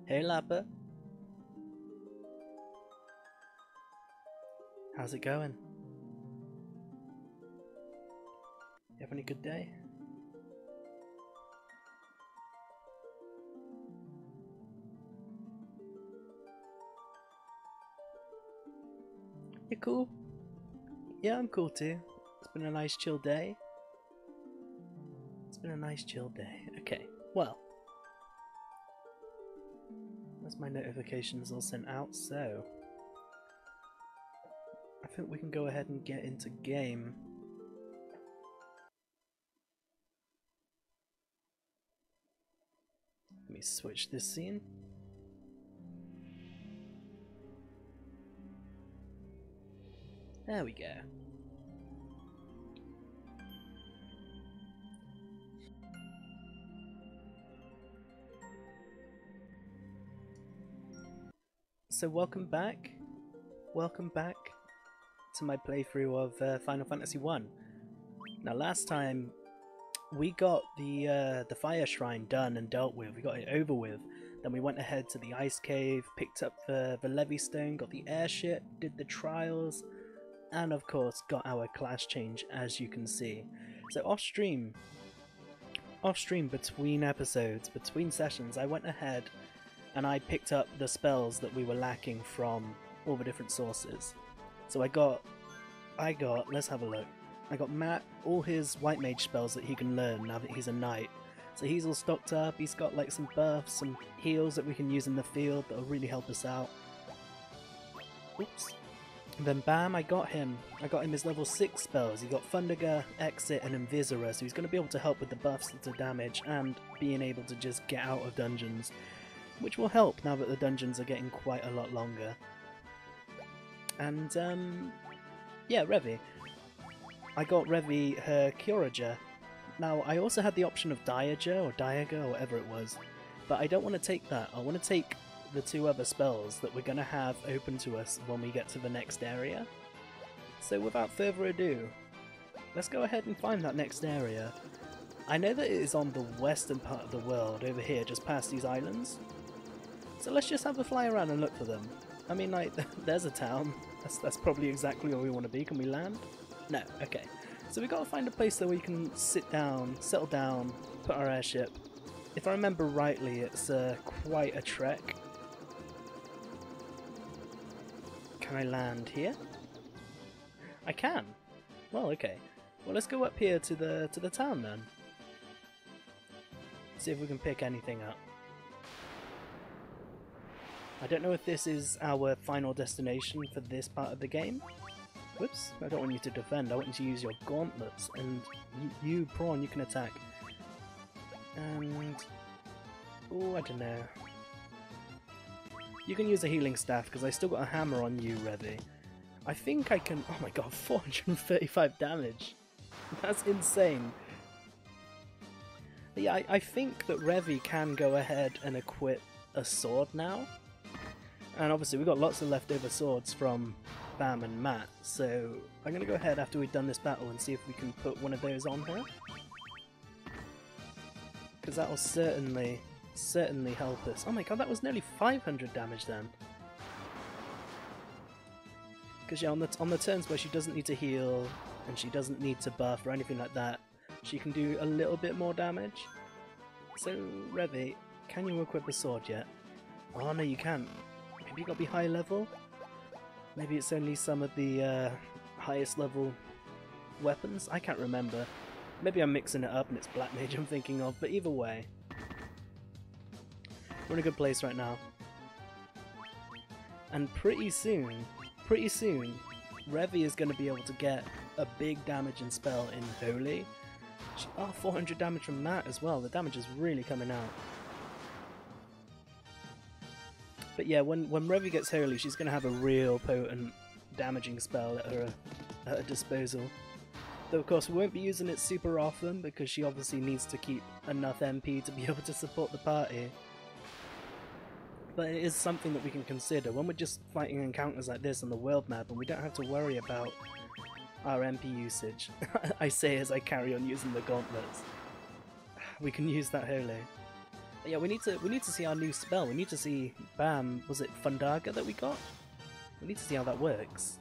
Hey Lapper, how's it going? You having a good day? You cool? Yeah, I'm cool too. It's been a nice chill day. It's been a nice chill day. Okay, well. That's my notifications all sent out, so I think we can go ahead and get into game. Let me switch this scene. There we go. So welcome back to my playthrough of Final Fantasy 1. Now last time we got the fire shrine done and dealt with, we got it over with, then we went ahead to the ice cave, picked up the levy stone, got the airship, did the trials, and of course got our class change, as you can see. So off stream between episodes, between sessions, I went ahead and I picked up the spells that we were lacking from all the different sources. So I got, let's have a look. I got Matt all his white mage spells that he can learn now that he's a knight. So he's all stocked up, he's got like some buffs, some heals that we can use in the field that'll really help us out. Oops. And then bam, I got him his level 6 spells. He got Thunderga, Exit and Invisora, so he's going to be able to help with the buffs to damage and being able to just get out of dungeons, which will help now that the dungeons are getting quite a lot longer. And yeah, Revi. I got Revi her Curager. Now I also had the option of Diager or Diaga or whatever it was, but I don't want to take that. I want to take the two other spells that we're going to have open to us when we get to the next area. So without further ado, let's go ahead and find that next area. I know that it is on the western part of the world, over here, just past these islands. So let's just have a fly around and look for them. I mean, like, there's a town. That's probably exactly where we want to be. Can we land? No. Okay. So we've got to find a place that we can sit down, settle down, put our airship. If I remember rightly, it's quite a trek. Can I land here? I can. Well, okay. Well, let's go up here to the town then. See if we can pick anything up. I don't know if this is our final destination for this part of the game. Whoops, I don't want you to defend, I want you to use your gauntlets, and you Prawn, you can attack. And... oh, I don't know. You can use a healing staff, because I still got a hammer on you, Revi. I think I can... oh my god, 435 damage! That's insane! But yeah, I think that Revi can go ahead and equip a sword now. And obviously we've got lots of leftover swords from Bam and Matt, so I'm going to go ahead after we've done this battle and see if we can put one of those on her. Because that will certainly help us. Oh my god, that was nearly 500 damage then. Because yeah, on the turns where she doesn't need to heal, and she doesn't need to buff or anything like that, she can do a little bit more damage. So, Revi, can you equip a sword yet? Oh no, you can't. Maybe you got to be high level? Maybe it's only some of the highest level weapons? I can't remember. Maybe I'm mixing it up and it's Black Mage I'm thinking of, but either way. We're in a good place right now. And pretty soon, Revi is going to be able to get a big damaging spell in Holy. Oh, 400 damage from that as well. The damage is really coming out. But yeah, when Revi gets Holy, she's going to have a real potent damaging spell at her disposal. Though of course we won't be using it super often because she obviously needs to keep enough MP to be able to support the party. But it is something that we can consider when we're just fighting encounters like this on the world map and we don't have to worry about our MP usage. I say as I carry on using the gauntlets. We can use that Holy. Yeah, we need to see our new spell. We need to see, bam, was it Fundaga that we got? We need to see how that works.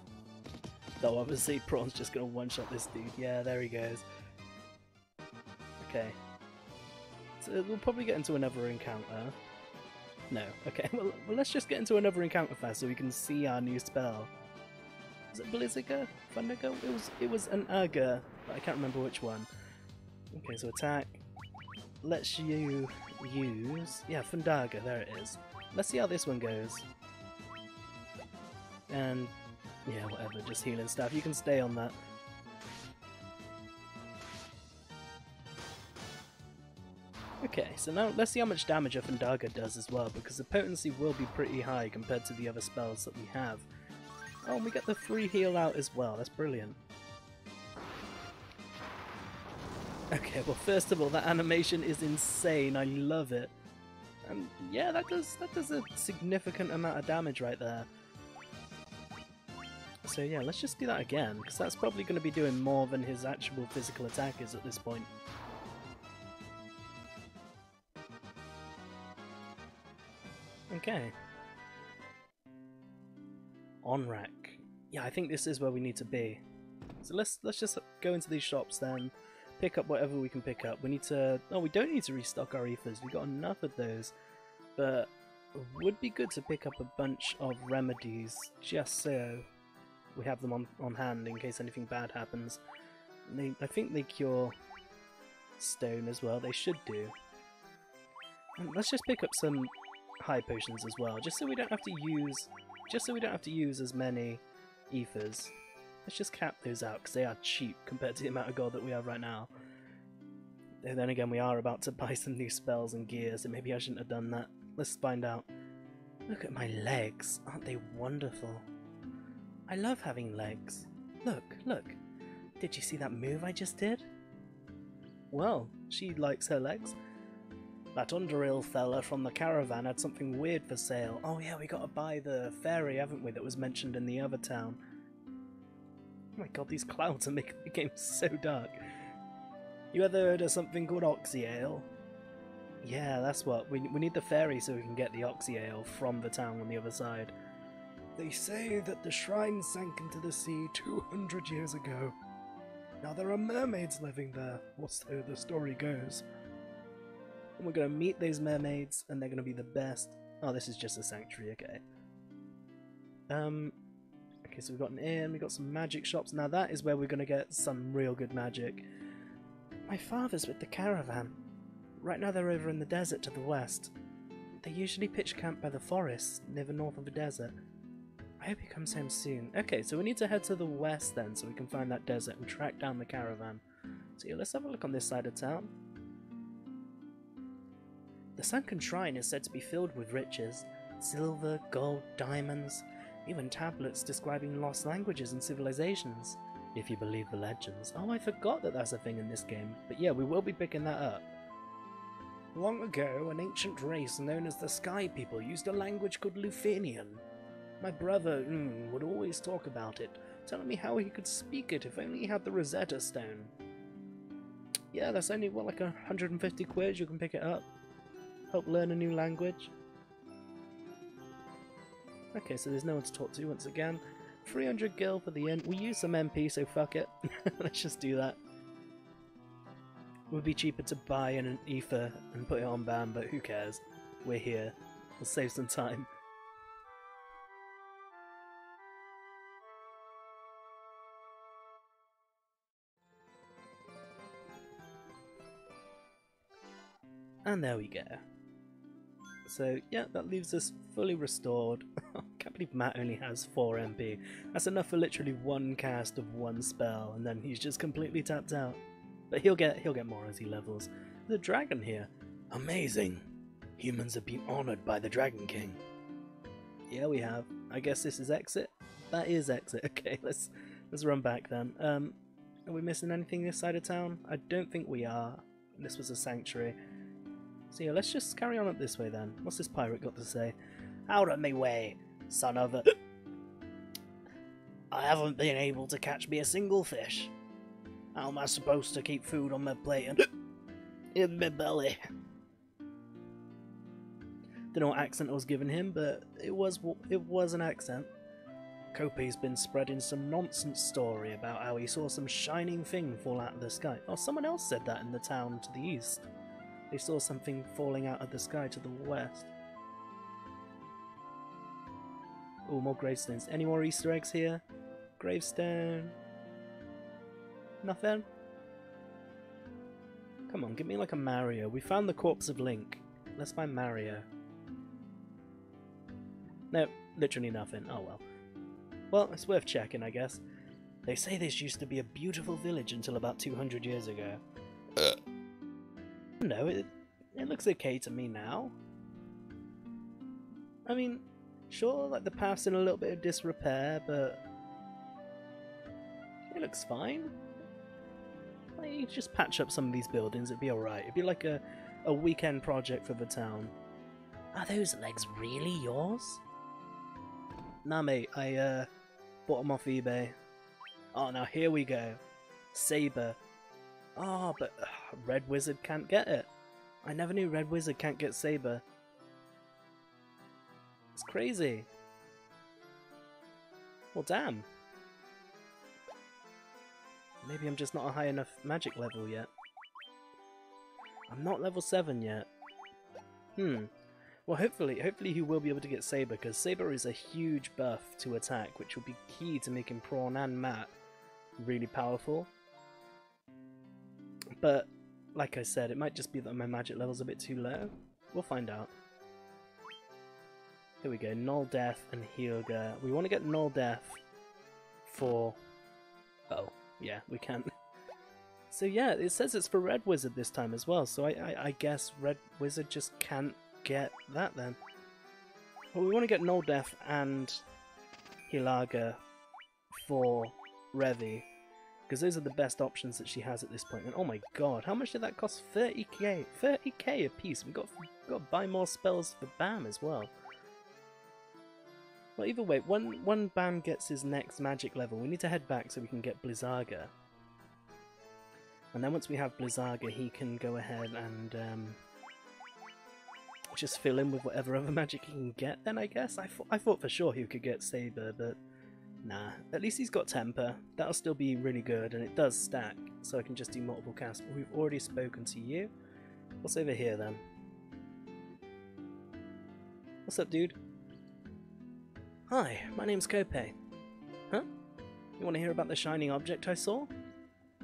Though obviously Prawn's just gonna one-shot this dude. Yeah, there he goes. Okay. So we'll probably get into another encounter. No, okay, well let's just get into another encounter first so we can see our new spell. Was it Blizziga? Fundaga? It was an Urga, but I can't remember which one. Okay, so attack. Let's you use... yeah, Fundaga, there it is. Let's see how this one goes. And... yeah, whatever, just healing stuff. You can stay on that. Okay, so now let's see how much damage a Fundaga does as well, because the potency will be pretty high compared to the other spells that we have. Oh, and we get the free heal out as well, that's brilliant. Okay, well first of all, that animation is insane, I love it. And yeah, that does a significant amount of damage right there. So yeah, let's just do that again, because that's probably going to be doing more than his actual physical attack is at this point. Okay. On rack. Yeah, I think this is where we need to be. So let's just go into these shops then, pick up whatever we can pick up. We need to... oh, we don't need to restock our ethers, we got enough of those. But it would be good to pick up a bunch of remedies, just so we have them on hand in case anything bad happens. I think they cure stone as well, they should do. And let's just pick up some high potions as well, just so we don't have to use as many ethers. Let's just cap those out because they are cheap compared to the amount of gold that we have right now. And then again, we are about to buy some new spells and gear, so maybe I shouldn't have done that. Let's find out. Look at my legs, aren't they wonderful? I love having legs. Look, look. Did you see that move I just did? Well, she likes her legs. That Underhill fella from the caravan had something weird for sale. Oh yeah, we gotta buy the fairy, haven't we, that was mentioned in the other town. Oh my god, these clouds are making the game so dark. You ever heard of something called Oxy Ale? Yeah, that's what. We need the ferry so we can get the Oxy Ale from the town on the other side. They say that the shrine sank into the sea 200 years ago. Now there are mermaids living there, or so the story goes. And we're going to meet those mermaids, and they're going to be the best. Oh, this is just a sanctuary, okay. Okay, so we've got an inn, we've got some magic shops. Now that is where we're going to get some real good magic. My father's with the caravan. Right now they're over in the desert to the west. They usually pitch camp by the forest, near the north of the desert. I hope he comes home soon. Okay, so we need to head to the west then, so we can find that desert and track down the caravan. So yeah, let's have a look on this side of town. The sunken shrine is said to be filled with riches. Silver, gold, diamonds, even tablets describing lost languages and civilizations, if you believe the legends. Oh, I forgot that that's a thing in this game. But yeah, we will be picking that up. Long ago, an ancient race known as the Sky People used a language called Lufenian. My brother would always talk about it, telling me how he could speak it if only he had the Rosetta Stone. Yeah, that's only, what, like 150 quid, you can pick it up. Help learn a new language. Okay, so there's no one to talk to once again. 300 gil for the inn. We use some MP, so fuck it. Let's just do that. It would be cheaper to buy an ether and put it on BAM, but who cares? We're here. We'll save some time. And there we go. So yeah, that leaves us fully restored. I can't believe Matt only has 4 MP. That's enough for literally one cast of one spell, and then he's just completely tapped out. But he'll get more as he levels. There's a dragon here. Amazing. Humans have been honoured by the Dragon King. Yeah, we have. I guess this is exit. That is exit. Okay, let's run back then. Are we missing anything this side of town? I don't think we are. This was a sanctuary. So yeah, let's just carry on up this way then. What's this pirate got to say? Out of me way, son of a... I haven't been able to catch me a single fish. How am I supposed to keep food on my plate and in my belly? Don't know what accent I was giving him, but it was an accent. Kope's been spreading some nonsense story about how he saw some shining thing fall out of the sky. Oh, someone else said that in the town to the east. They saw something falling out of the sky to the west. Oh, more gravestones. Any more Easter eggs here? Gravestone. Nothing? Come on, give me like a Mario. We found the corpse of Link. Let's find Mario. No, literally nothing. Oh well. Well, it's worth checking, I guess. They say this used to be a beautiful village until about 200 years ago. No, it looks okay to me now. I mean, sure, like the path's in a little bit of disrepair, but it looks fine. Like, you just patch up some of these buildings, it'd be alright. It'd be like a weekend project for the town. Are those legs really yours? Nah, mate, I bought them off eBay. Oh, now here we go. Saber. Oh, but Red Wizard can't get it. I never knew Red Wizard can't get Saber. It's crazy. Well, damn. Maybe I'm just not a high enough magic level yet. I'm not level 7 yet. Well, hopefully he will be able to get Saber, because Saber is a huge buff to attack, which will be key to making Prawn and Matt really powerful. But, like I said, it might just be that my magic level's a bit too low. We'll find out. Here we go, Null Death and Hyuga. We want to get Null Death for... Oh, yeah, we can. So yeah, it says it's for Red Wizard this time as well, so I guess Red Wizard just can't get that then. Well, we want to get Null Death and Hyuga for Revi, because those are the best options that she has at this point. And oh my god, how much did that cost? 30k! 30k a piece! We've got to buy more spells for Bam as well. Well, either way, when Bam gets his next magic level, we need to head back so we can get Blizzaga. And then once we have Blizzaga, he can go ahead and just fill in with whatever other magic he can get then, I guess. I thought for sure he could get Saber, but nah. At least he's got Temper. That'll still be really good, and it does stack, so I can just do multiple casts. But we've already spoken to you. What's over here then? What's up, dude? Hi, my name's Kope. Huh? You want to hear about the shining object I saw?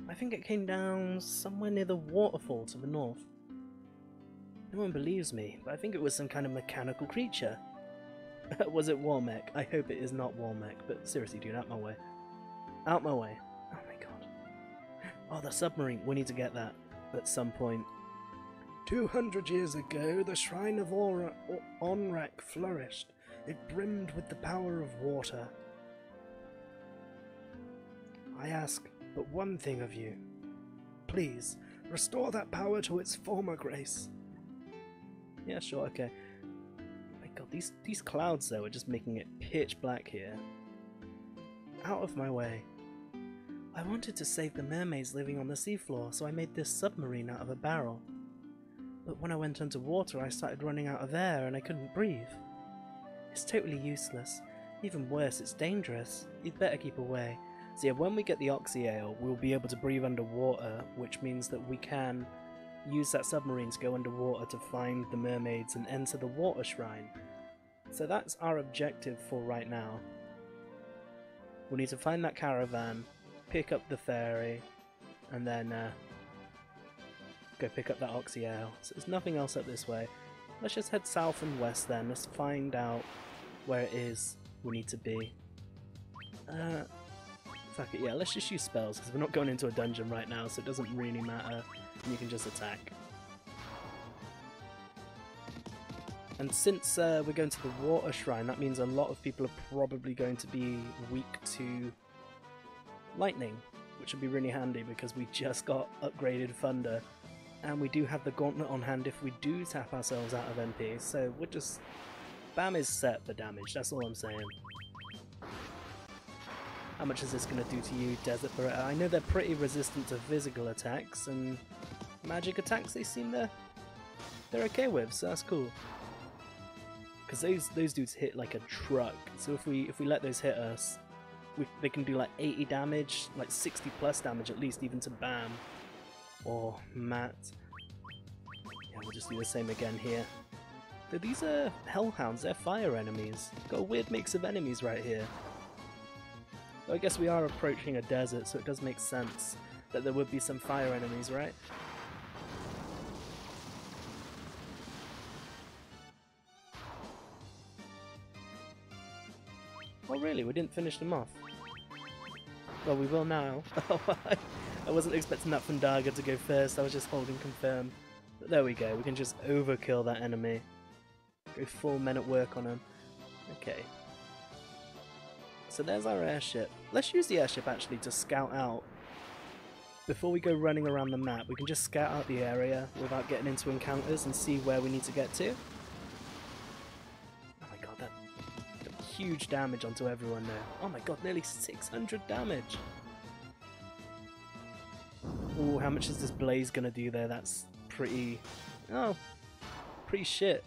I think it came down somewhere near the waterfall to the north. No one believes me, but I think it was some kind of mechanical creature. Was it Warmech? I hope it is not Warmech, but seriously dude, out my way. Out my way. Oh my god. Oh, the submarine. We need to get that at some point. 200 years ago, the shrine of Onrak flourished. It brimmed with the power of water. I ask but one thing of you. Please, restore that power to its former grace. Yeah, sure, okay. Oh my god, these clouds though are just making it pitch black here. Out of my way. I wanted to save the mermaids living on the seafloor, so I made this submarine out of a barrel. But when I went underwater, I started running out of air and I couldn't breathe. It's totally useless. Even worse, it's dangerous. You'd better keep away. So yeah, when we get the Oxy Ale, we'll be able to breathe underwater, which means that we can use that submarine to go underwater to find the mermaids and enter the water shrine. So that's our objective for right now. We'll need to find that caravan, pick up the ferry, and then go pick up that Oxy Ale. So there's nothing else up this way. Let's just head south and west then. Let's find out where it is we need to be. Fuck it, yeah, let's just use spells because we're not going into a dungeon right now, so it doesn't really matter. And you can just attack. And since we're going to the water shrine, that means a lot of people are probably going to be weak to lightning, which would be really handy because we just got upgraded Thunder. And we do have the gauntlet on hand if we do tap ourselves out of MP, so we're just... Bam is set for damage, that's all I'm saying. How much is this going to do to you, Desert Beretta? I know they're pretty resistant to physical attacks, and magic attacks they seem they're okay with, so that's cool. because those dudes hit like a truck. So if we let those hit us, they can do like 80 damage, like 60 plus damage at least, even to Bam or Matt. Yeah, we'll just do the same again here. So these are hellhounds, they're fire enemies. Got a weird mix of enemies right here. Though I guess we are approaching a desert, so it does make sense that there would be some fire enemies, right? Oh really, we didn't finish them off? Well, we will now. I wasn't expecting that Fundaga to go first, I was just holding confirm. But there we go, we can just overkill that enemy. Go full men at work on him. Okay. So there's our airship. Let's use the airship actually to scout out. Before we go running around the map, we can just scout out the area without getting into encounters and see where we need to get to. Oh my god, that did huge damage onto everyone there. Oh my god, nearly 600 damage! Ooh, how much is this blaze gonna do there? That's pretty... oh, pretty shit.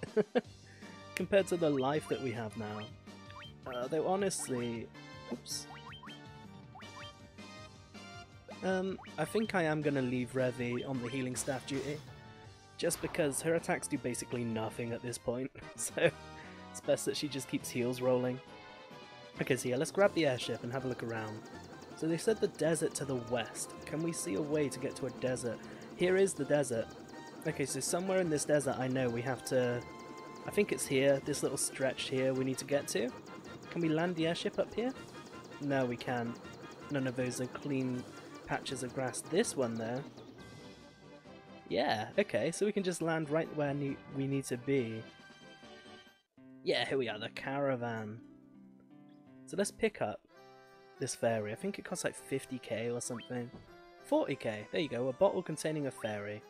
Compared to the life that we have now. Though honestly... oops. I think I am going to leave Revi on the healing staff duty, just because her attacks do basically nothing at this point, so it's best that she just keeps heals rolling. Okay, so yeah, let's grab the airship and have a look around. So they said the desert to the west. Can we see a way to get to a desert? Here is the desert. Okay, so somewhere in this desert I know we have to... I think it's here, this little stretch here we need to get to. Can we land the airship up here? No, we can't. None of those are clean patches of grass. This one there. Yeah, okay, so we can just land right where we need to be. Yeah, here we are, the caravan. So let's pick up this fairy. I think it costs like 50k or something. 40k, there you go, a bottle containing a fairy.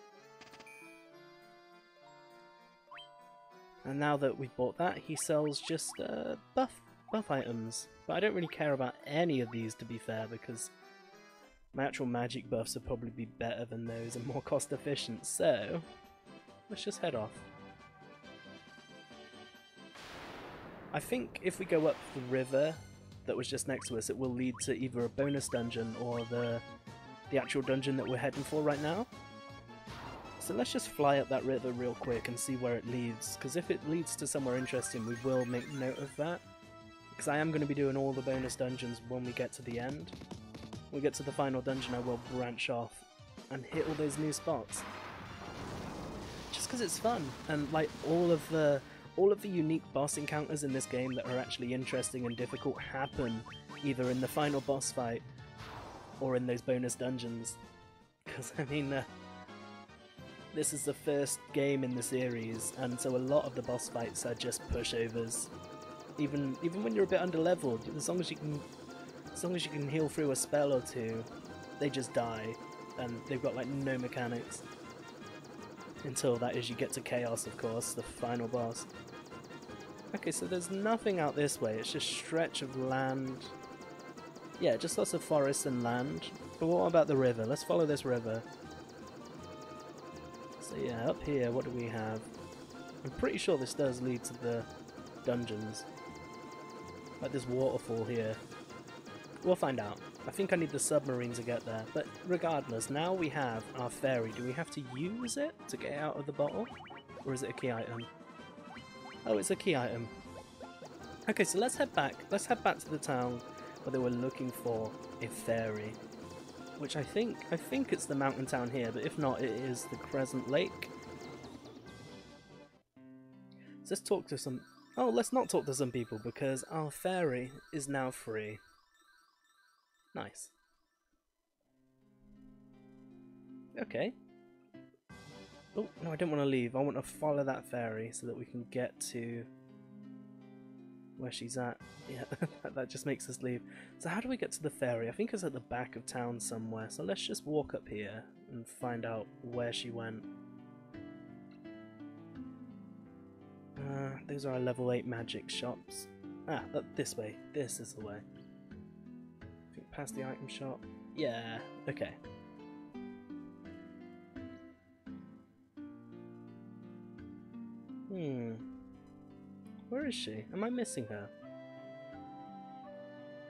And now that we've bought that, he sells just buff items. But I don't really care about any of these, to be fair, because my actual magic buffs would probably be better than those and more cost efficient, so let's just head off. I think if we go up the river that was just next to us, it will lead to either a bonus dungeon or the actual dungeon that we're heading for right now. So let's just fly up that river real quick and see where it leads, because if it leads to somewhere interesting we will make note of that. Because I am going to be doing all the bonus dungeons when we get to the end. When we get to the final dungeon I will branch off and hit all those new spots. Just because it's fun, and like all of the unique boss encounters in this game that are actually interesting and difficult happen either in the final boss fight or in those bonus dungeons. Because I mean, this is the first game in the series, and so a lot of the boss fights are just pushovers. Even when you're a bit under-leveled, as long as you can heal through a spell or two, they just die, and they've got like no mechanics. Until that is you get to Chaos, of course, the final boss. Okay, so there's nothing out this way, it's just stretch of land. Yeah, just lots of forest and land. But what about the river? Let's follow this river. So yeah, up here, what do we have? I'm pretty sure this does lead to the dungeons. Like this waterfall here. We'll find out. I think I need the submarine to get there. But regardless, now we have our fairy. Do we have to use it to get out of the bottle? Or is it a key item? Oh, it's a key item. Okay, so let's head back. Let's head back to the town where they were looking for a fairy. Which I think it's the mountain town here, but if not, it is the Crescent Lake. So let's talk to some... Oh, let's not talk to some people, because our fairy is now free. Nice. Okay. Oh, no, I don't want to leave. I want to follow that fairy so that we can get to where she's at. Yeah, that just makes us leave. So how do we get to the fairy? I think it's at the back of town somewhere. So let's just walk up here and find out where she went. Those are our level 8 magic shops. Ah, this way. This is the way. I think past the item shop. Yeah, okay. Where is she? Am I missing her?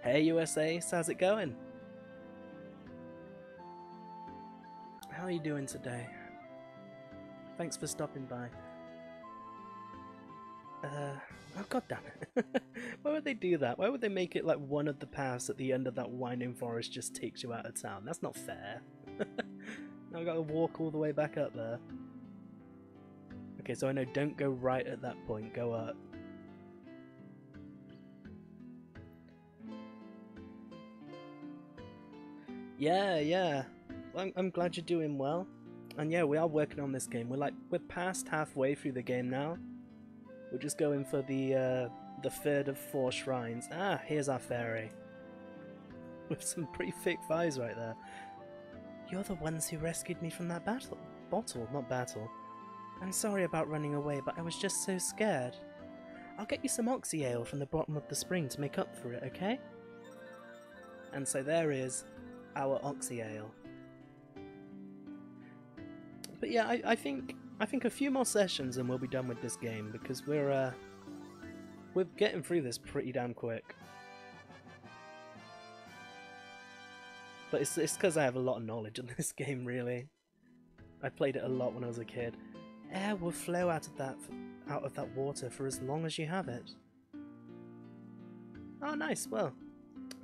Hey USA, how's it going? How are you doing today? Thanks for stopping by. Oh god damn it. Why would they do that? Why would they make it like one of the paths at the end of that winding forest just takes you out of town? That's not fair. Now I gotta walk all the way back up there. Okay, so I know don't go right at that point, go up. Yeah. Well, I'm glad you're doing well. And yeah, we are working on this game. We're past halfway through the game now. We're just going for the third of 4 shrines. Ah, here's our fairy. With some pretty thick thighs right there. You're the ones who rescued me from that battle. Bottle, not battle. I'm sorry about running away, but I was just so scared. I'll get you some oxy ale from the bottom of the spring to make up for it, okay? And so there is our oxy ale. But yeah, I think a few more sessions and we'll be done with this game, because we're getting through this pretty damn quick. But it's because I have a lot of knowledge in this game, really. I played it a lot when I was a kid. Air will flow out of that water for as long as you have it. Oh, nice. Well,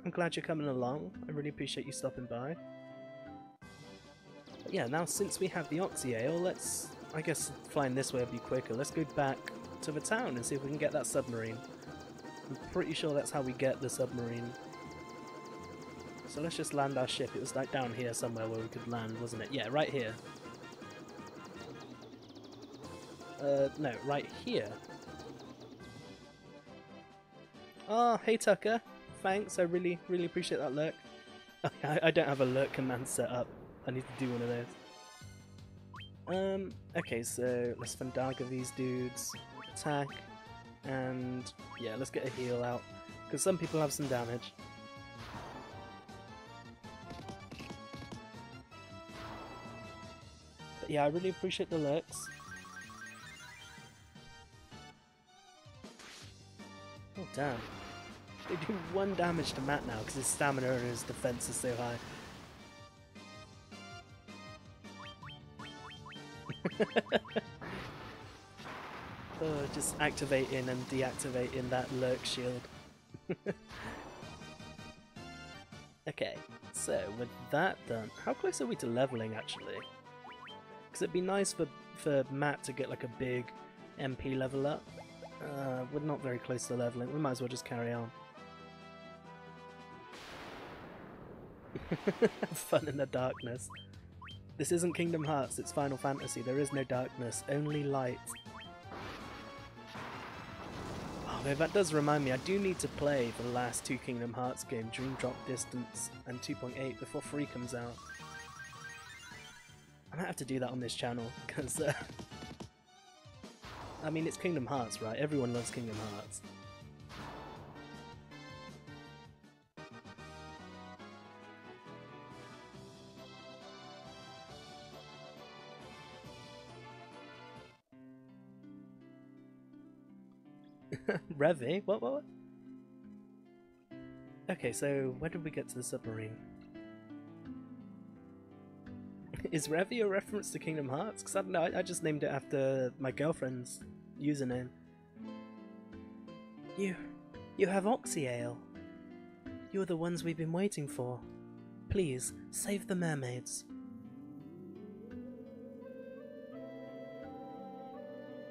I'm glad you're coming along. I really appreciate you stopping by. But yeah, now since we have the oxy ale, let's, I guess flying this way will be quicker. Let's go back to the town and see if we can get that submarine. I'm pretty sure that's how we get the submarine. So let's just land our ship. It was like down here somewhere where we could land, wasn't it? Yeah, right here. No, right here. Oh, hey Tucker. Thanks, I really appreciate that lurk. I don't have a lurk command set up. I need to do one of those. Okay, so let's Fandaga these dudes. Attack. And yeah, let's get a heal out. Because some people have some damage. But yeah, I really appreciate the lurks. Oh damn. They do 1 damage to Matt now because his stamina and his defense is so high. Oh, just activating and deactivating that lurk shield. Okay, so with that done, how close are we to leveling actually? Because it'd be nice for Matt to get like a big MP level up. We're not very close to leveling, we might as well just carry on. Have fun in the darkness. This isn't Kingdom Hearts, it's Final Fantasy. There is no darkness, only light. Oh, that does remind me, I do need to play the last 2 Kingdom Hearts games, Dream Drop Distance and 2.8, before 3 comes out. I might have to do that on this channel, because I mean, it's Kingdom Hearts, right? Everyone loves Kingdom Hearts. Revy? What? Okay, so where did we get to the submarine? Is Revy a reference to Kingdom Hearts? Because I don't know, I just named it after my girlfriend's username. You have oxy ale. You're the ones we've been waiting for. Please, save the mermaids.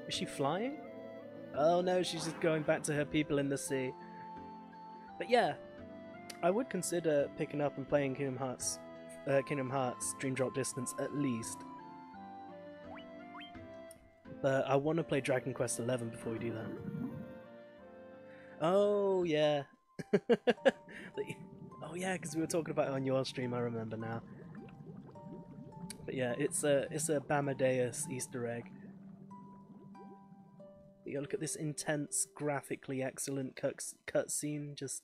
Is she flying? Oh no, she's just going back to her people in the sea. But yeah, I would consider picking up and playing Kingdom Hearts Dream Drop Distance at least. But I want to play Dragon Quest XI before we do that. Oh yeah. Oh yeah, because we were talking about it on your stream, I remember now. But yeah, it's a Bamadeus Easter egg. You look at this intense, graphically excellent cutscene, just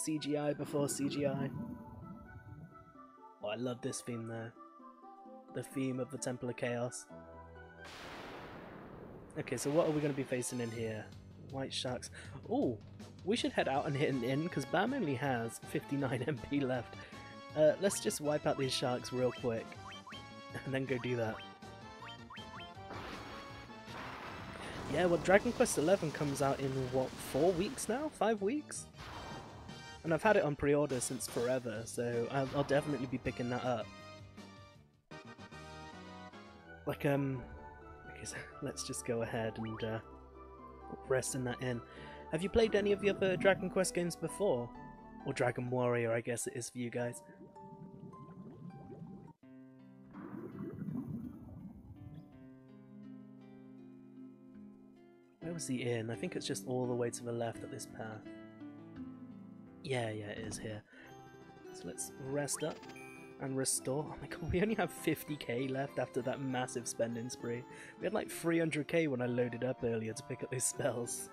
CGI before CGI. Oh, I love this theme there. The theme of the Temple of Chaos. Okay, so what are we going to be facing in here? White sharks. Oh, we should head out and hit an inn, because Bam only has 59 MP left. Let's just wipe out these sharks real quick, and then go do that. Yeah, well, Dragon Quest XI comes out in, what, 4 weeks now? 5 weeks? And I've had it on pre-order since forever, so I'll definitely be picking that up. Like, okay, so let's just go ahead and rest in that inn. Have you played any of the other Dragon Quest games before? Or Dragon Warrior, I guess it is for you guys. Where was the inn? I think it's just all the way to the left of this path. Yeah, it is here. So let's rest up and restore. Oh my god, we only have 50k left after that massive spending spree. We had like 300k when I loaded up earlier to pick up those spells.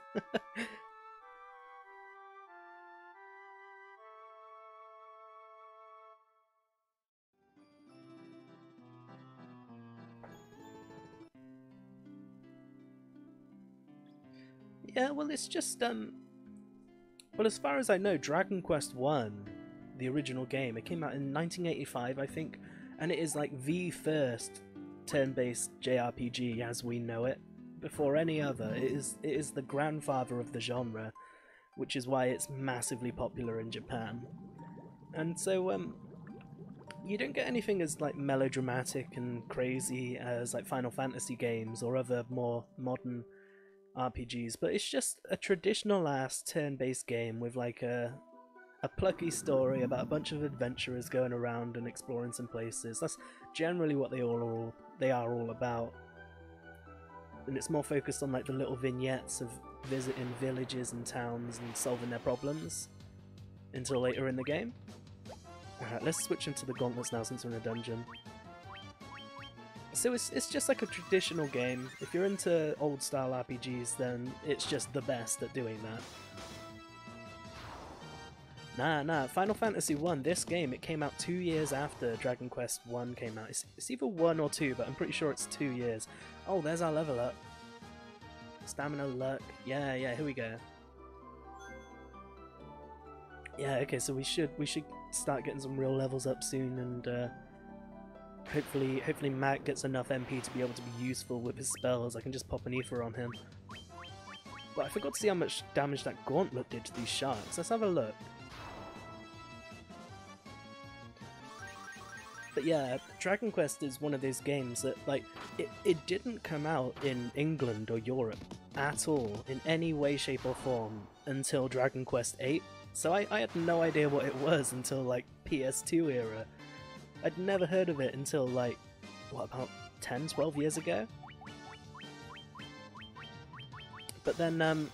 Yeah, well, it's just, well, as far as I know, Dragon Quest 1, the original game, it came out in 1985, I think, and it is like the first turn-based JRPG as we know it, before any other. It is the grandfather of the genre, which is why it's massively popular in Japan. And so, you don't get anything as like melodramatic and crazy as like Final Fantasy games or other more modern RPGs, but it's just a traditional ass turn-based game with like a plucky story about a bunch of adventurers going around and exploring some places. That's generally what they are all about. And it's more focused on like the little vignettes of visiting villages and towns and solving their problems until later in the game. Alright, let's switch into the gauntlets now since we're in a dungeon. So it's just like a traditional game. If you're into old style RPGs, then it's just the best at doing that. Nah, Final Fantasy 1, this game, it came out 2 years after Dragon Quest 1 came out. It's either 1 or 2, but I'm pretty sure it's 2 years. Oh, there's our level up. Stamina, luck. Yeah, here we go. Yeah, okay, so we should start getting some real levels up soon, and hopefully Matt gets enough MP to be able to be useful with his spells. I can just pop an ether on him. But I forgot to see how much damage that gauntlet did to these sharks. Let's have a look. But yeah, Dragon Quest is one of those games that, like, it didn't come out in England or Europe at all, in any way, shape or form, until Dragon Quest VIII. So I had no idea what it was until, like, PS2 era. I'd never heard of it until, like, what, about 10, 12 years ago? But then,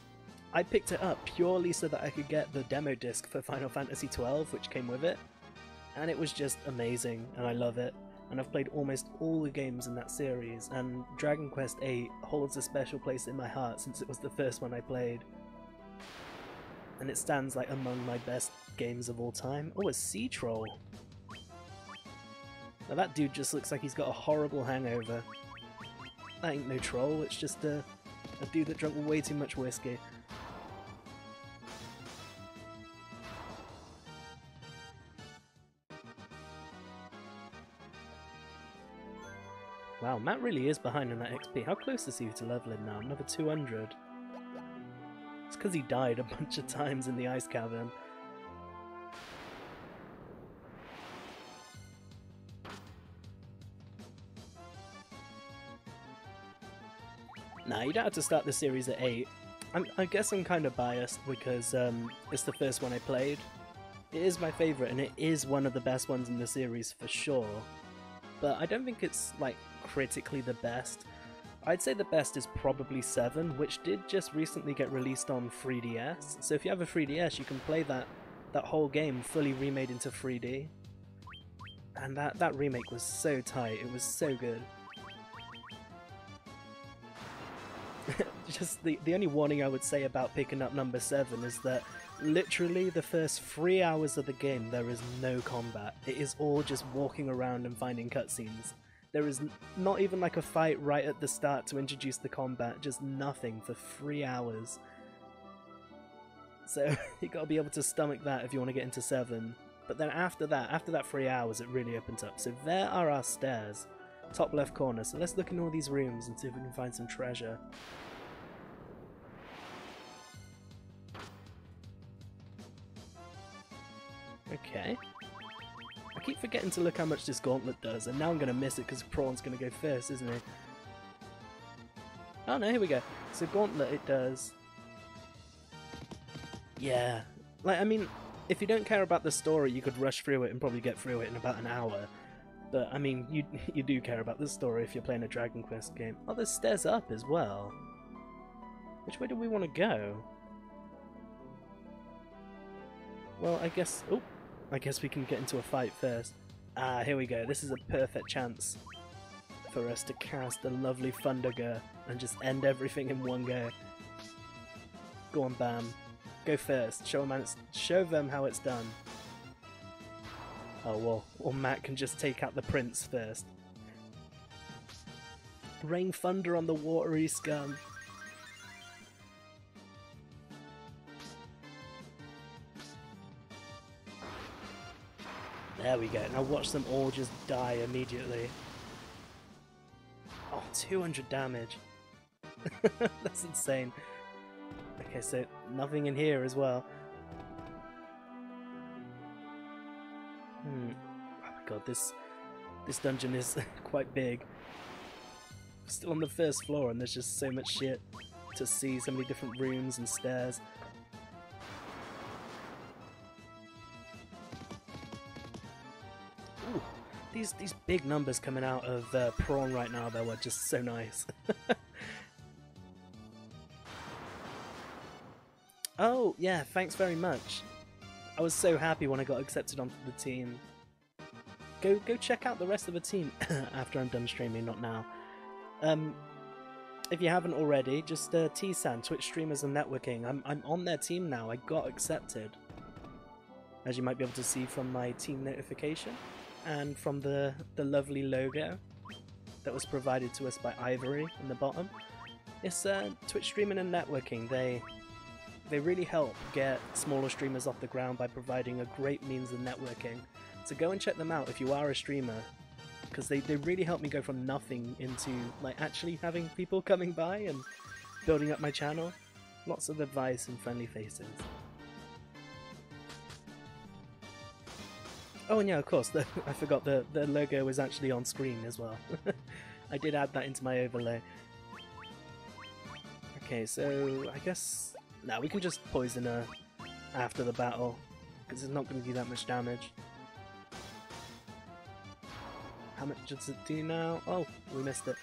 I picked it up purely so that I could get the demo disc for Final Fantasy XII, which came with it. And it was just amazing, and I love it. And I've played almost all the games in that series, and Dragon Quest VIII holds a special place in my heart since it was the first one I played. And it stands, like, among my best games of all time. Oh, a sea troll! Now that dude just looks like he's got a horrible hangover. That ain't no troll, it's just a dude that drank way too much whiskey. Wow, Matt really is behind on that XP. How close is he to leveling now? Another 200. It's because he died a bunch of times in the ice cavern. Nah, you don't have to start the series at 8. I guess I'm kind of biased because it's the first one I played. It is my favourite and it is one of the best ones in the series for sure. But I don't think it's, like, critically the best. I'd say the best is probably 7, which did just recently get released on 3DS. So if you have a 3DS, you can play that whole game fully remade into 3D. And that remake was so tight, it was so good. Just the only warning I would say about picking up number 7 is that literally the first 3 hours of the game there is no combat. It is all just walking around and finding cutscenes. There is not even like a fight right at the start to introduce the combat, just nothing for 3 hours. So you gotta be able to stomach that if you want to get into 7. But then after that 3 hours, it really opens up. So there are our stairs, top left corner. So let's look in all these rooms and see if we can find some treasure. Okay. I keep forgetting to look how much this gauntlet does, and now I'm going to miss it because Prawn's going to go first, isn't he? Oh no, here we go. So gauntlet, it does... Yeah. Like, I mean, if you don't care about the story, you could rush through it and probably get through it in about an hour. But, I mean, you do care about the story if you're playing a Dragon Quest game. Oh, there's stairs up as well. Which way do we want to go? Well, I guess... Oh! I guess we can get into a fight first. Ah, here we go. This is a perfect chance for us to cast a lovely Thunderger and just end everything in one go. Go on, Bam. Go first. Show them how it's done. Oh, well. Or Matt can just take out the prince first. Rain thunder on the watery scum. There we go. Now watch them all just die immediately. Oh, 200 damage. That's insane. Okay, so nothing in here as well. Oh my god, this dungeon is quite big. Still on the first floor and there's just so much shit to see, so many different rooms and stairs. Ooh, these big numbers coming out of Prawn right now though are just so nice. Oh, yeah, thanks very much. I was so happy when I got accepted onto the team. Go check out the rest of the team after I'm done streaming, not now. If you haven't already, just T-San, Twitch Streamers and Networking. I'm on their team now. I got accepted. As you might be able to see from my team notification and from the lovely logo that was provided to us by Ivory in the bottom. It's Twitch Streaming and Networking. They really help get smaller streamers off the ground by providing a great means of networking. So go and check them out if you are a streamer, because they really help me go from nothing into like actually having people coming by and building up my channel. Lots of advice and friendly faces. Oh, and yeah, of course, I forgot the logo was actually on screen as well. I did add that into my overlay. Okay, so I guess... Now we can just poison her after the battle, because it's not going to do that much damage. How much does it do now? Oh, we missed it.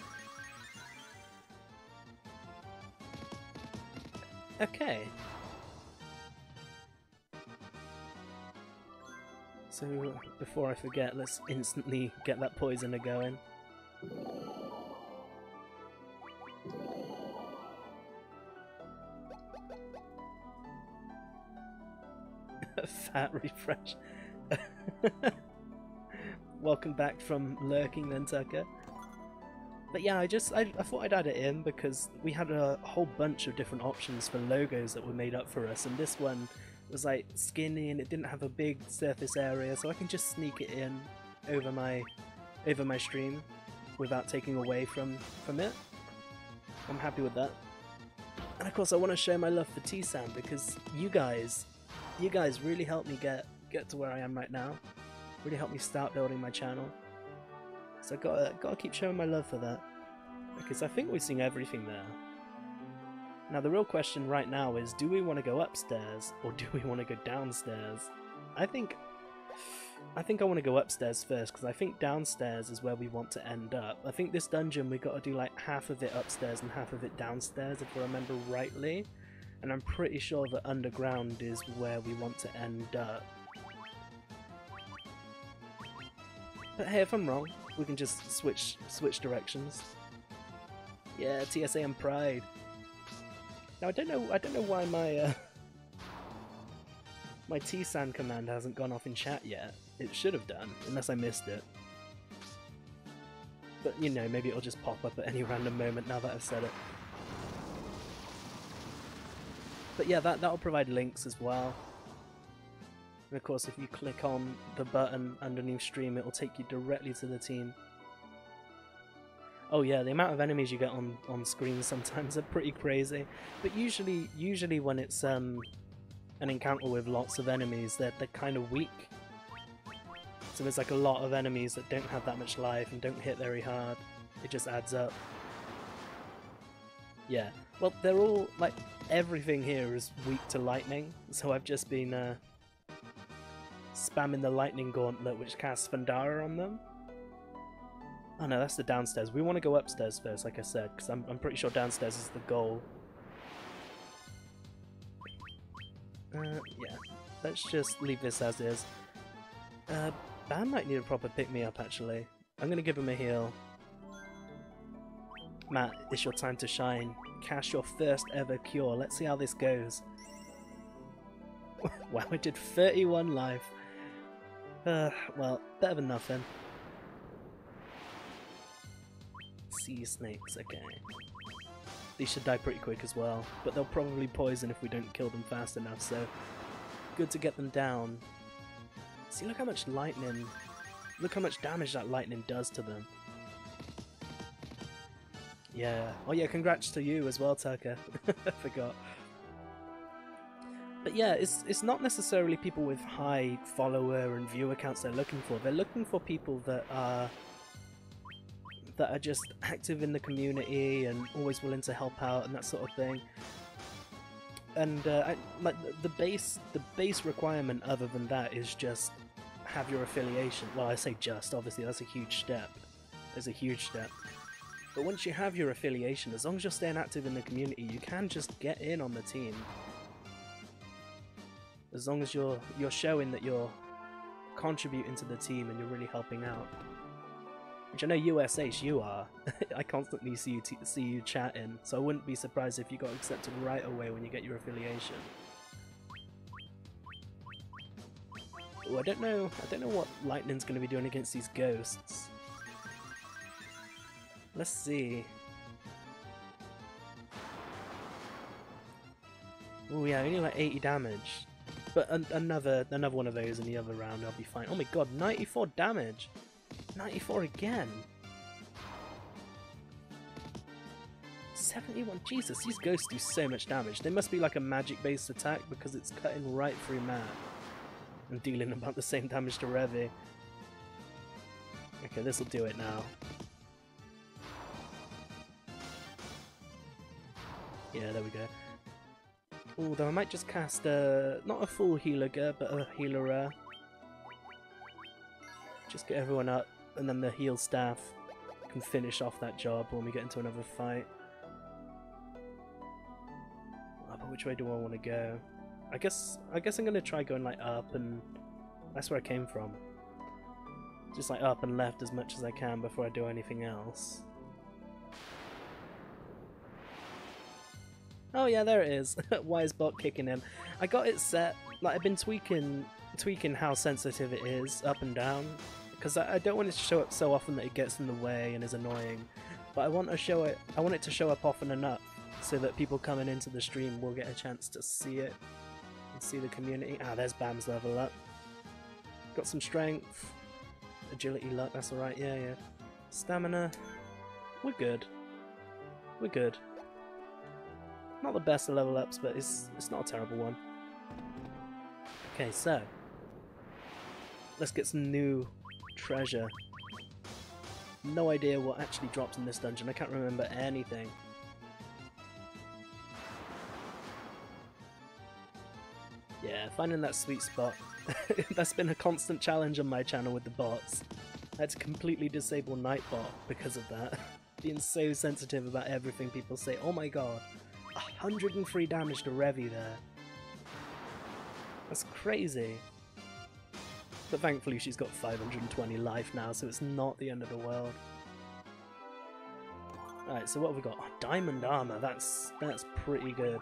Okay. So, before I forget, let's instantly get that poisoner going. Fat refresh. Welcome back from lurking then, Tucker. But yeah, I thought I'd add it in because we had a whole bunch of different options for logos that were made up for us, and this one was like skinny and it didn't have a big surface area, so I can just sneak it in over my stream without taking away from it. I'm happy with that. And of course I want to show my love for T-Sam because you guys really helped me get to where I am right now. Really helped me start building my channel. So gotta keep showing my love for that. Because I think we've seen everything there. Now the real question right now is, do we want to go upstairs or do we want to go downstairs? I think I want to go upstairs first because I think downstairs is where we want to end up. I think this dungeon we got to do like half of it upstairs and half of it downstairs if I remember rightly. And I'm pretty sure that underground is where we want to end up. But hey, if I'm wrong, we can just switch directions. Yeah, TSA and Pride. Now I don't know why my my T-San command hasn't gone off in chat yet. It should have done, unless I missed it. But, you know, maybe it'll just pop up at any random moment now that I've said it. But yeah, that'll provide links as well. And of course, if you click on the button underneath stream, it'll take you directly to the team. Oh yeah, the amount of enemies you get on screen sometimes are pretty crazy. But usually when it's an encounter with lots of enemies, they're kind of weak. So there's like a lot of enemies that don't have that much life and don't hit very hard. It just adds up. Yeah, well, they're all, like, everything here is weak to lightning, so I've just been spamming the lightning gauntlet, which casts Fandara on them. Oh no, that's the downstairs. We want to go upstairs first, like I said, because I'm pretty sure downstairs is the goal. Yeah, let's just leave this as is. Bam might need a proper pick-me-up, actually. I'm going to give him a heal. Matt, it's your time to shine. Cast your first ever cure. Let's see how this goes. Wow, I did 31 life. Well, better than nothing. Sea snakes, okay. These should die pretty quick as well, but they'll probably poison if we don't kill them fast enough, so good to get them down. See, look how much lightning, look how much damage that lightning does to them. Yeah. Oh yeah, congrats to you as well, Tucker. I forgot. But yeah, it's not necessarily people with high follower and viewer counts they're looking for. They're looking for people that are just active in the community and always willing to help out and that sort of thing. And like the base requirement other than that is just have your affiliation. Well, I say just, obviously that's a huge step. There's a huge step. But once you have your affiliation, as long as you're staying active in the community, you can just get in on the team. As long as you're showing that you're contributing to the team and you're really helping out. Which I know USH you are. I constantly see you chatting, so I wouldn't be surprised if you got accepted right away when you get your affiliation. Oh, I don't know what Lightning's going to be doing against these ghosts. Let's see. Oh yeah, only like 80 damage. But another one of those in the other round, I'll be fine. Oh my god, 94 damage! 94 again! 71, Jesus, these ghosts do so much damage. They must be like a magic-based attack because it's cutting right through Matt and dealing about the same damage to Revy. Okay, this'll do it now. Yeah, there we go. Although I might just cast not a full healer, but a healer. Just get everyone up, and then the heal staff can finish off that job when we get into another fight. Oh, but which way do I want to go? I guess I'm gonna try going like up, and that's where I came from. Just like up and left as much as I can before I do anything else. Oh yeah, there it is. Why is bot kicking him? I got it set, like I've been tweaking how sensitive it is up and down, because I don't want it to show up so often that it gets in the way and is annoying. But I want it to show up often enough so that people coming into the stream will get a chance to see it and see the community. Ah, there's Bam's level up. Got some strength, agility, luck. That's alright. Yeah, yeah. Stamina. We're good. We're good. Not the best of level ups, but it's not a terrible one. Okay, so let's get some new treasure. No idea what actually drops in this dungeon. I can't remember anything. Yeah, finding that sweet spot. That's been a constant challenge on my channel with the bots. I had to completely disable Nightbot because of that. Being so sensitive about everything people say. Oh my god. 103 damage to Revy there. That's crazy. But thankfully she's got 520 life now, so it's not the end of the world. Alright, so what have we got? Oh, diamond armor, that's pretty good.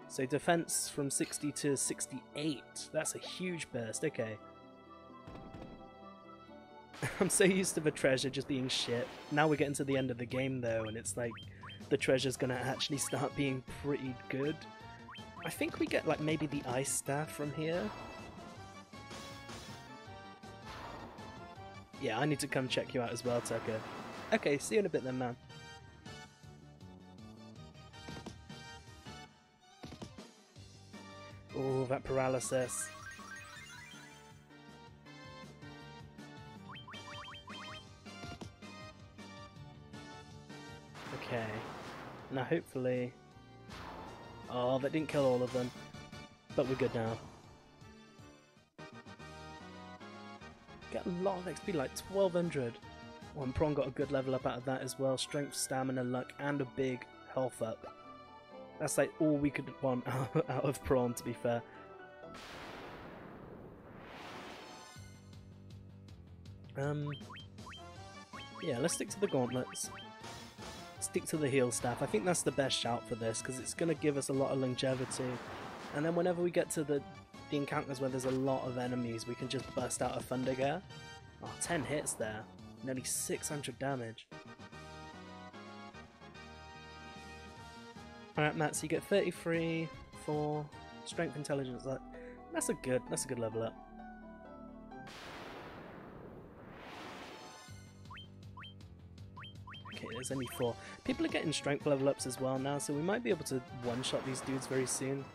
So defense from 60 to 68. That's a huge burst, okay. I'm so used to the treasure just being shit. Now we're getting to the end of the game though, and it's like the treasure's gonna actually start being pretty good. I think we get like maybe the ice staff from here. Yeah, I need to come check you out as well, Tucker. Okay, see you in a bit then, man. Oh, that paralysis. Okay. Now hopefully... Oh, that didn't kill all of them. But we're good now. Get a lot of XP, like 1200. Oh, and Prawn got a good level up out of that as well. Strength, stamina, luck, and a big health up. That's like all we could want out of Prawn, to be fair. Yeah, let's stick to the gauntlets. Stick to the heal staff. I think that's the best shout for this, because it's going to give us a lot of longevity. And then whenever we get to the encounters where there's a lot of enemies, we can just burst out a Thunder Gale. Oh, 10 hits there. Nearly 600 damage. Alright, Matt, so you get 33 for Strength, Intelligence. That's a good level up. Okay, there's only 4. People are getting strength level ups as well now, so we might be able to one-shot these dudes very soon.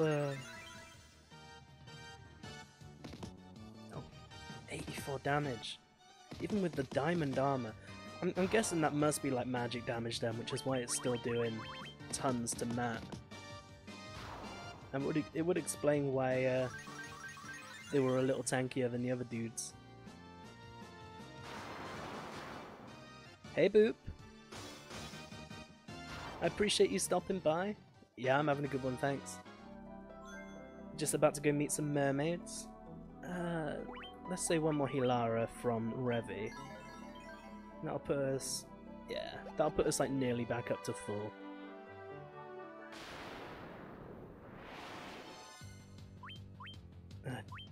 Oh, 84 damage. Even with the diamond armor. I'm guessing that must be like magic damage then, which is why it's still doing tons to Matt. And it would explain why they were a little tankier than the other dudes. Hey Boop! I appreciate you stopping by. Yeah, I'm having a good one, thanks. Just about to go meet some mermaids. Let's say one more Hilara from Revi. That'll put us... yeah, that'll put us like nearly back up to full.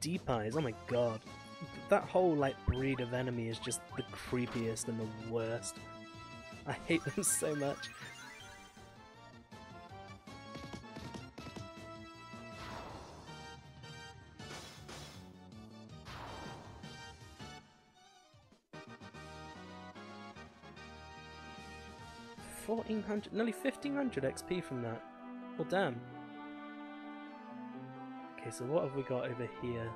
Deep Eyes, oh my god. That whole like breed of enemy is just the creepiest and the worst. I hate them so much. Nearly 1500 XP from that. Well, damn. Okay, so what have we got over here?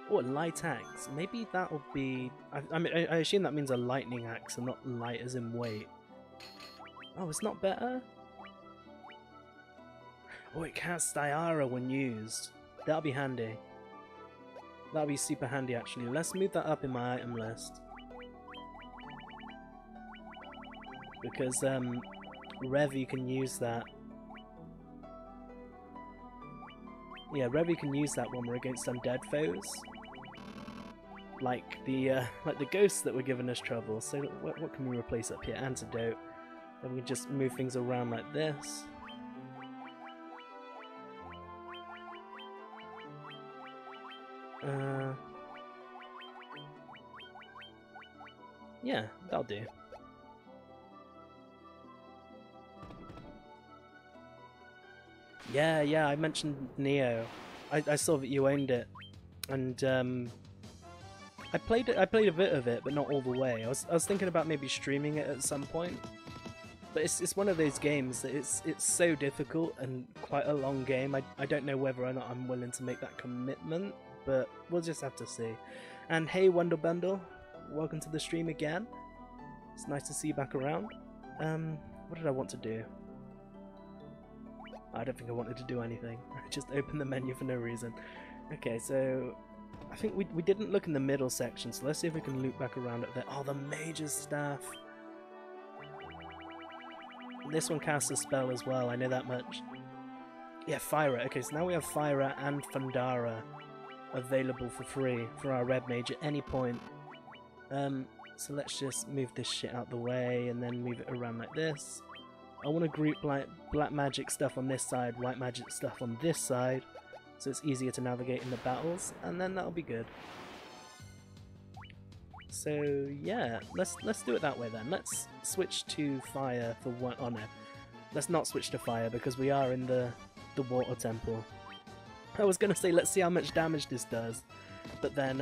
Oh, a light axe. Maybe that'll be... I mean, I assume that means a lightning axe and not light as in weight. Oh, it's not better? Oh, it casts Diara when used. That'll be handy. That'll be super handy, actually. Let's move that up in my item list. Because Revi can use that. Yeah, Revi can use that when we're against undead foes, like the ghosts that were giving us trouble. So what can we replace up here? Antidote. Then we can just move things around like this. Yeah, that'll do. Yeah, I mentioned Neo. I saw that you owned it, and I played a bit of it, but not all the way. I was thinking about maybe streaming it at some point, but it's one of those games that it's so difficult and quite a long game. I don't know whether or not I'm willing to make that commitment, but we'll just have to see. And hey, Wonder Bundle, welcome to the stream again. It's nice to see you back around. What did I want to do? I don't think I wanted to do anything. I just opened the menu for no reason. Okay, so I think we didn't look in the middle section, so let's see if we can loop back around up there. Oh, the Mage's Staff. This one casts a spell as well, I know that much. Yeah, Fyra. Okay, so now we have Fyra and Thundara available for free for our Red Mage at any point. So let's just move this shit out the way and then move it around like this. I want to group like black magic stuff on this side, white magic stuff on this side, so it's easier to navigate in the battles, and then that'll be good. So yeah, let's do it that way then. Let's switch to fire for one. Oh no, let's not switch to fire because we are in the water temple. I was gonna say let's see how much damage this does, but then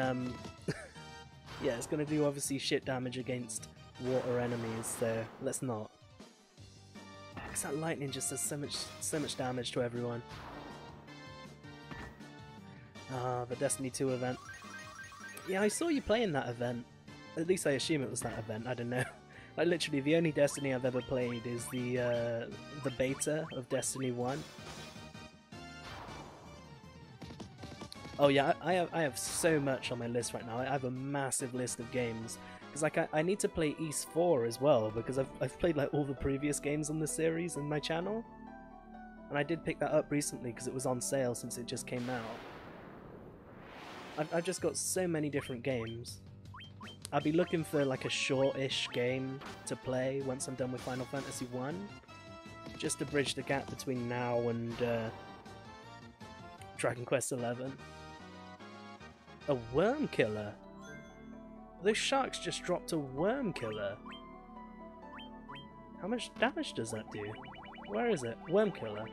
yeah, it's gonna do obviously shit damage against water enemies, so let's not. Because that lightning just does so much damage to everyone. Ah, the Destiny 2 event. Yeah, I saw you playing that event. At least I assume it was that event, I don't know. Like literally the only Destiny I've ever played is the beta of Destiny 1. Oh yeah, I have so much on my list right now. I have a massive list of games. Because like I need to play East 4 as well, because I've played like all the previous games on the series in my channel. And I did pick that up recently because it was on sale since it just came out. I've just got so many different games. I'll be looking for like a short-ish game to play once I'm done with Final Fantasy 1. Just to bridge the gap between now and Dragon Quest 11. A worm killer? Those sharks just dropped a worm killer. How much damage does that do? Where is it? Worm killer.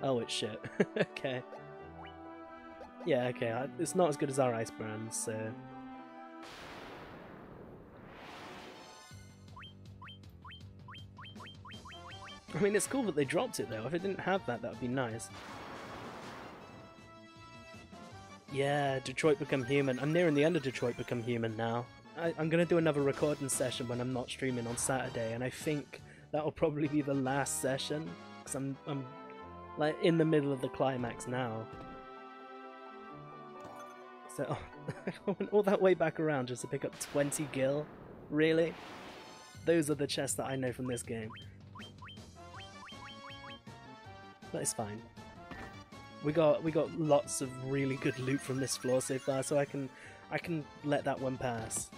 Oh, it's shit. Okay. Yeah, okay, it's not as good as our ice brands, so... I mean, it's cool that they dropped it though. If it didn't have that, that would be nice. Yeah, Detroit Become Human. I'm nearing the end of Detroit Become Human now. I'm going to do another recording session when I'm not streaming on Saturday, and I think that'll probably be the last session, because I'm like in the middle of the climax now. So, I went all that way back around just to pick up 20 gil? Really? Those are the chests that I know from this game. But it's fine. We got lots of really good loot from this floor so far, so I can let that one pass.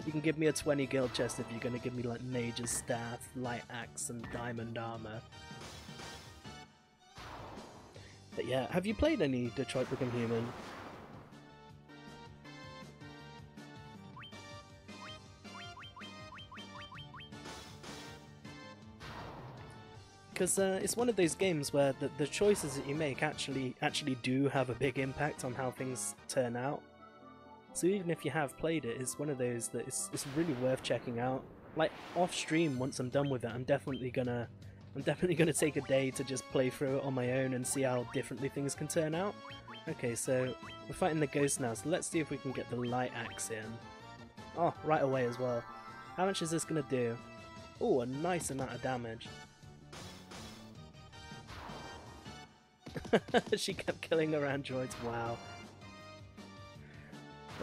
You can give me a 20 gil chest if you're gonna give me like Mage's Staff, Light Axe, and Diamond Armor. But yeah, have you played any Detroit Become Human? Because it's one of those games where the choices that you make actually do have a big impact on how things turn out. So even if you have played it, it's one of those that it's really worth checking out. Like off stream, once I'm done with it, I'm definitely gonna take a day to just play through it on my own and see how differently things can turn out. Okay, so we're fighting the ghost now, so let's see if we can get the Light Axe in. Oh, right away as well. How much is this gonna do? Oh, a nice amount of damage. She kept killing her androids, wow.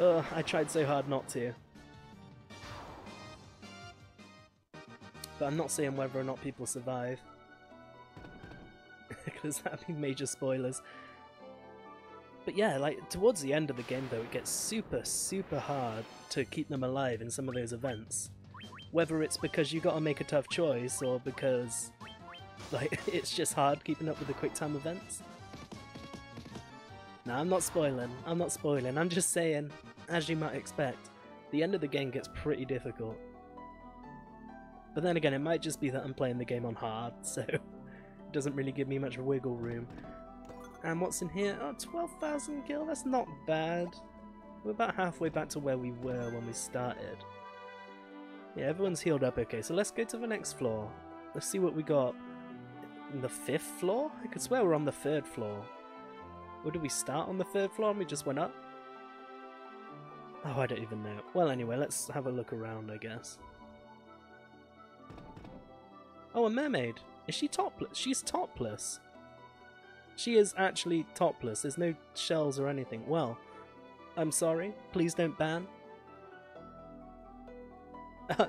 Ugh, I tried so hard not to. But I'm not saying whether or not people survive. Because that'd be major spoilers. But yeah, like, towards the end of the game though, it gets super hard to keep them alive in some of those events. Whether it's because you gotta make a tough choice, or because like it's just hard keeping up with the quick time events. No, I'm not spoiling. I'm just saying, as you might expect, the end of the game gets pretty difficult. But then again, it might just be that I'm playing the game on hard, so it doesn't really give me much wiggle room. And what's in here? Oh, 12,000 gil, that's not bad. We're about halfway back to where we were when we started. Yeah, everyone's healed up okay, so let's go to the next floor. Let's see what we got. In the 5th floor? I could swear we're on the 3rd floor. Or did we start on the 3rd floor and we just went up? Oh, I don't even know. Well, anyway, let's have a look around, I guess. Oh, a mermaid! Is she topless? She's topless! She is actually topless. There's no shells or anything. Well, I'm sorry. Please don't ban.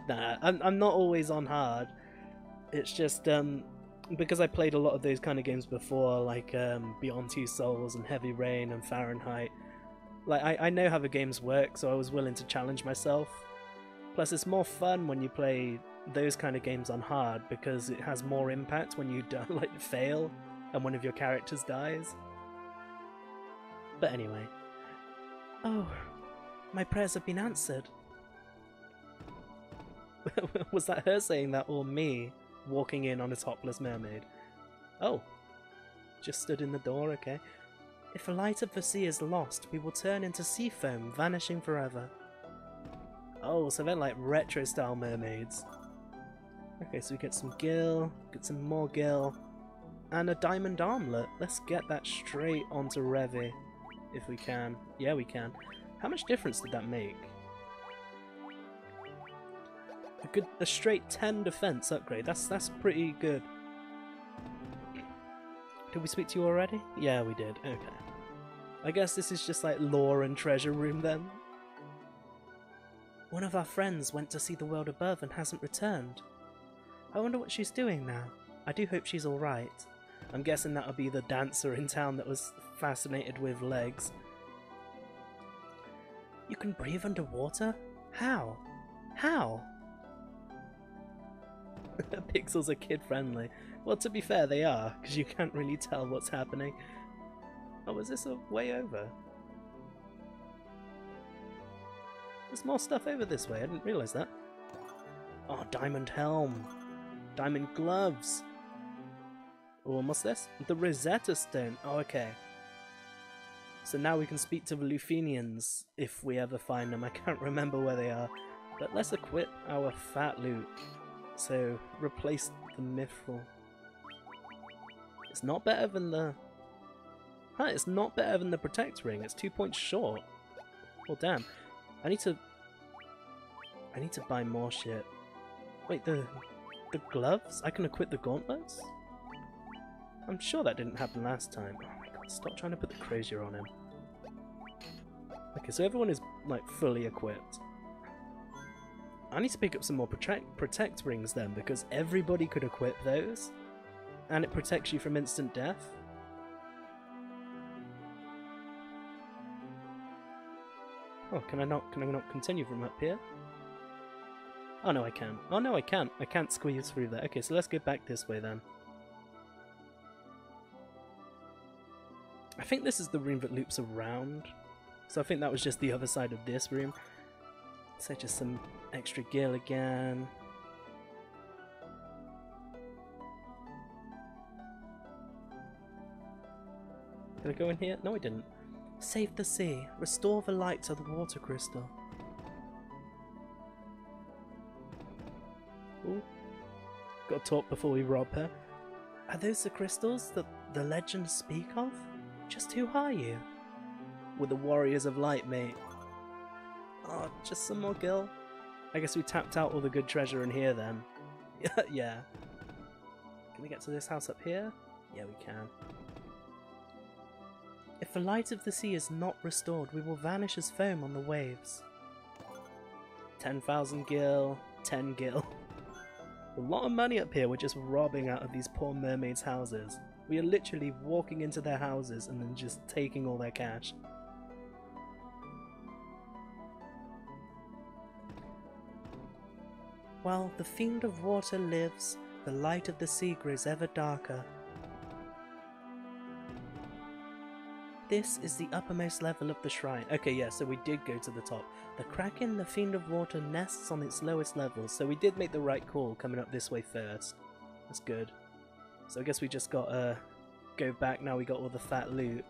Nah, I'm not always on hard. It's just, because I played a lot of those kind of games before, like Beyond Two Souls and Heavy Rain and Fahrenheit. Like, I know how the games work, so I was willing to challenge myself. Plus, it's more fun when you play those kind of games on hard because it has more impact when you like fail and one of your characters dies. But anyway. Oh, my prayers have been answered. Was that her saying that or me walking in on a topless mermaid? Oh, just stood in the door, okay. If a light of the sea is lost, we will turn into sea foam, vanishing forever. Oh, so they're like retro-style mermaids. Okay, so we get some gill, get some more gill, and a diamond armlet. Let's get that straight onto Revi, if we can. Yeah, we can. How much difference did that make? A straight 10 defense upgrade. That's pretty good. Did we speak to you already? Yeah, we did. Okay. I guess this is just like lore and treasure room then. One of our friends went to see the world above and hasn't returned. I wonder what she's doing now. I do hope she's alright. I'm guessing that'll be the dancer in town that was fascinated with legs. You can breathe underwater? How? How? Pixels are kid-friendly. Well, to be fair, they are, because you can't really tell what's happening. Oh, is this a way over? There's more stuff over this way, I didn't realise that. Oh, diamond helm. Diamond gloves. Oh, and what's this? The Rosetta Stone. Oh, okay. So now we can speak to the Lufenians, if we ever find them. I can't remember where they are. But let's equip our fat loot. So, replace the mithril. It's not better than the... Huh, it's not better than the Protect Ring. It's 2 points short. Well, damn. I need to buy more shit. Wait, the gloves? I can equip the gauntlets? I'm sure that didn't happen last time. Oh my god, stop trying to put the crozier on him. Okay, so everyone is, like, fully equipped. I need to pick up some more protect rings then, because everybody could equip those. And it protects you from instant death. Oh, can I not continue from up here? Oh no, I can. Oh no, I can't. I can't squeeze through there. Okay, so let's go back this way then. I think this is the room that loops around. So I think that was just the other side of this room. So just some extra gill again. Did I go in here? No, I didn't. Save the sea. Restore the light to the water crystal. Ooh. Got to talk before we rob her. Are those the crystals that the legends speak of? Just who are you? We're the Warriors of Light, mate. Oh, just some more gill. I guess we tapped out all the good treasure in here then. Yeah. Can we get to this house up here? Yeah, we can. If the light of the sea is not restored, we will vanish as foam on the waves. 10,000 gil, 10 gil. A lot of money up here we're just robbing out of these poor mermaids' houses. We are literally walking into their houses and then just taking all their cash. While the fiend of water lives, the light of the sea grows ever darker. This is the uppermost level of the shrine. Okay, yeah, so we did go to the top. The Kraken, the fiend of water, nests on its lowest levels, so we did make the right call coming up this way first. That's good. So I guess we just gotta go back now we got all the fat loot.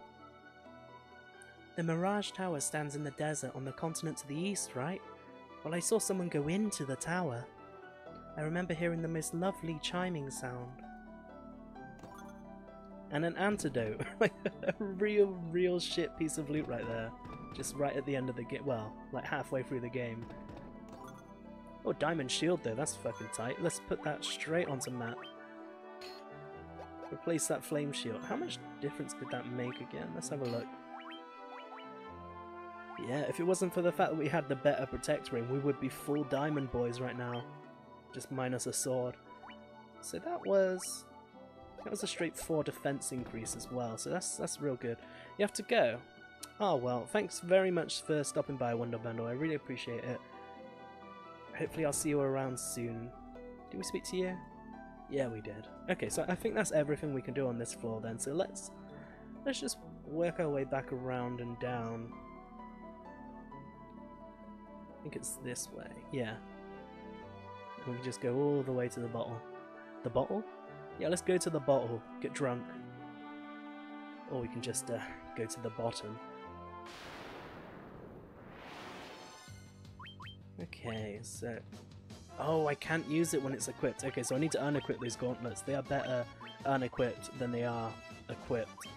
The Mirage Tower stands in the desert on the continent to the east, right? Well, I saw someone go into the tower. I remember hearing the most lovely chiming sound. And an antidote. Like a real shit piece of loot right there. Just right at the end of the game. Well, like halfway through the game. Oh, diamond shield though. That's fucking tight. Let's put that straight onto Matt. Replace that flame shield. How much difference did that make again? Let's have a look. Yeah, if it wasn't for the fact that we had the better protect ring, we would be full diamond boys right now. Just minus a sword. So that was a straight 4 defense increase as well, so that's real good. You have to go. Oh well, thanks very much for stopping by, Wonder Bundle. I really appreciate it. Hopefully I'll see you around soon. Did we speak to you? Yeah, we did. Okay, so I think that's everything we can do on this floor then, so let's just work our way back around and down. I think it's this way, yeah. And we can just go all the way to the bottle. The bottle? Yeah, let's go to the bottle, get drunk. Or we can just go to the bottom. Okay, so... Oh, I can't use it when it's equipped. Okay, so I need to unequip those gauntlets. They are better unequipped than they are equipped.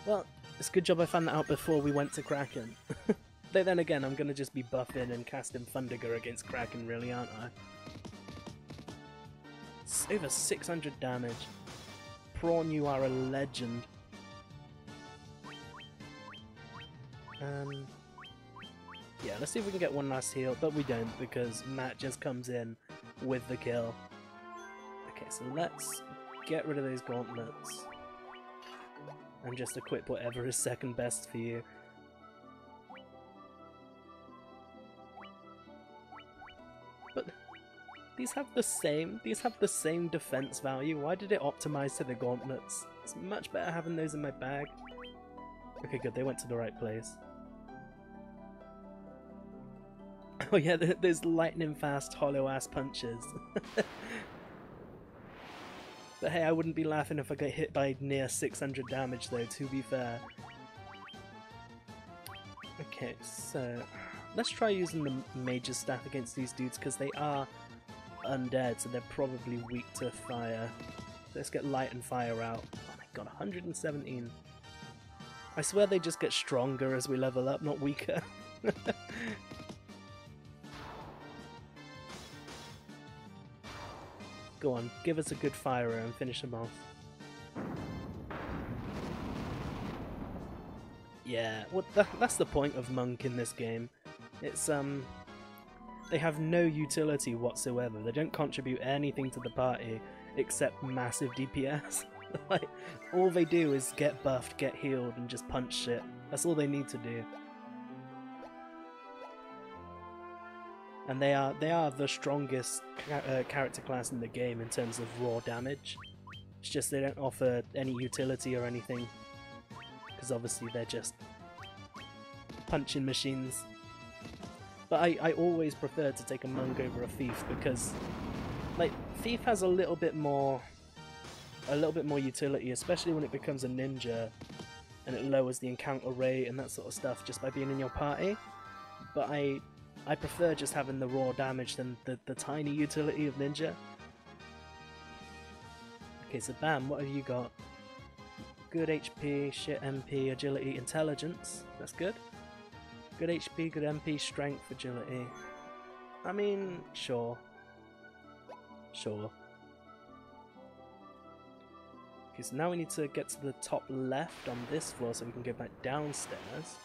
Well, it's a good job I found that out before we went to Kraken. But then again, I'm gonna just be buffing and casting Thunderger against Kraken, really, aren't I? It's over 600 damage. Prawn, you are a legend. Yeah, let's see if we can get one last heal, but we don't because Matt just comes in with the kill. Okay, so let's get rid of those gauntlets and just equip whatever is second best for you. But these have the same defense value. Why did it optimize to the gauntlets? It's much better having those in my bag. Okay, good, they went to the right place. Oh yeah, there's lightning fast hollow ass punches. But hey, I wouldn't be laughing if I got hit by near 600 damage though, to be fair. Okay, so let's try using the Mage's Staff against these dudes because they are undead, so they're probably weak to fire. Let's get light and fire out. Oh my god, 117. I swear they just get stronger as we level up, not weaker. Go on, give us a good firer and finish them off. Yeah, well, that's the point of Monk in this game. It's, they have no utility whatsoever. They don't contribute anything to the party except massive DPS. Like, all they do is get buffed, get healed, and just punch shit. That's all they need to do. And they are the strongest character class in the game in terms of raw damage. It's just they don't offer any utility or anything, because obviously they're just punching machines. But I always prefer to take a Monk over a Thief because, like, Thief has a little bit more utility, especially when it becomes a ninja and it lowers the encounter rate and that sort of stuff just by being in your party. But I prefer just having the raw damage than the tiny utility of ninja. Okay, so bam, what have you got? Good HP, shit MP, agility, intelligence. That's good. Good HP, good MP, strength, agility. I mean, sure. Sure. Okay, so now we need to get to the top left on this floor so we can go back downstairs.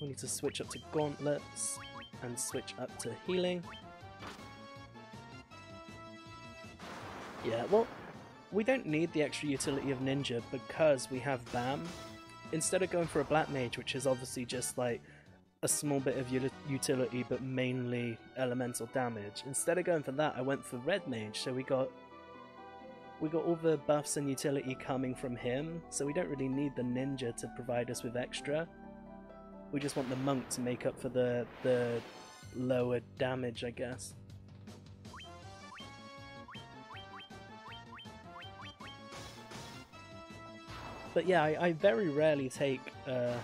We need to switch up to gauntlets and switch up to healing. Yeah, well, we don't need the extra utility of ninja because we have BAM. Instead of going for a black mage, which is obviously just like a small bit of utility but mainly elemental damage, instead of going for that I went for red mage, so we got all the buffs and utility coming from him, so we don't really need the ninja to provide us with extra. We just want the monk to make up for the lower damage, I guess. But yeah, I very rarely take a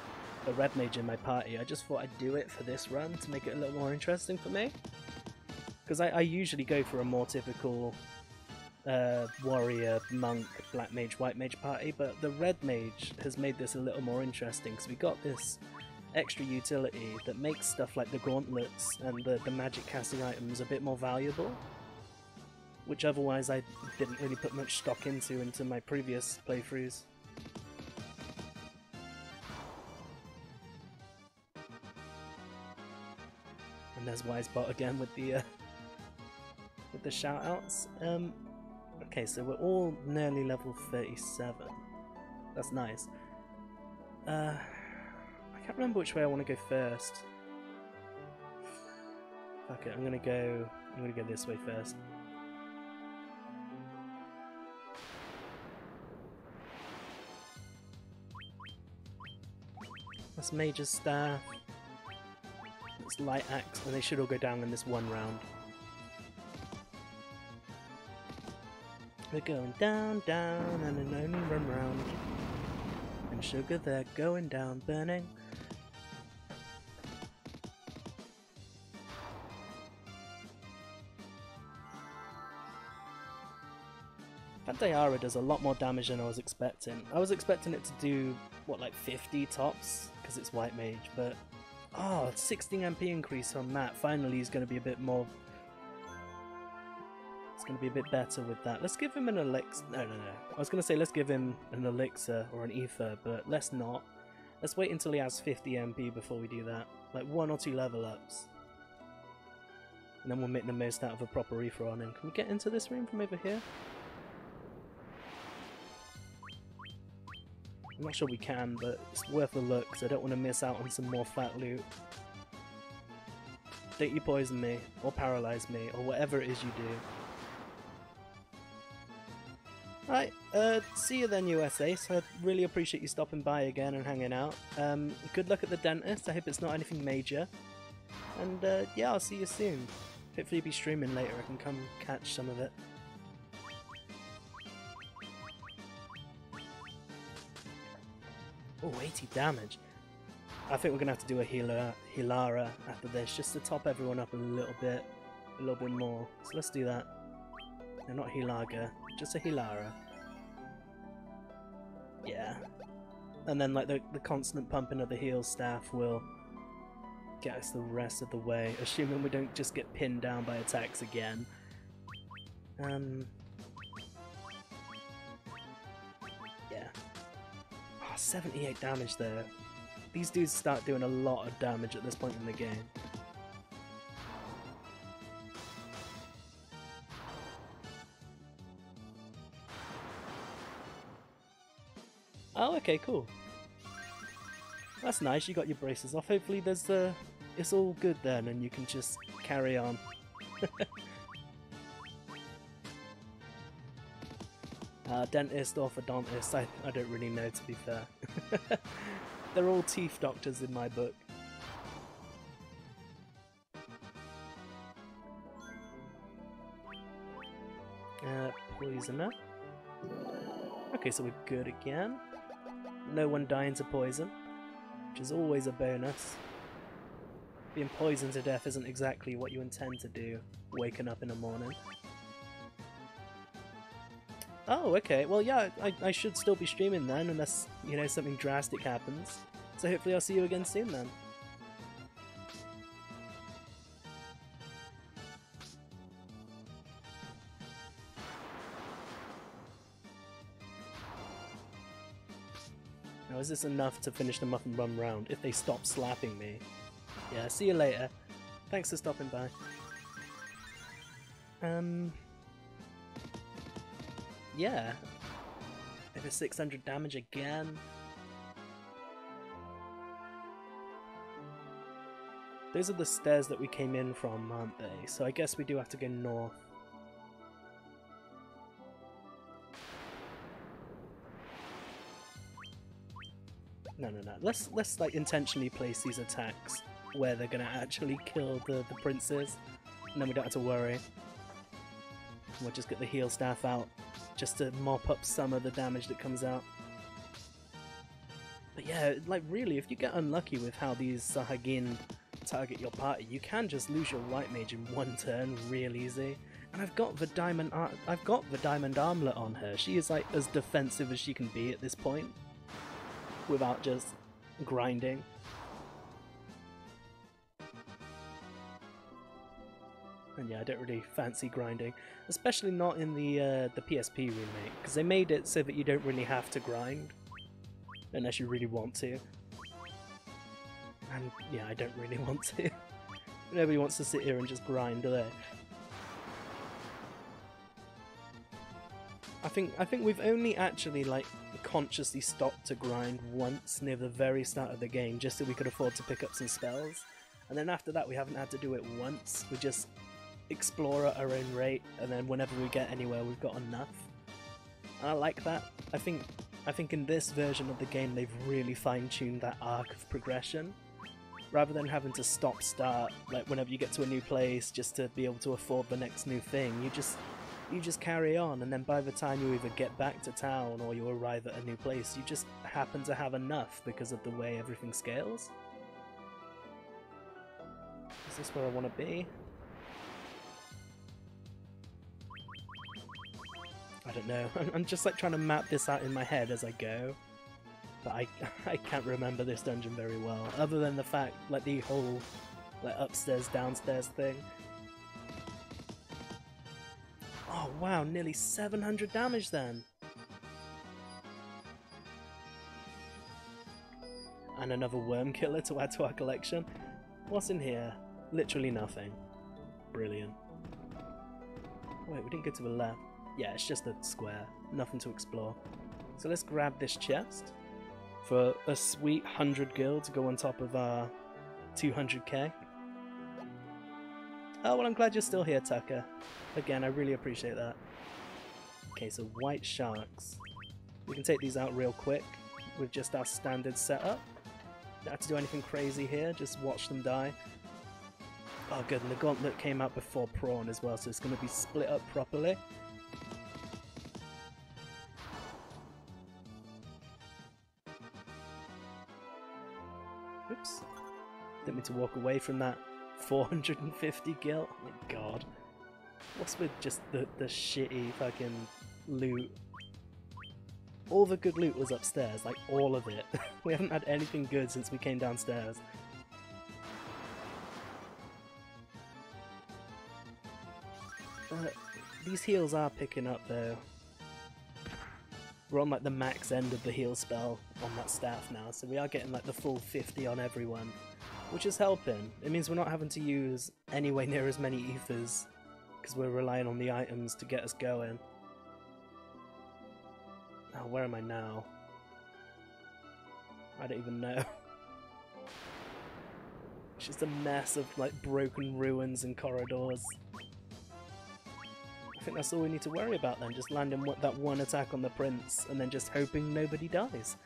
red mage in my party. I just thought I'd do it for this run to make it a little more interesting for me. Because I usually go for a more typical warrior, monk, black mage, white mage party, but the red mage has made this a little more interesting because we got this extra utility that makes stuff like the gauntlets and the magic casting items a bit more valuable, which otherwise I didn't really put much stock into my previous playthroughs. And there's Wisebot again with the shoutouts. Okay, so we're all nearly level 37. That's nice. I can't remember which way I want to go first. Fuck it, I'm gonna go this way first. That's Major's staff. It's light axe, and they should all go down in this one round. They're going down, down, and an only run round. And sugar, they're going down, burning. Pantayara does a lot more damage than I was expecting. I was expecting it to do, what, like 50 tops? Because it's White Mage, but... Oh, 16 MP increase on Matt. Finally he's going to be a bit more... It's going to be a bit better with that. Let's give him an elixir. No. I was going to say let's give him an elixir or an ether, but let's not. Let's wait until he has 50 MP before we do that. Like 1 or 2 level ups. And then we'll make the most out of a proper ether on him. Can we get into this room from over here? I'm not sure we can, but it's worth a look because I don't want to miss out on some more fat loot. Don't you poison me, or paralyze me, or whatever it is you do. Right, see you then, USA. So I really appreciate you stopping by again and hanging out. Good luck at the dentist. I hope it's not anything major. And yeah, I'll see you soon. Hopefully you'll be streaming later. I can come catch some of it. Oh, 80 damage. I think we're going to have to do a Hilara after this, just to top everyone up a little bit more. So let's do that. No, not Hilaga, just a Hilara. Yeah. And then like the constant pumping of the heal staff will get us the rest of the way, assuming we don't just get pinned down by attacks again. Yeah. 78 damage there. These dudes start doing a lot of damage at this point in the game. Oh, okay, cool. That's nice, you got your braces off. Hopefully there's it's all good then and you can just carry on. Dentist, orthodontist, I don't really know, to be fair. They're all teeth doctors in my book. Poisoner. Okay, so we're good again. No one dying to poison, which is always a bonus. Being poisoned to death isn't exactly what you intend to do, waking up in the morning. Oh, okay. Well, yeah, I should still be streaming then, unless, you know, something drastic happens. So hopefully I'll see you again soon then. Now, is this enough to finish the Muffin Run round if they stop slapping me? Yeah, see you later. Thanks for stopping by. Yeah. Over 600 damage again. Those are the stairs that we came in from, aren't they? So I guess we do have to go north. No. Let's like intentionally place these attacks where they're gonna actually kill the princes, and then we don't have to worry. We'll just get the heal staff out just to mop up some of the damage that comes out. But yeah, like really, if you get unlucky with how these Sahagin target your party, you can just lose your White Mage in one turn real easy. And I've got the diamond armlet on her. She is like as defensive as she can be at this point, without just grinding. And yeah, I don't really fancy grinding, especially not in the PSP remake, because they made it so that you don't really have to grind, unless you really want to. And yeah, I don't really want to. Nobody wants to sit here and just grind, do they? I think we've only actually like consciously stopped to grind once near the very start of the game just so we could afford to pick up some spells. And then after that we haven't had to do it once, we just explore at our own rate, and then whenever we get anywhere we've got enough. And I like that. I think in this version of the game they've really fine-tuned that arc of progression. Rather than having to stop-start, like whenever you get to a new place just to be able to afford the next new thing, you just carry on, and then by the time you either get back to town or you arrive at a new place, you just happen to have enough because of the way everything scales. Is this where I want to be? I don't know. I'm just like trying to map this out in my head as I go. But I can't remember this dungeon very well, other than the fact, like, the whole, like, upstairs, downstairs thing. Oh wow, nearly 700 damage then! And another worm killer to add to our collection. What's in here? Literally nothing. Brilliant. Wait, we didn't go to the left. Yeah, it's just a square. Nothing to explore. So let's grab this chest for a sweet 100 gil to go on top of our 200k. Oh, well, I'm glad you're still here, Tucker. Again, I really appreciate that. Okay, so white sharks. We can take these out real quick with just our standard setup. Don't have to do anything crazy here, just watch them die. Oh good, and the gauntlet came out before prawn as well, so it's going to be split up properly. Oops. Didn't mean to walk away from that 450 gil. Oh my god. What's with just the shitty fucking loot? All the good loot was upstairs, like all of it. We haven't had anything good since we came downstairs. These heals are picking up though. We're on like the max end of the heal spell on that staff now, so we are getting like the full 50 on everyone, which is helping. It means we're not having to use anywhere near as many ethers, because we're relying on the items to get us going. Oh, where am I now? I don't even know. It's just a mess of like broken ruins and corridors. I think that's all we need to worry about then, just landing that one attack on the prince and then just hoping nobody dies.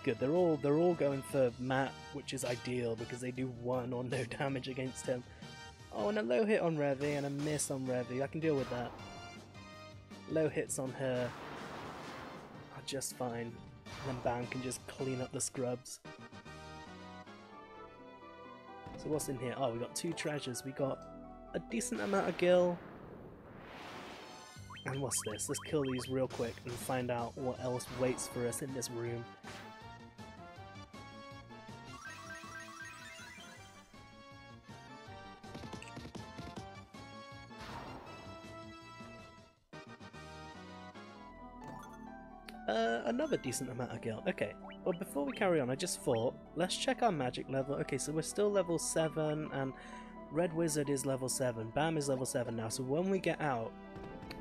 Good, they're all going for Matt, which is ideal because they do 1 or no damage against him. Oh, and a low hit on Revy and a miss on Revy. I can deal with that. Low hits on her are just fine. And then Bam can just clean up the scrubs. So what's in here? Oh, we got 2 treasures. We got a decent amount of gil. And what's this? Let's kill these real quick and find out what else waits for us in this room. Another decent amount of gil. Okay, well before we carry on, I just thought, let's check our magic level. Okay, so we're still level 7 and Red Wizard is level 7. Bam is level 7 now, so when we get out,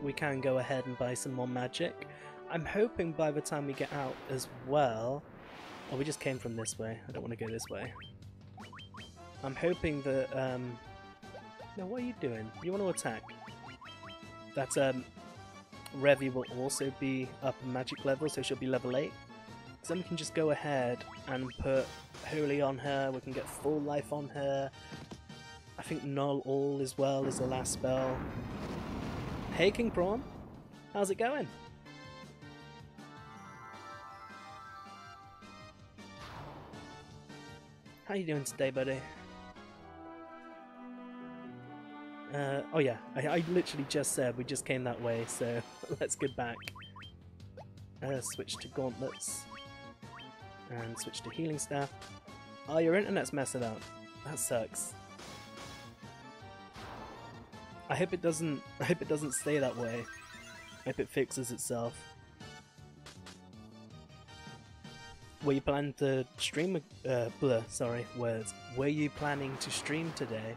we can go ahead and buy some more magic. I'm hoping by the time we get out as well... Oh, we just came from this way. I don't want to go this way. I'm hoping that... No, what are you doing? You want to attack? That's, Revy will also be up in magic level, so she'll be level 8. So then we can just go ahead and put Holy on her, we can get full life on her. I think Null All as well is the last spell. Hey King Prawn, how's it going? How you doing today, buddy? Oh yeah, I literally just said we just came that way, so let's get back. Switch to gauntlets. And switch to healing staff. Oh, your internet's messing up. That sucks. I hope it doesn't stay that way. I hope it fixes itself. Were you planning to stream Were you planning to stream today?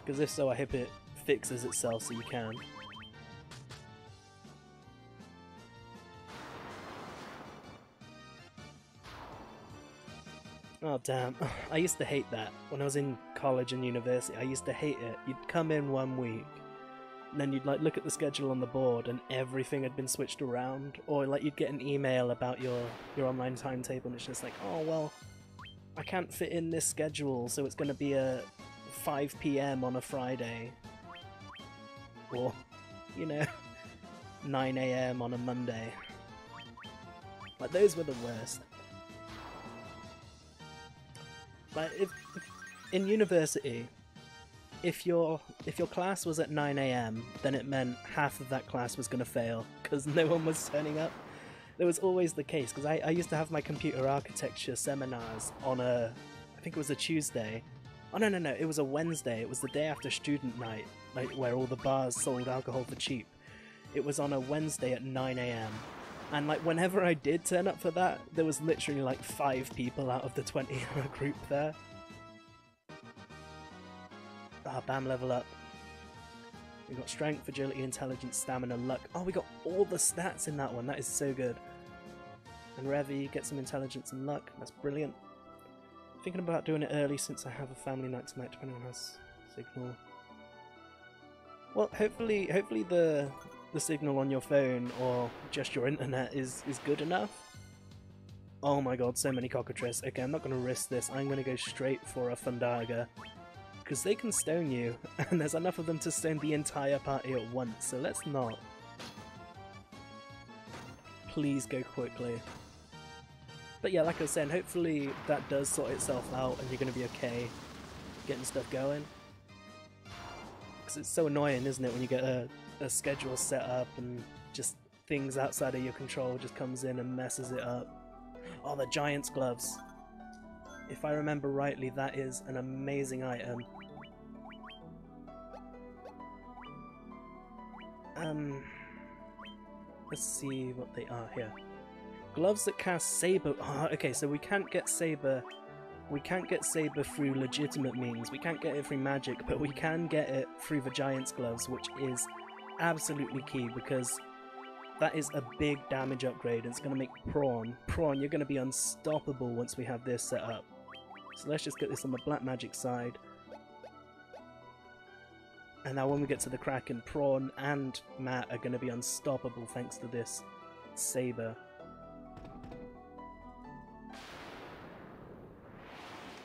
Because if so, I hope it fixes itself so you can. Oh damn, I used to hate that. When I was in college and university, I used to hate it. You'd come in one week, and then you'd like look at the schedule on the board and everything had been switched around. Or like you'd get an email about your online timetable and it's just like, oh well, I can't fit in this schedule, so it's gonna be a 5 PM on a Friday. Or, you know, 9 AM on a Monday. Like those were the worst. Like if in university, if your class was at 9 AM, then it meant half of that class was going to fail because no one was turning up. That was always the case because I used to have my computer architecture seminars on I think it was a Tuesday. Oh no, it was a Wednesday. It was the day after student night, like where all the bars sold alcohol for cheap. It was on a Wednesday at 9 AM. And like whenever I did turn up for that, there was literally like 5 people out of the 20 group there. Ah, bam, level up. We got strength, agility, intelligence, stamina, luck. Oh, we got all the stats in that one. That is so good. And Revy, get some intelligence and luck. That's brilliant. Thinking about doing it early since I have a family night tonight, depending on how signal. Well, hopefully the signal on your phone or just your internet is good enough. Oh my god, so many cockatrices. Okay, I'm not going to risk this. I'm going to go straight for a Fundaga. Because they can stone you, and there's enough of them to stone the entire party at once, so let's not. Please go quickly. But yeah, like I was saying, hopefully that does sort itself out and you're going to be okay getting stuff going. Because it's so annoying, isn't it, when you get a schedule set up and just things outside of your control just comes in and messes it up. Oh, the Giant's Gloves. If I remember rightly, that is an amazing item. Let's see what they are here. Gloves that cast Saber. Oh, okay, so we can't get Saber. We can't get Saber through legitimate means. We can't get it through magic, but we can get it through the Giant's Gloves, which is absolutely key because that is a big damage upgrade. It's going to make Prawn, you're going to be unstoppable once we have this set up. So let's just get this on the black magic side. And now when we get to the Kraken, Prawn and Matt are going to be unstoppable thanks to this Saber.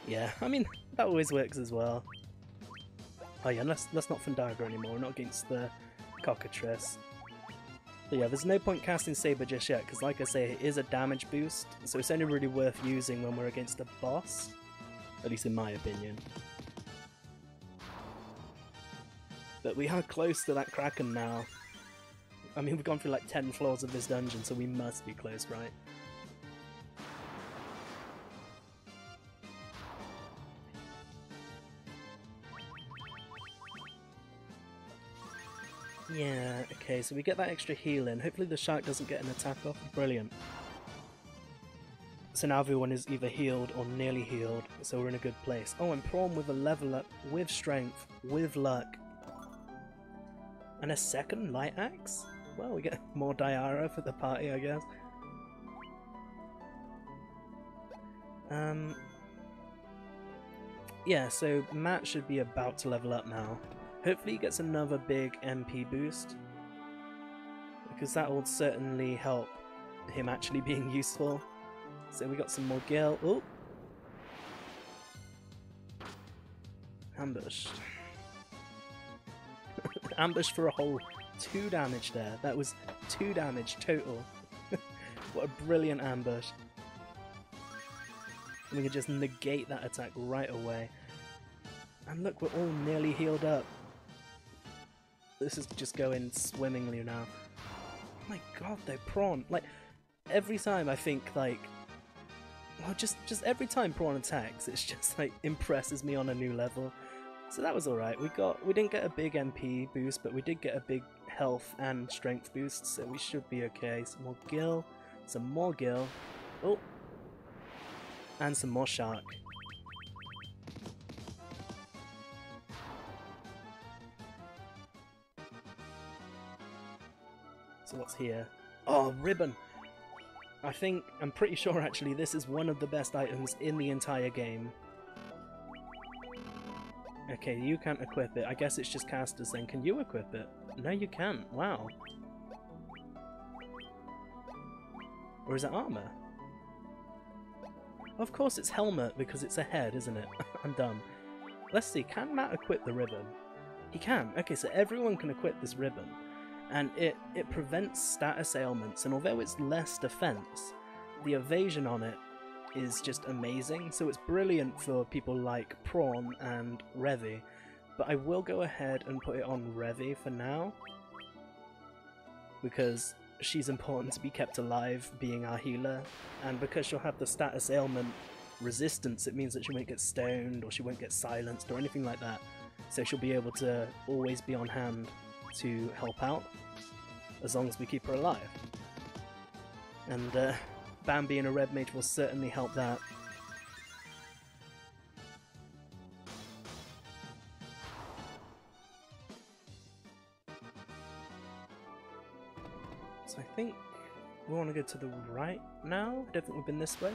Yeah, I mean, that always works as well. Oh yeah, let's not Fundaga anymore, we're not against the Cockatrice. But yeah, there's no point casting Saber just yet, because like I say, it is a damage boost, so it's only really worth using when we're against a boss. At least in my opinion. But we are close to that Kraken now. I mean, we've gone through like 10 floors of this dungeon, so we must be close, right? Yeah, okay, so we get that extra healing. Hopefully the shark doesn't get an attack off. Brilliant. So now everyone is either healed or nearly healed, so we're in a good place. Oh, and Prawn with a level up, with strength, with luck. And a second light axe? Well, we get more Diara for the party, I guess. Yeah, so Matt should be about to level up now. Hopefully he gets another big MP boost, because that will certainly help him actually being useful. So we got some more Gil. Oh! Ambushed. Ambushed for a whole 2 damage there. That was 2 damage total. What a brilliant ambush. And we can just negate that attack right away. And look, we're all nearly healed up. This is just going swimmingly now. Oh my god, though, Prawn. Like, every time I think, like... Well, just every time Prawn attacks, it's just, like, impresses me on a new level. So that was alright. We didn't get a big MP boost, but we did get a big health and strength boost, so we should be okay. Some more Gil. Some more Gil. Oh! And some more Shark. So what's here? Oh, ribbon! I'm pretty sure actually this is one of the best items in the entire game. Okay, you can't equip it. I guess it's just casters then. Can you equip it? No, you can't. Wow. Or is it armor? Of course it's helmet, because it's a head, isn't it? I'm dumb. Let's see, can Matt equip the ribbon? He can. Okay, so everyone can equip this ribbon. And it prevents status ailments, and although it's less defense, the evasion on it is just amazing, so it's brilliant for people like Prawn and Revy. But I will go ahead and put it on Revy for now, because she's important to be kept alive, being our healer, and because she'll have the status ailment resistance, it means that she won't get stoned, or she won't get silenced, or anything like that. So she'll be able to always be on hand to help out, as long as we keep her alive. And Bam being a red mage will certainly help that. So I think we want to go to the right now. I don't think we've been this way.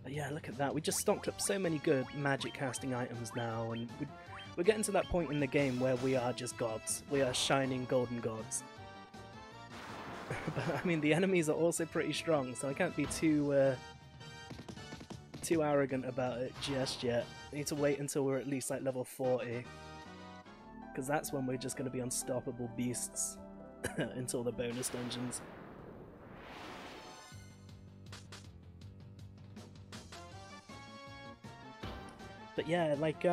But yeah, look at that. We just stocked up so many good magic casting items now, and we're getting to that point in the game where we are just gods. We are shining golden gods. But I mean, the enemies are also pretty strong, so I can't be too arrogant about it just yet. I need to wait until we're at least like level 40, because that's when we're just going to be unstoppable beasts until the bonus dungeons. But yeah, like,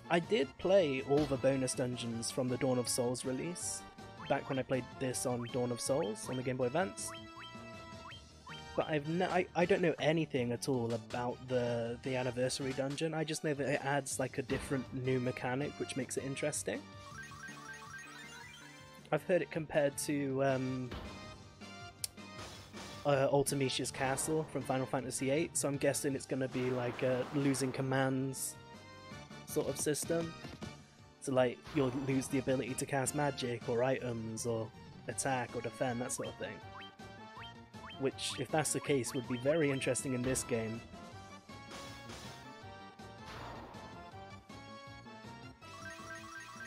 I did play all the bonus dungeons from the Dawn of Souls release, back when I played this on Dawn of Souls on the Game Boy Advance. But I don't know anything at all about the anniversary dungeon. I just know that it adds like a different new mechanic, which makes it interesting. I've heard it compared to Ultimecia's Castle from Final Fantasy VIII, so I'm guessing it's going to be like a losing commands sort of system. So like, you'll lose the ability to cast magic, or items, or attack, or defend, that sort of thing. Which, if that's the case, would be very interesting in this game.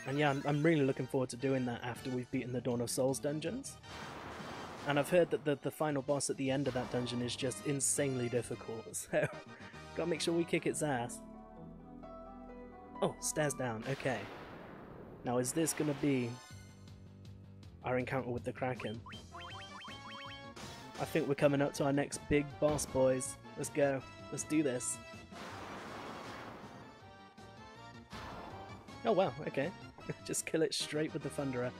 And yeah, I'm really looking forward to doing that after we've beaten the Dawn of Souls dungeons. And I've heard that the final boss at the end of that dungeon is just insanely difficult, so gotta make sure we kick its ass. Oh, stairs down, okay. Now is this gonna be our encounter with the Kraken? I think we're coming up to our next big boss, boys. Let's go. Let's do this. Oh wow, okay. Just kill it straight with the Thunderer.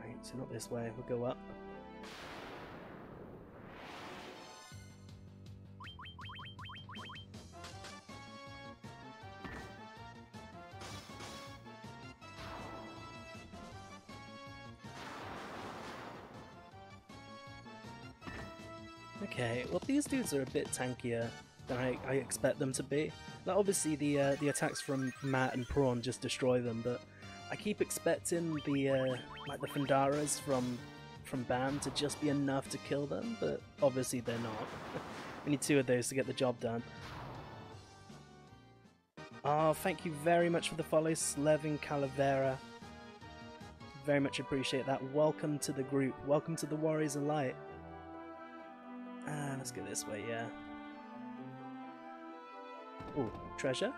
Right, so not this way, we'll go up. Okay, well these dudes are a bit tankier than I expect them to be. Like, obviously the attacks from Matt and Prawn just destroy them, but I keep expecting the like the Fundaras from Bam to just be enough to kill them, but obviously they're not. We need 2 of those to get the job done. Oh, thank you very much for the follow, Slevin Calavera. Very much appreciate that. Welcome to the group. Welcome to the Warriors of Light. Let's go this way, yeah. Ooh, treasure?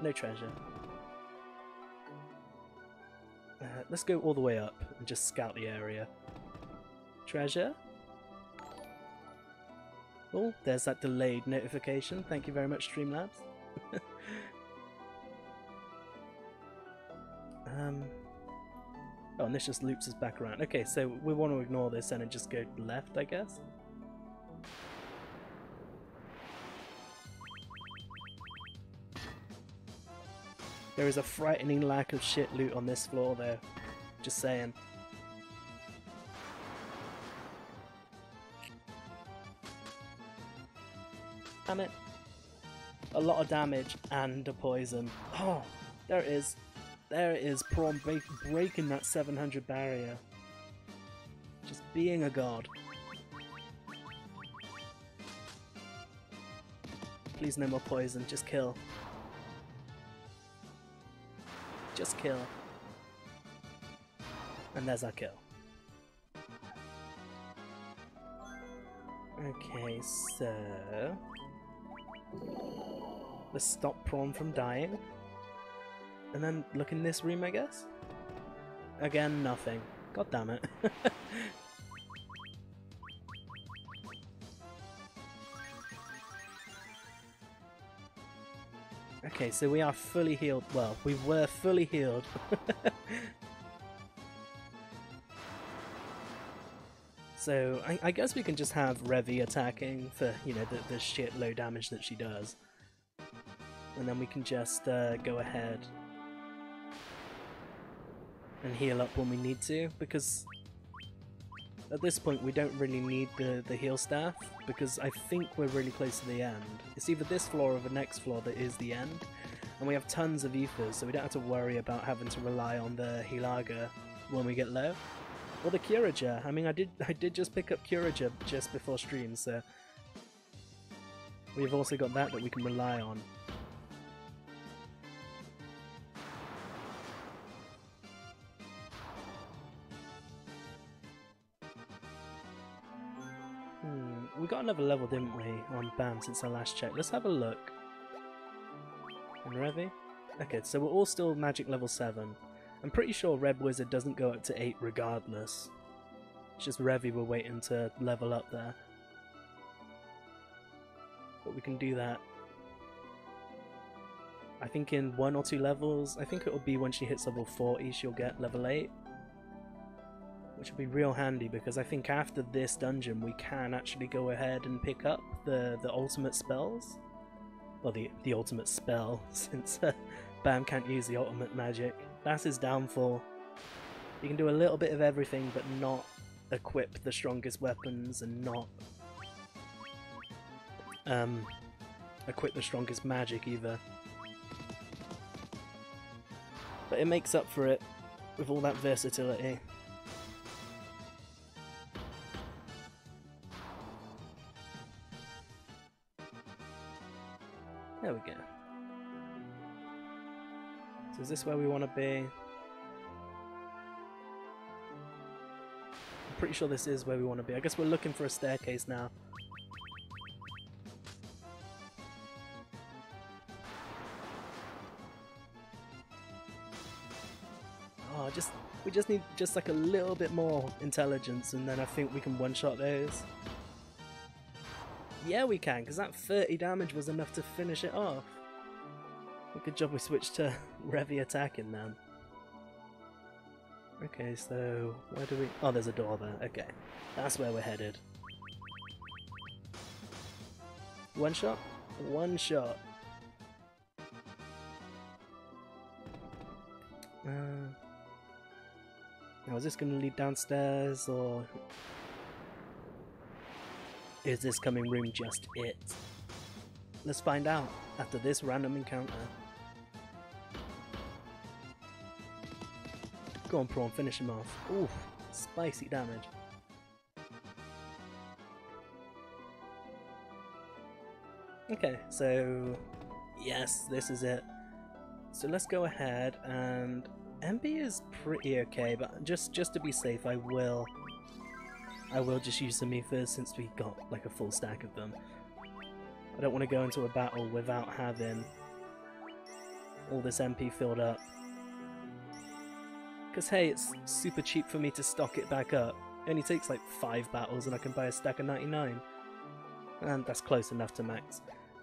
No treasure. Let's go all the way up and just scout the area. Treasure? Oh, there's that delayed notification. Thank you very much, Streamlabs. Oh, and this just loops us back around. Okay, so we want to ignore this and just go left, I guess. There is a frightening lack of shit loot on this floor, though. Just saying. Damn it. a lot of damage and a poison. Oh, there it is. There it is, Prawn breaking that 700 barrier. Just being a god. Please no more poison, just kill. Just kill. And there's our kill. Okay, so... let's stop Prawn from dying. And then look in this room, I guess? Again, nothing. God damn it. Okay, so we are fully healed. Well, we were fully healed. So, I guess we can just have Revy attacking for, you know, the shit low damage that she does. And then we can just go ahead and heal up when we need to, because at this point we don't really need the heal staff, because I think we're really close to the end. It's either this floor or the next floor that is the end, and we have tons of ethers, so we don't have to worry about having to rely on the Hilaga when we get low. Or the Curager. I mean, I did just pick up Curager just before stream, so we've also got that we can rely on. We got another level, didn't we, on BAM since our last check? Let's have a look. And Revy? Okay, so we're all still magic level 7. I'm pretty sure Red Wizard doesn't go up to 8 regardless. It's just Revy we're waiting to level up there. But we can do that. I think in 1 or 2 levels. I think it'll be when she hits level 40 she'll get level 8. Which will be real handy, because I think after this dungeon we can actually go ahead and pick up the ultimate spells. Well, the ultimate spell, since Bam can't use the ultimate magic. That's his downfall. You can do a little bit of everything, but not equip the strongest weapons, and not equip the strongest magic either. But it makes up for it with all that versatility. There we go. So is this where we want to be? I'm pretty sure this is where we want to be. I guess we're looking for a staircase now. Oh, we just need just like a little bit more intelligence, and then I think we can one-shot those. Yeah, we can, because that 30 damage was enough to finish it off. Good job we switched to Revy attacking then. Okay, so where do we... oh, there's a door there. Okay, that's where we're headed. One shot? One shot. Now, is this going to lead downstairs, or... is this coming room just it? Let's find out after this random encounter. Go on, Prawn, finish him off. Oof, spicy damage. Okay, so yes, this is it. So let's go ahead, and MP is pretty okay, but just to be safe, I will just use some ethers since we got like a full stack of them. I don't want to go into a battle without having all this MP filled up. Because hey, it's super cheap for me to stock it back up. It only takes like 5 battles and I can buy a stack of 99. And that's close enough to max.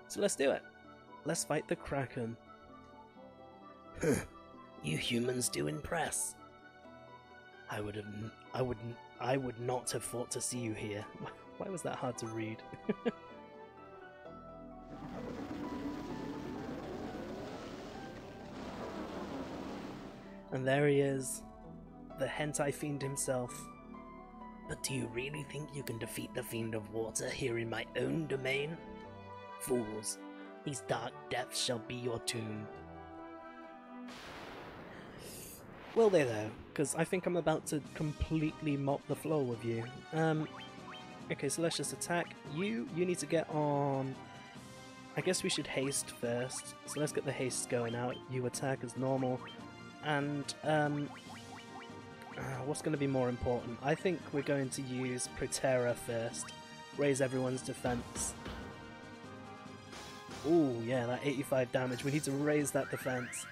So let's do it. Let's fight the Kraken. You humans do impress. I would not have thought to see you here. Why was that hard to read? And there he is, the hentai fiend himself. But do you really think you can defeat the Fiend of Water here in my own domain? Fools, These dark depths shall be your tomb. Will they though? Because I think I'm about to completely mop the floor with you. Okay, so let's just attack. You need to get on... I guess we should haste first. So let's get the haste going out. You attack as normal. And, what's going to be more important? I think we're going to use Protera first. Raise everyone's defense. Ooh, yeah, that 85 damage. We need to raise that defense.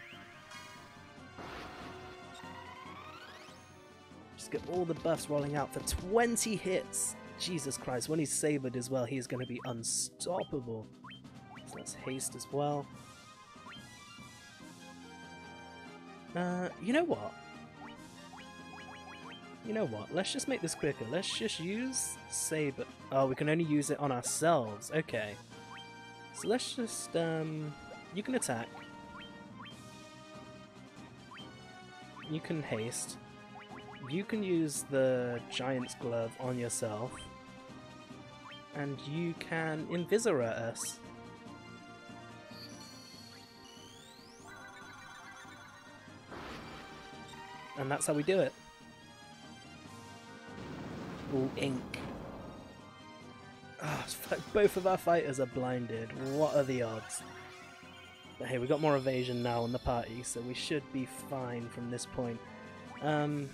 Just get all the buffs rolling out for 20 hits. Jesus Christ, when he's sabred as well, he's going to be unstoppable. So let's haste as well. You know what? You know what? Let's just make this quicker. Let's just use Saber. Oh, we can only use it on ourselves. Okay. So let's just, you can attack. You can haste. You can use the Giant's Glove on yourself. And you can Invisora us. And that's how we do it. Ooh, ink. Oh, both of our fighters are blinded. What are the odds? But hey, we got more evasion now in the party, so we should be fine from this point. Well,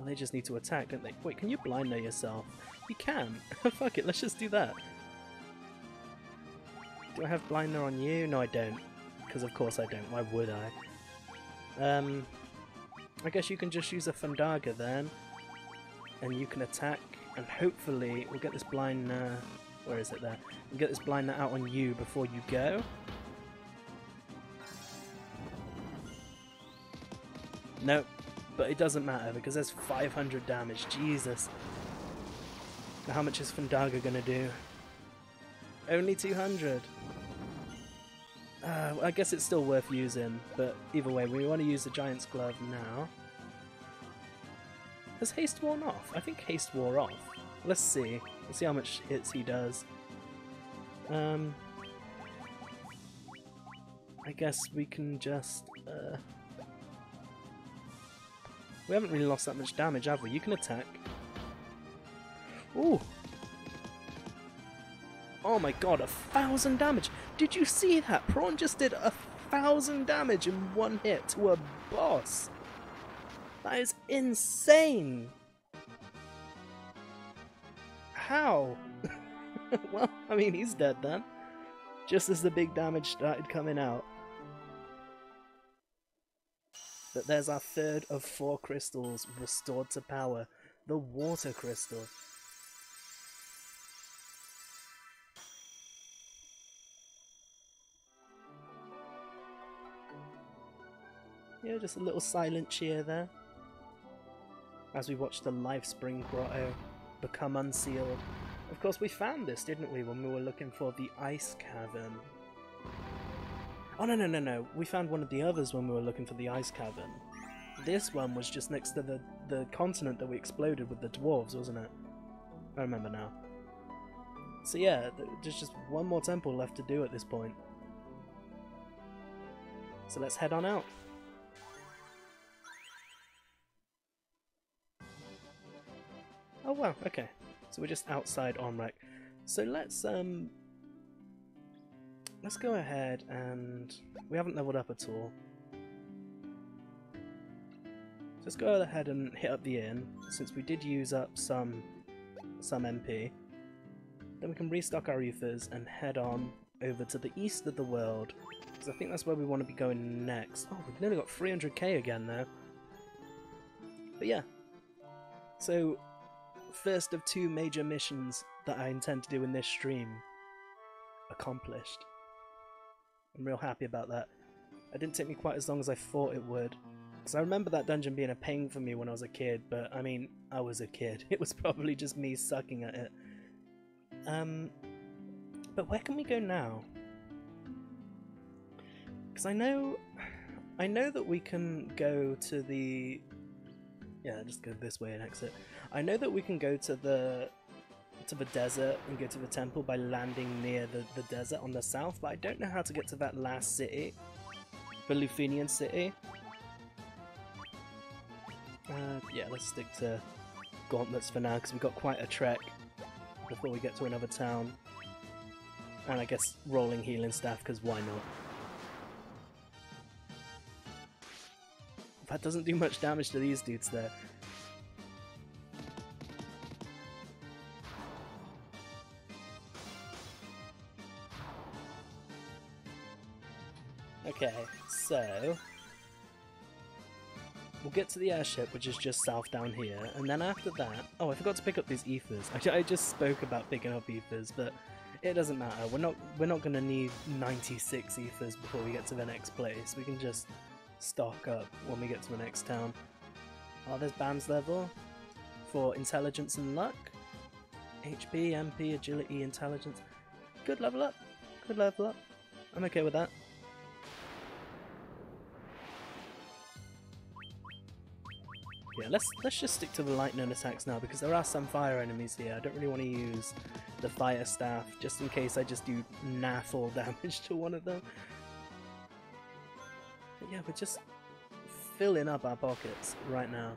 they just need to attack, don't they? Wait, can you blind know yourself? You can! Fuck it, let's just do that. Do I have blinder on you? No, I don't. Because of course I don't. Why would I? I guess you can just use a Fandaga then. And you can attack, and hopefully we'll get this blind... where is it there? We'll get this blinder out on you before you go. Nope. But it doesn't matter because there's 500 damage. Jesus. Now how much is Fandaga gonna do? Only 200. I guess it's still worth using, but either way, we want to use the Giant's Glove now. Has haste worn off? I think haste wore off. Let's see. Let's see how much hits he does. I guess we can just... We haven't really lost that much damage, have we? You can attack. Ooh! Oh my god, 1,000 damage! Did you see that? Prawn just did 1,000 damage in one hit to a boss! That is insane! How? Well, I mean, he's dead then. Just as the big damage started coming out. But there's our third of 4 crystals restored to power. The water crystal. Yeah, just a little silent cheer there. As we watch the Lifespring Grotto become unsealed. Of course we found this, didn't we, when we were looking for the Ice Cavern. Oh no, we found one of the others when we were looking for the Ice Cavern. This one was just next to the continent that we exploded with the dwarves, wasn't it? I remember now. So yeah, there's just one more temple left to do at this point. So let's head on out. Oh wow, okay. So we're just outside Omrek. So let's go ahead and... We haven't leveled up at all. Just go ahead and hit up the inn, since we did use up some MP. Then we can restock our ethers and head on over to the east of the world, because I think that's where we want to be going next. Oh, we've nearly got 300k again now. But yeah. So, first of 2 major missions that I intend to do in this stream accomplished. I'm real happy about that. It didn't take me quite as long as I thought it would. Because I remember that dungeon being a pain for me when I was a kid, but I mean, I was a kid. It was probably just me sucking at it. But where can we go now? Because I know that we can go to the... Yeah, just go this way and exit. I know that we can go to the to the desert and go to the temple by landing near the desert on the south, but I don't know how to get to that last city, the Luthinian city. Yeah, let's stick to gauntlets for now because we've got quite a trek before we get to another town. And I guess rolling healing staff because why not? That doesn't do much damage to these dudes though. Okay, so we'll get to the airship, which is just south down here, and then after that... Oh, I forgot to pick up these ethers. I just spoke about picking up ethers, but it doesn't matter. We're not going to need 96 ethers before we get to the next place. We can just stock up when we get to the next town. Oh, there's Bam's level for intelligence and luck. HP, MP, agility, intelligence. Good level up. Good level up. I'm okay with that. Yeah, let's just stick to the lightning attacks now because there are some fire enemies here. I don't really want to use the fire staff just in case I just do naff all damage to one of them. But yeah, we're just filling up our pockets right now.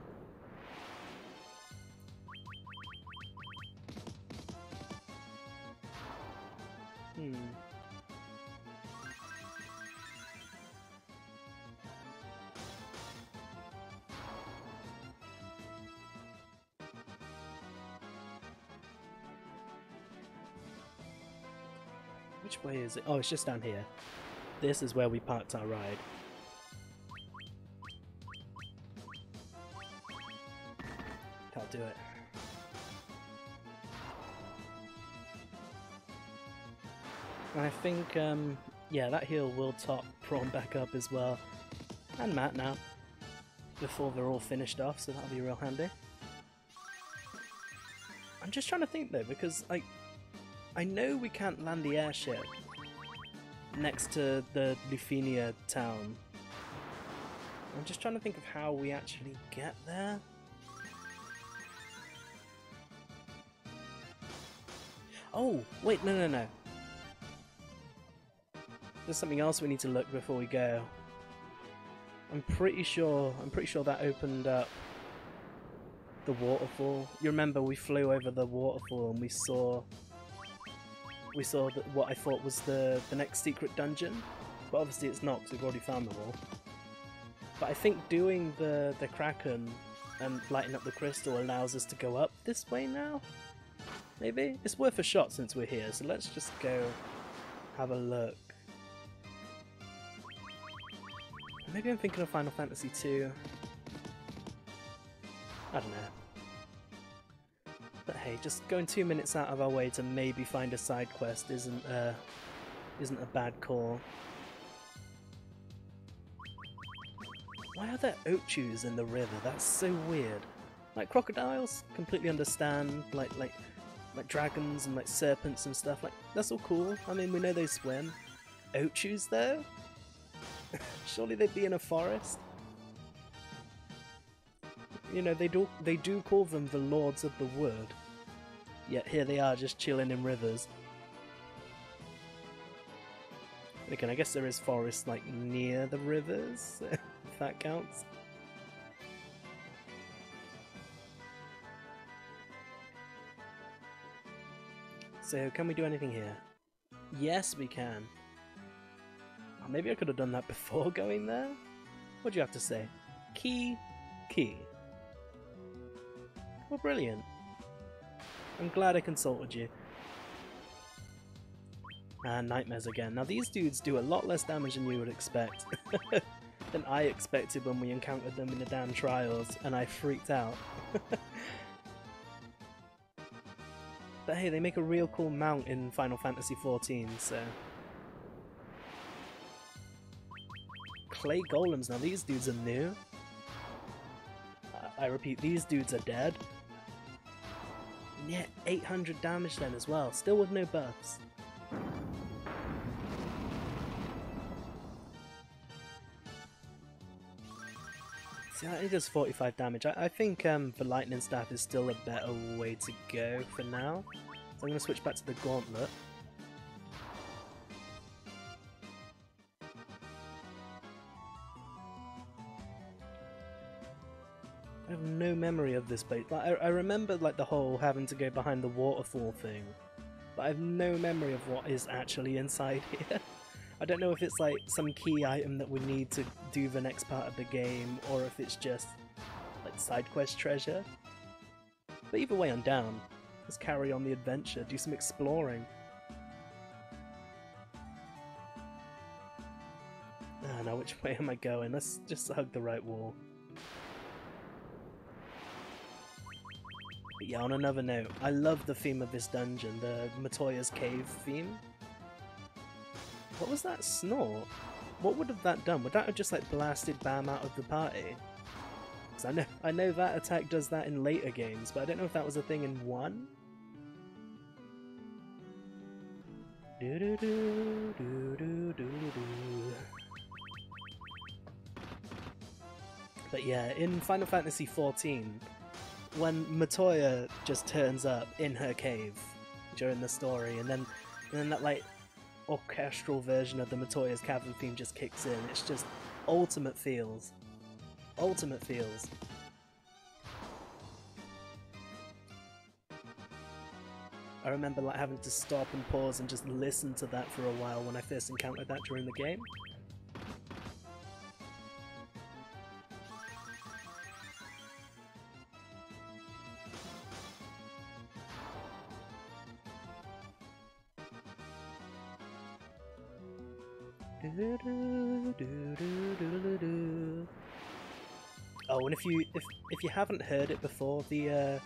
Which way is it? Oh, it's just down here. This is where we parked our ride. Can't do it. And I think, yeah, that heal will top Prawn back up as well. And Matt now. Before they're all finished off, so that'll be real handy. I'm just trying to think though, because I know we can't land the airship next to the Luthinia town. I'm just trying to think of how we actually get there. Oh, wait, no. There's something else we need to look before we go. I'm pretty sure that opened up the waterfall. You remember we flew over the waterfall and we saw what I thought was the next secret dungeon, but obviously it's not because we've already found them all. But I think doing the Kraken and lighting up the crystal allows us to go up this way now? Maybe? It's worth a shot since we're here, so let's just go have a look. Maybe I'm thinking of Final Fantasy II. I don't know. But hey, just going 2 minutes out of our way to maybe find a side quest isn't a bad call. Why are there Ochus in the river? That's so weird. Like crocodiles, completely understand. Like dragons and like serpents and stuff. Like that's all cool. I mean, we know they swim. Ochus though? Surely they'd be in a forest. You know, they do call them the Lords of the Wood, yet here they are just chilling in rivers. Again, I guess there is forest like near the rivers, if that counts. So, can we do anything here? Yes, we can. Oh, maybe I could have done that before going there? What do you have to say? Key. Well, brilliant. I'm glad I consulted you. And nightmares again. Now these dudes do a lot less damage than you would expect. Than I expected when we encountered them in the damn trials, and I freaked out. But hey, they make a real cool mount in Final Fantasy XIV, so... Clay golems, now these dudes are new. I repeat, these dudes are dead. Yeah, 800 damage then as well, still with no buffs. See, that only does 45 damage. I think the lightning staff is still a better way to go for now. So I'm going to switch back to the gauntlet. I have no memory of this place. Like, I remember like the whole having to go behind the waterfall thing, but I have no memory of what is actually inside here. I don't know if it's like some key item that we need to do the next part of the game, or if it's just like side quest treasure. But either way, I'm down. Let's carry on the adventure, do some exploring. Ah, now which way am I going? Let's just hug the right wall. But yeah, on another note, I love the theme of this dungeon, the Matoya's Cave theme. What was that snort? What would have that done? Would that have just like blasted Bam out of the party? Because I know that attack does that in later games, but I don't know if that was a thing in 1? But yeah, in Final Fantasy XIV, when Matoya just turns up in her cave during the story, and then that like orchestral version of the Matoya's Cavern theme just kicks in, it's just ultimate feels. Ultimate feels. I remember like having to stop and pause and just listen to that for a while when I first encountered that during the game. Oh, and if you haven't heard it before, the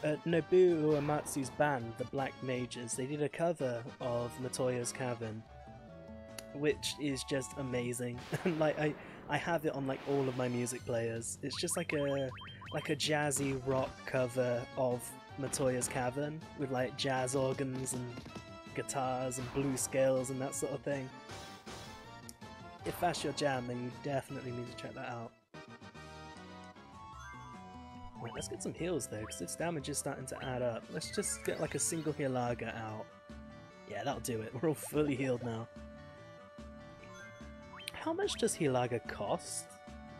Nobuo Uematsu's band, the Black Mages, they did a cover of Matoya's Cavern, which is just amazing. And like I have it on like all of my music players. It's just like a jazzy rock cover of Matoya's Cavern with like jazz organs and guitars and blue scales and that sort of thing. If that's your jam, then you definitely need to check that out. Right, let's get some heals though, because its damage is starting to add up. Let's just get like a single Hilaga out. Yeah, that'll do it. We're all fully healed now. How much does Hilaga cost?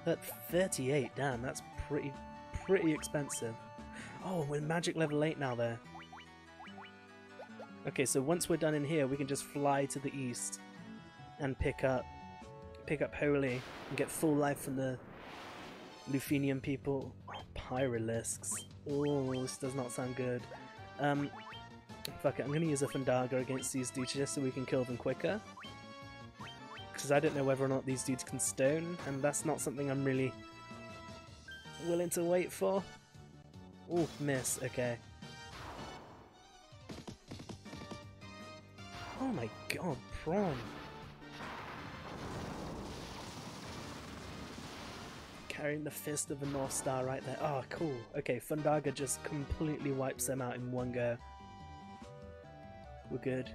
At 38, damn, that's pretty expensive. Oh, we're magic level 8 now there. Okay, so once we're done in here, we can just fly to the east and pick up Holy and get full life from the Lufenian people. Oh, Pyrolisks. Oh, this does not sound good. Fuck it, I'm gonna use a Fundaga against these dudes just so we can kill them quicker. Because I don't know whether or not these dudes can stone, and that's not something I'm really willing to wait for. Oh, miss, okay. Oh my god, prawn. Carrying the fist of the North Star right there. Oh, cool. Okay, Fundaga just completely wipes them out in one go. We're good.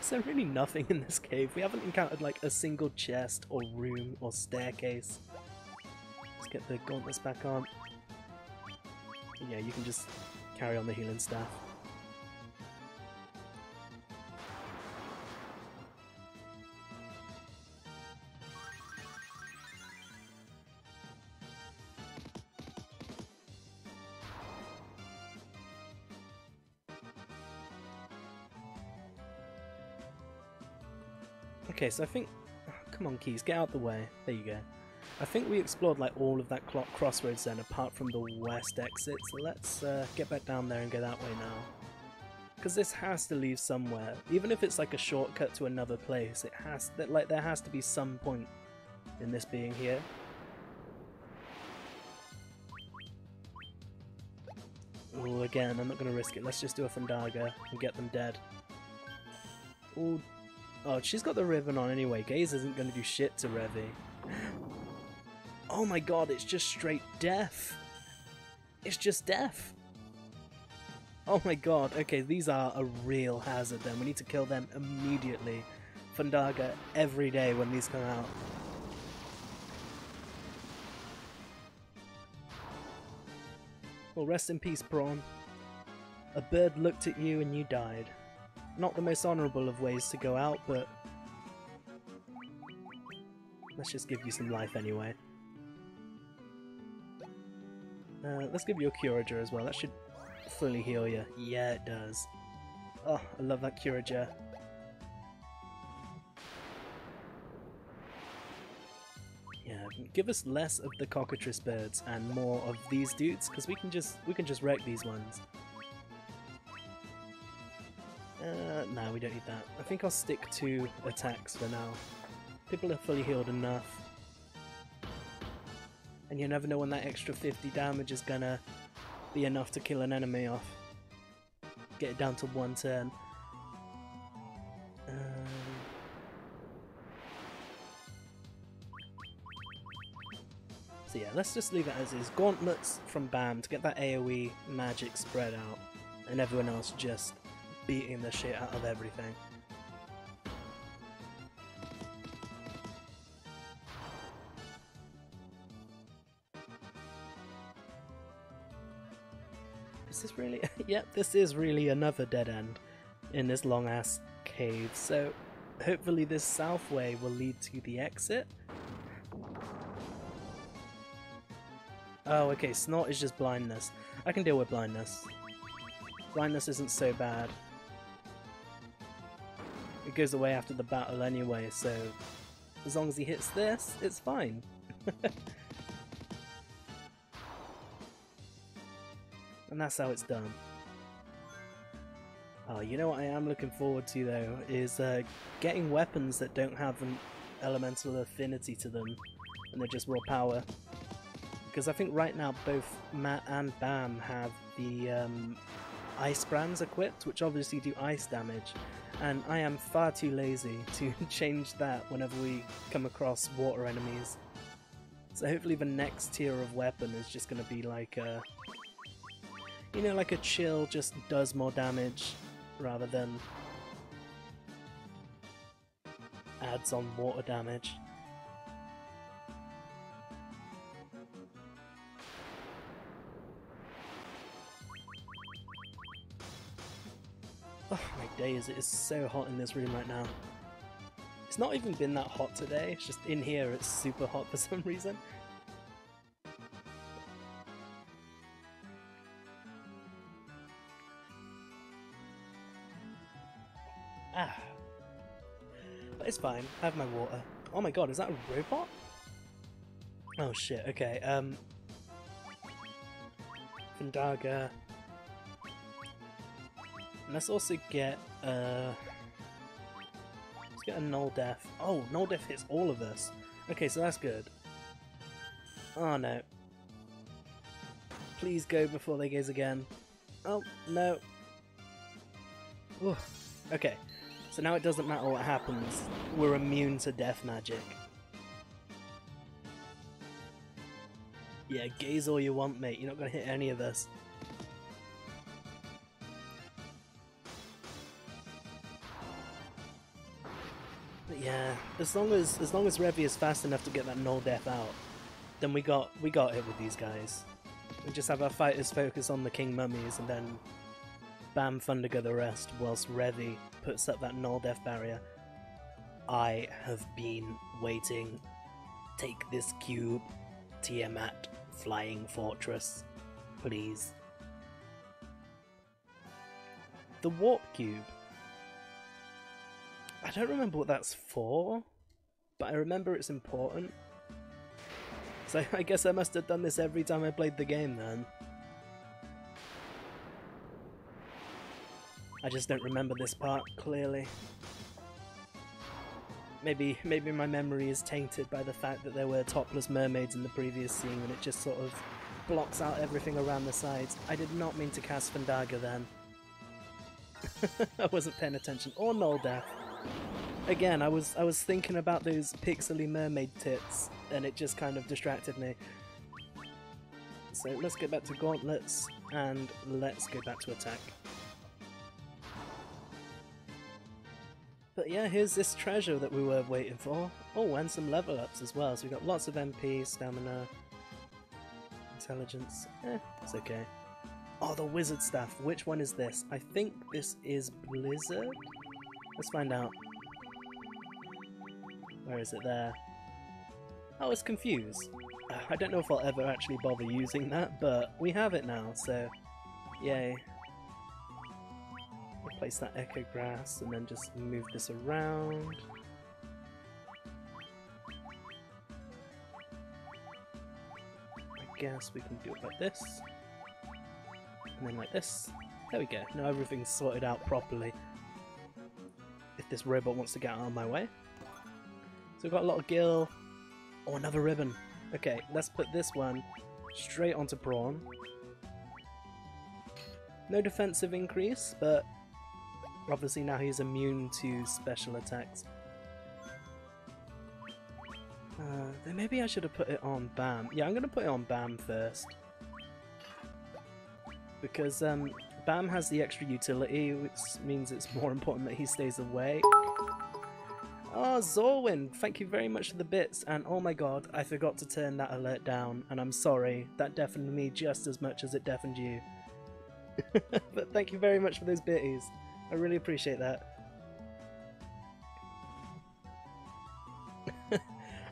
Is there really nothing in this cave? We haven't encountered like a single chest or room or staircase. Let's get the gauntlets back on. Yeah, you can just carry on the healing staff. Okay, so I think... Oh, come on, Keys, get out the way. There you go. I think we explored like all of that crossroads then, apart from the west exit, so let's get back down there and go that way now. Because this has to lead somewhere. Even if it's like a shortcut to another place, there has to be some point in this being here. Oh, again, I'm not going to risk it. Let's just do a Fundaga and get them dead. Ooh. Oh, she's got the Riven on anyway. Gaze isn't going to do shit to Revi. Oh my god, it's just straight death. It's just death. Oh my god. Okay, these are a real hazard then. We need to kill them immediately. Fundaga every day when these come out. Well, rest in peace, Prawn. A bird looked at you and you died. Not the most honourable of ways to go out, but let's just give you some life anyway. Let's give you a Curager as well. That should fully heal you. Yeah, it does. Oh, I love that Curager. Yeah, give us less of the cockatrice birds and more of these dudes, because we can just wreck these ones. No, we don't need that. I think I'll stick to attacks for now. People are fully healed enough. And you never know when that extra 50 damage is gonna be enough to kill an enemy off. Get it down to 1 turn. So yeah, let's just leave it as is. Gauntlets from Bam to get that AoE magic spread out, and everyone else just beating the shit out of everything. Is this really? Yep, this is really another dead end in this long ass cave, so hopefully this south way will lead to the exit. Oh, okay, Snort is just blindness. I can deal with blindness. Blindness isn't so bad. It goes away after the battle anyway, so as long as he hits this, it's fine. And that's how it's done. Oh, you know what I am looking forward to though, is getting weapons that don't have an elemental affinity to them, and they're just raw power. Because I think right now both Matt and Bam have the ice brands equipped, which obviously do ice damage, and I am far too lazy to change that whenever we come across water enemies. So hopefully the next tier of weapon is just going to be like a, you know, like a chill, just does more damage rather than adds on water damage. Oh my days, it is so hot in this room right now. It's not even been that hot today, it's just in here it's super hot for some reason. Ah. But it's fine, I have my water. Oh my god, is that a robot? Oh shit, okay, Vendaga. And let's also get, let's get a Null Death. Oh, Null Death hits all of us. Okay, so that's good. Oh no. Please go before they gaze again. Oh, no. Ooh. Okay, so now it doesn't matter what happens. We're immune to death magic. Yeah, gaze all you want, mate. You're not gonna hit any of us. But yeah, as long as Revy is fast enough to get that Null Death out, then we got it with these guys. We just have our fighters focus on the King Mummies and then Bam Thundergo the rest whilst Revy puts up that Null Death barrier. I have been waiting. Take this cube, Tiamat, Flying Fortress, please. The Warp Cube. I don't remember what that's for, but I remember it's important. So I guess I must have done this every time I played the game then. I just don't remember this part clearly. Maybe my memory is tainted by the fact that there were topless mermaids in the previous scene and it just sort of blocks out everything around the sides. I did not mean to cast Vendaga then. I wasn't paying attention. Or Null Death. Again, I was thinking about those pixely mermaid tits and it just kind of distracted me. So let's get back to gauntlets and let's go back to attack. But yeah, here's this treasure that we were waiting for. Oh, and some level ups as well. So we've got lots of MP, stamina, intelligence. It's okay. Oh, the wizard staff. Which one is this? I think this is Blizzard? Let's find out. Where is it there? Oh, it's Confuse. I don't know if I'll ever actually bother using that, but we have it now, so yay. Replace that Echo Grass and then just move this around. I guess we can do it like this. And then like this. There we go. Now everything's sorted out properly. If this robot wants to get out of my way. So we've got a lot of gil. Oh, another ribbon. Okay, let's put this one straight onto Prawn. No defensive increase, but obviously now he's immune to special attacks. Then maybe I should have put it on Bam. Yeah, I'm going to put it on Bam first. Because Bam has the extra utility, which means it's more important that he stays away. Oh, Zorwin, thank you very much for the bits, and oh my god, I forgot to turn that alert down, and I'm sorry, that deafened me just as much as it deafened you. But thank you very much for those bitties, I really appreciate that.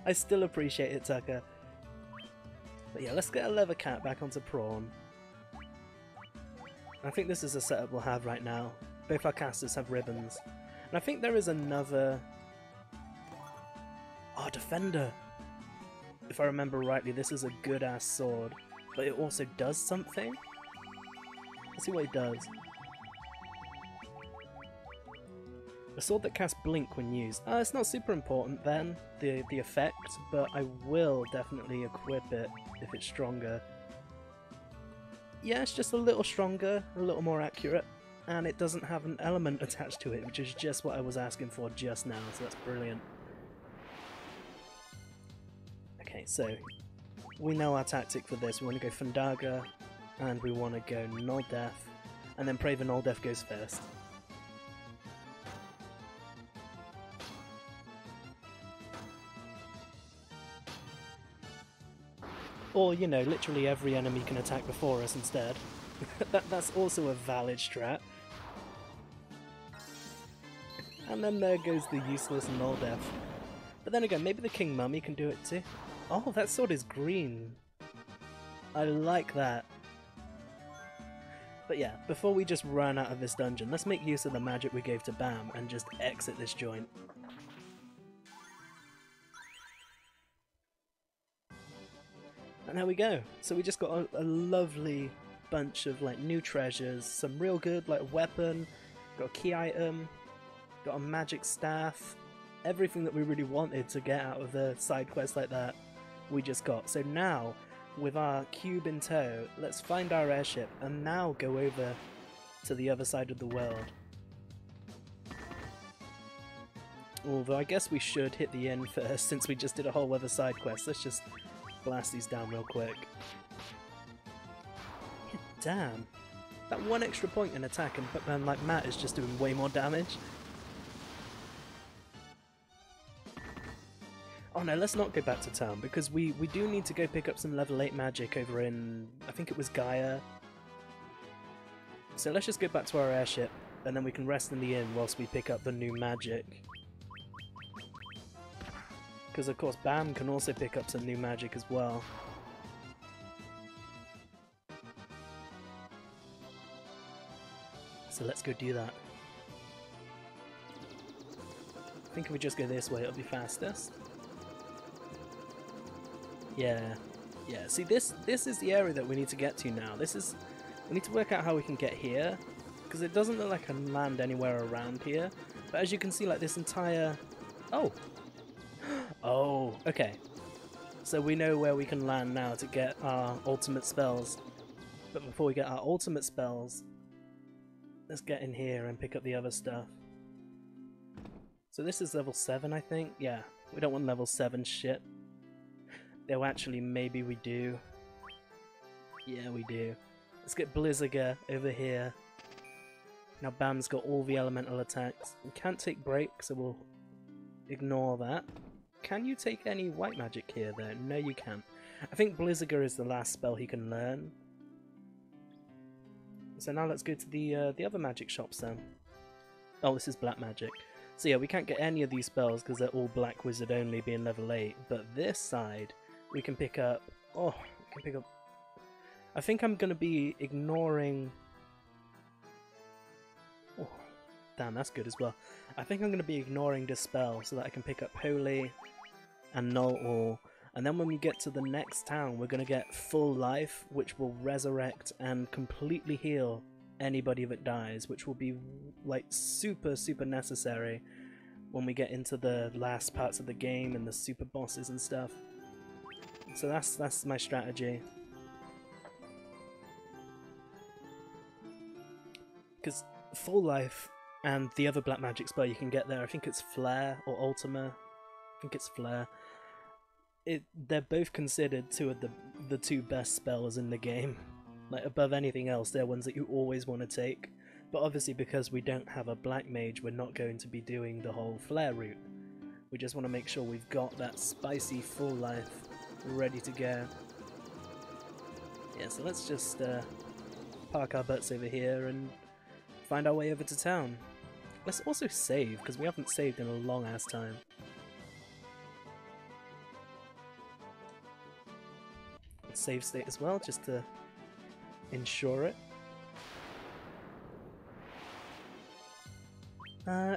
I still appreciate it, Tucker. But yeah, let's get a leather cat back onto Prawn. I think this is a setup we'll have right now. Both our casters have ribbons. And I think there is another... Oh, Defender! If I remember rightly, this is a good-ass sword. But it also does something? Let's see what it does. A sword that casts Blink when used. It's not super important then, the effect, but I will definitely equip it if it's stronger. Yeah, it's just a little stronger, a little more accurate, and it doesn't have an element attached to it, which is just what I was asking for just now, so that's brilliant. Okay, so we know our tactic for this. We want to go Fundaga, and we want to go Null Death, and then pray the Null Death goes first. Or, you know, literally every enemy can attack before us instead. That's also a valid strat. And then there goes the useless Null Death. But then again, maybe the King Mummy can do it too. Oh, that sword is green. I like that. But yeah, before we just run out of this dungeon, let's make use of the magic we gave to Bam and just exit this joint. And there we go. So we just got a lovely bunch of like new treasures, some real good like weapon, got a key item, got a magic staff, everything that we really wanted to get out of the side quest like that we just got. So now, with our cube in tow, let's find our airship and now go over to the other side of the world. Although I guess we should hit the inn first since we just did a whole other side quest. Let's just blast these down real quick. Yeah, damn. That one extra point in attack and like Matt is just doing way more damage. Oh no, let's not go back to town because we do need to go pick up some level 8 magic over in, I think it was Gaia. So let's just go back to our airship and then we can rest in the inn whilst we pick up the new magic. Because of course Bam can also pick up some new magic as well. So let's go do that. I think if we just go this way it'll be fastest. Yeah. See this is the area that we need to get to now. We need to work out how we can get here. Because it doesn't look like I can land anywhere around here. But as you can see, like this entire... Oh! Oh, okay. So we know where we can land now to get our ultimate spells. But before we get our ultimate spells, let's get in here and pick up the other stuff. So this is level 7, I think? Yeah, we don't want level 7 shit. Though actually, maybe we do. Yeah, we do. Let's get Blizziger over here. Now Bam's got all the elemental attacks. We can't take break, so we'll ignore that. Can you take any white magic here though? No, you can't. I think Blizziger is the last spell he can learn. So now let's go to the other magic shops then. Oh, this is black magic. So yeah, we can't get any of these spells because they're all black wizard only, being level 8. But this side, we can pick up... Oh, we can pick up... I think I'm going to be ignoring... Oh, damn, that's good as well. I think I'm going to be ignoring this spell so that I can pick up Holy and Null All. And then when we get to the next town, we're going to get Full Life, which will resurrect and completely heal anybody that dies, which will be like super necessary when we get into the last parts of the game and the super bosses and stuff. So that's my strategy. Because Full Life and the other black magic spell you can get there, I think it's Flare or Ultima. I think it's Flare. They're both considered two of the two best spells in the game. Like, above anything else, they're ones that you always want to take. But obviously, because we don't have a black mage, we're not going to be doing the whole flare route. We just want to make sure we've got that spicy Full Life ready to go. Yeah, so let's just park our butts over here and find our way over to town. Let's also save, because we haven't saved in a long ass time. Save state as well, just to ensure it.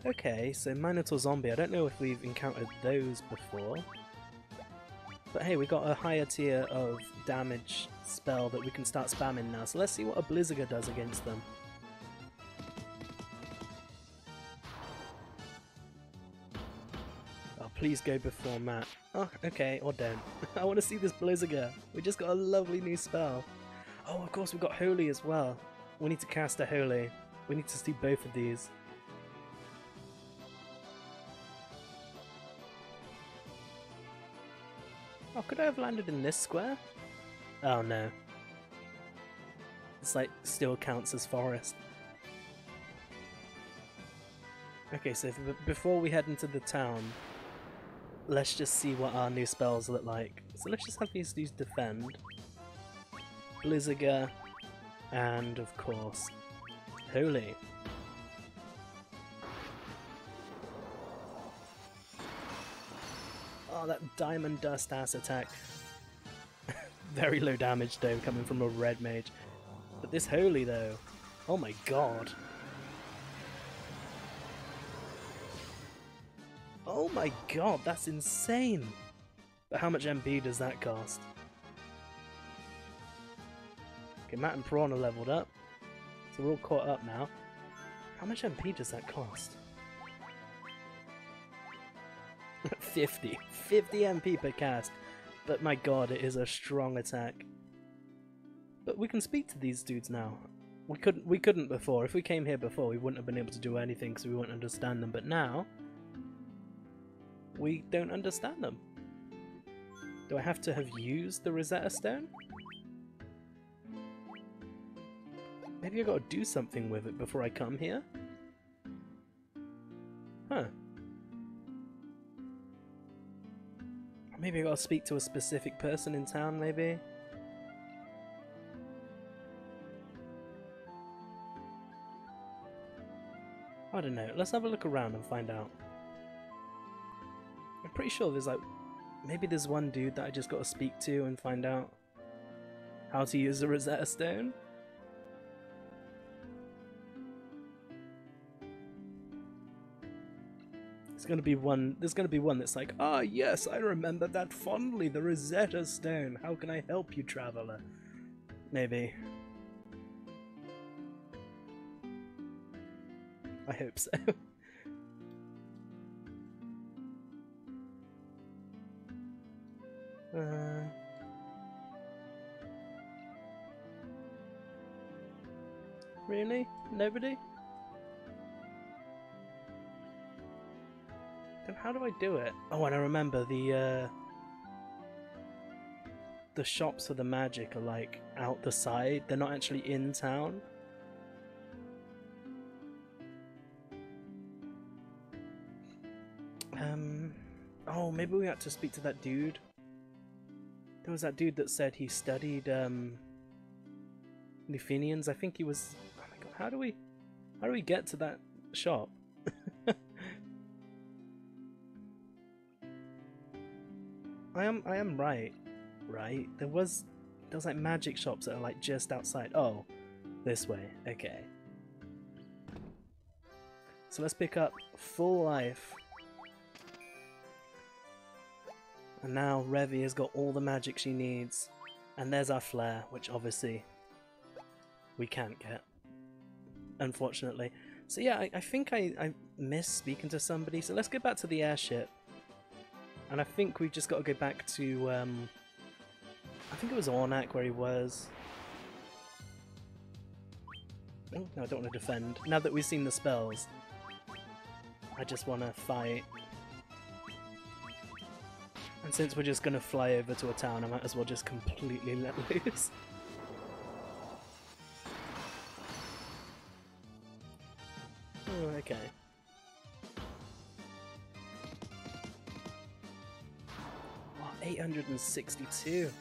Okay, so Minotaur Zombie, I don't know if we've encountered those before. But hey, we got a higher tier of damage spell that we can start spamming now, so let's see what a Blizziger does against them. Oh, please go before Matt. Oh, okay, or don't. I want to see this Blizziger. We just got a lovely new spell. Oh, of course, we've got Holy as well. We need to cast a Holy. We need to see both of these. Oh, could I have landed in this square? Oh no. It's like, still counts as forest. Okay, so before we head into the town, let's just see what our new spells look like. So let's just have these defend. Blizziger, and of course, Holy. Oh, that Diamond Dust ass attack. Very low damage though, coming from a red mage. But this Holy though, oh my god. Oh my god, that's insane! But how much MP does that cost? Okay, Matt and Prawn are leveled up, so we're all caught up now. How much MP does that cost? 50 MP per cast, but my god, it is a strong attack. But we can speak to these dudes now. We couldn't before. If we came here before, we wouldn't have been able to do anything because we wouldn't understand them, but now we don't understand them. Do I have to have used the Rosetta Stone? Maybe I gotta do something with it before I come here? Huh. Maybe I gotta speak to a specific person in town, maybe? I don't know. Let's have a look around and find out. I'm pretty sure there's like... Maybe there's one dude that I just gotta speak to and find out how to use the Rosetta Stone? There's gonna be one that's like, ah yes, I remember that fondly, the Rosetta Stone. How can I help you, traveler? Maybe. I hope so. Really? Nobody? Then how do I do it? Oh, and I remember the shops for the magic are like out the side. They're not actually in town. Oh, maybe we had to speak to that dude. There was that dude that said he studied Nufinians. I think he was... How do we get to that shop? I am right. There was like magic shops that are like just outside. Oh, this way. Okay. So let's pick up Full Life. And now Revy has got all the magic she needs. And there's our flare, which obviously we can't get, unfortunately. So yeah, I think I missed speaking to somebody, so let's go back to the airship. And I think we've just got to go back to, I think it was Ornak where he was. Oh, no, I don't want to defend. Now that we've seen the spells, I just want to fight. And since we're just going to fly over to a town, I might as well just completely let loose. Oh, okay. Wow, 862.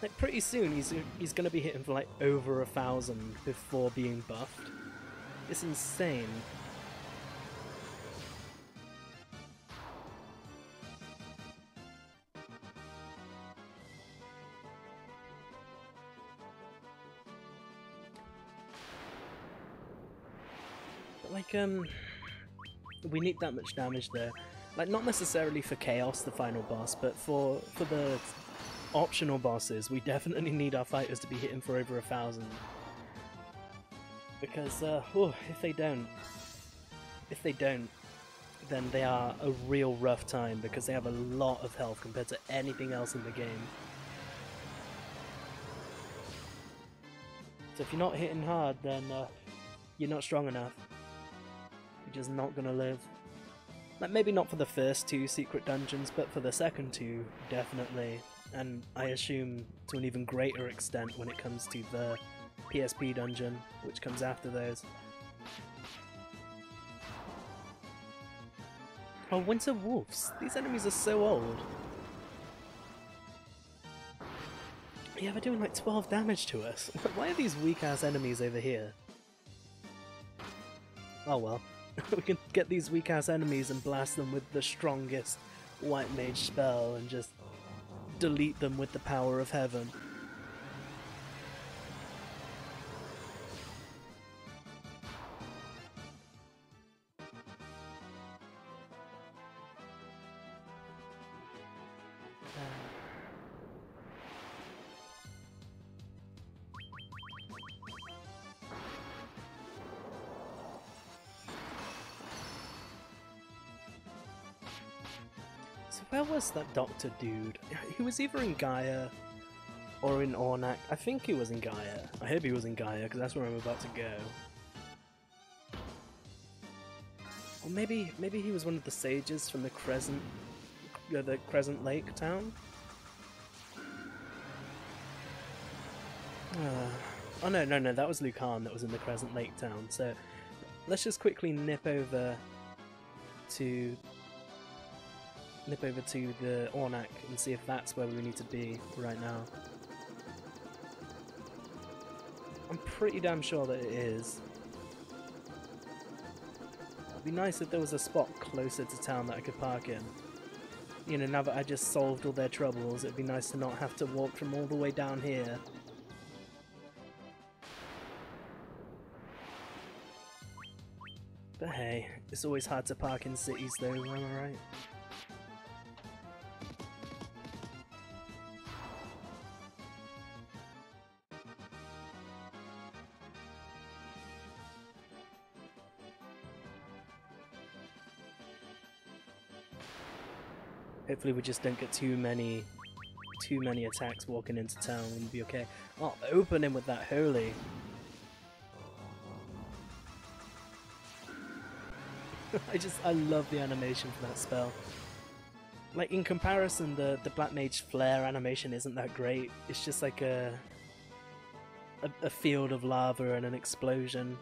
Like, pretty soon he's going to be hitting for like over 1,000 before being buffed. It's insane. Like, we need that much damage there. Like, not necessarily for Chaos, the final boss, but for the optional bosses, we definitely need our fighters to be hitting for over 1,000. Because, if they don't, then they are a real rough time, because they have a lot of health compared to anything else in the game. So if you're not hitting hard, then you're not strong enough. You're just not gonna live. Like, maybe not for the first 2 secret dungeons, but for the second 2, definitely. And I assume to an even greater extent when it comes to the PSP dungeon, which comes after those. Oh, Winter Wolves! These enemies are so old. Yeah, they're doing like 12 damage to us. Why are these weak-ass enemies over here? Oh well. We can get these weak-ass enemies and blast them with the strongest White Mage spell and just delete them with the power of heaven. So where was that doctor dude? He was either in Gaia or in Ornak. I think he was in Gaia. I hope he was in Gaia because that's where I'm about to go. Or maybe he was one of the sages from the Crescent Lake town. Oh no, that was Lucan that was in the Crescent Lake town. So let's just quickly nip over to the Ornak and see if that's where we need to be right now. I'm pretty damn sure that it is. It'd be nice if there was a spot closer to town that I could park in. You know, now that I just solved all their troubles, it'd be nice to not have to walk from all the way down here. But hey, it's always hard to park in cities though, am I right? Hopefully we just don't get too many attacks walking into town and we'll be okay. Oh, open him with that holy. I love the animation for that spell. Like, in comparison, the Black Mage Flare animation isn't that great. It's just like a field of lava and an explosion.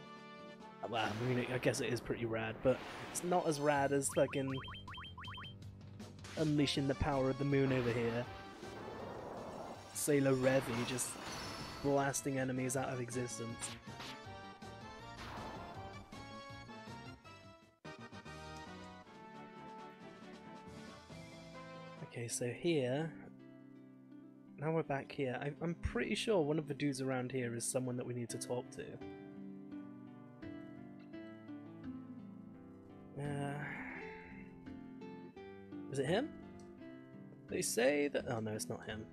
Well, I mean, I guess it is pretty rad, but it's not as rad as fucking unleashing the power of the moon over here. Sailor Revy just blasting enemies out of existence. Okay, so here... Now we're back here. I'm pretty sure one of the dudes around here is someone that we need to talk to. Is it him? They say that... Oh no, it's not him.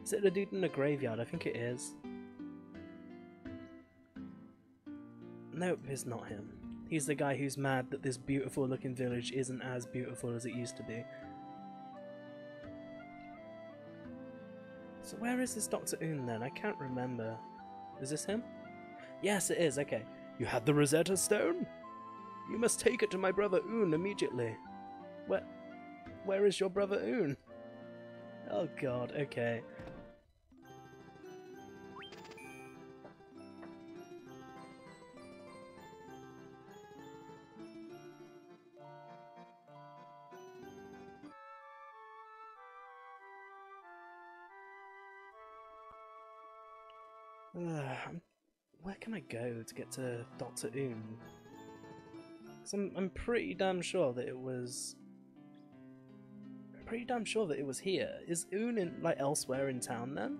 Is it the dude in the graveyard? I think it is. Nope, it's not him. He's the guy who's mad that this beautiful looking village isn't as beautiful as it used to be. So where is this Dr. Un then? I can't remember. Is this him? Yes, it is. Okay. You had the Rosetta Stone? You must take it to my brother Un immediately. Where is your brother Un? Oh god, okay. Where can I go to get to Dr. Un? 'Cause I'm pretty damn sure that it was... here. Is Un in, like, elsewhere in town then?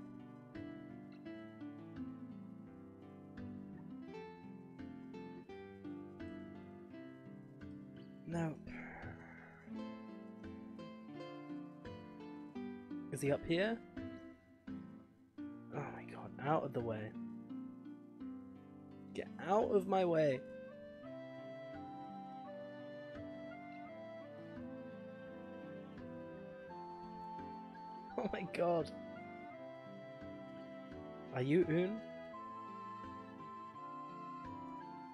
Nope. Is he up here? Oh my god, out of the way. Get out of my way. Oh my god. Are you Un?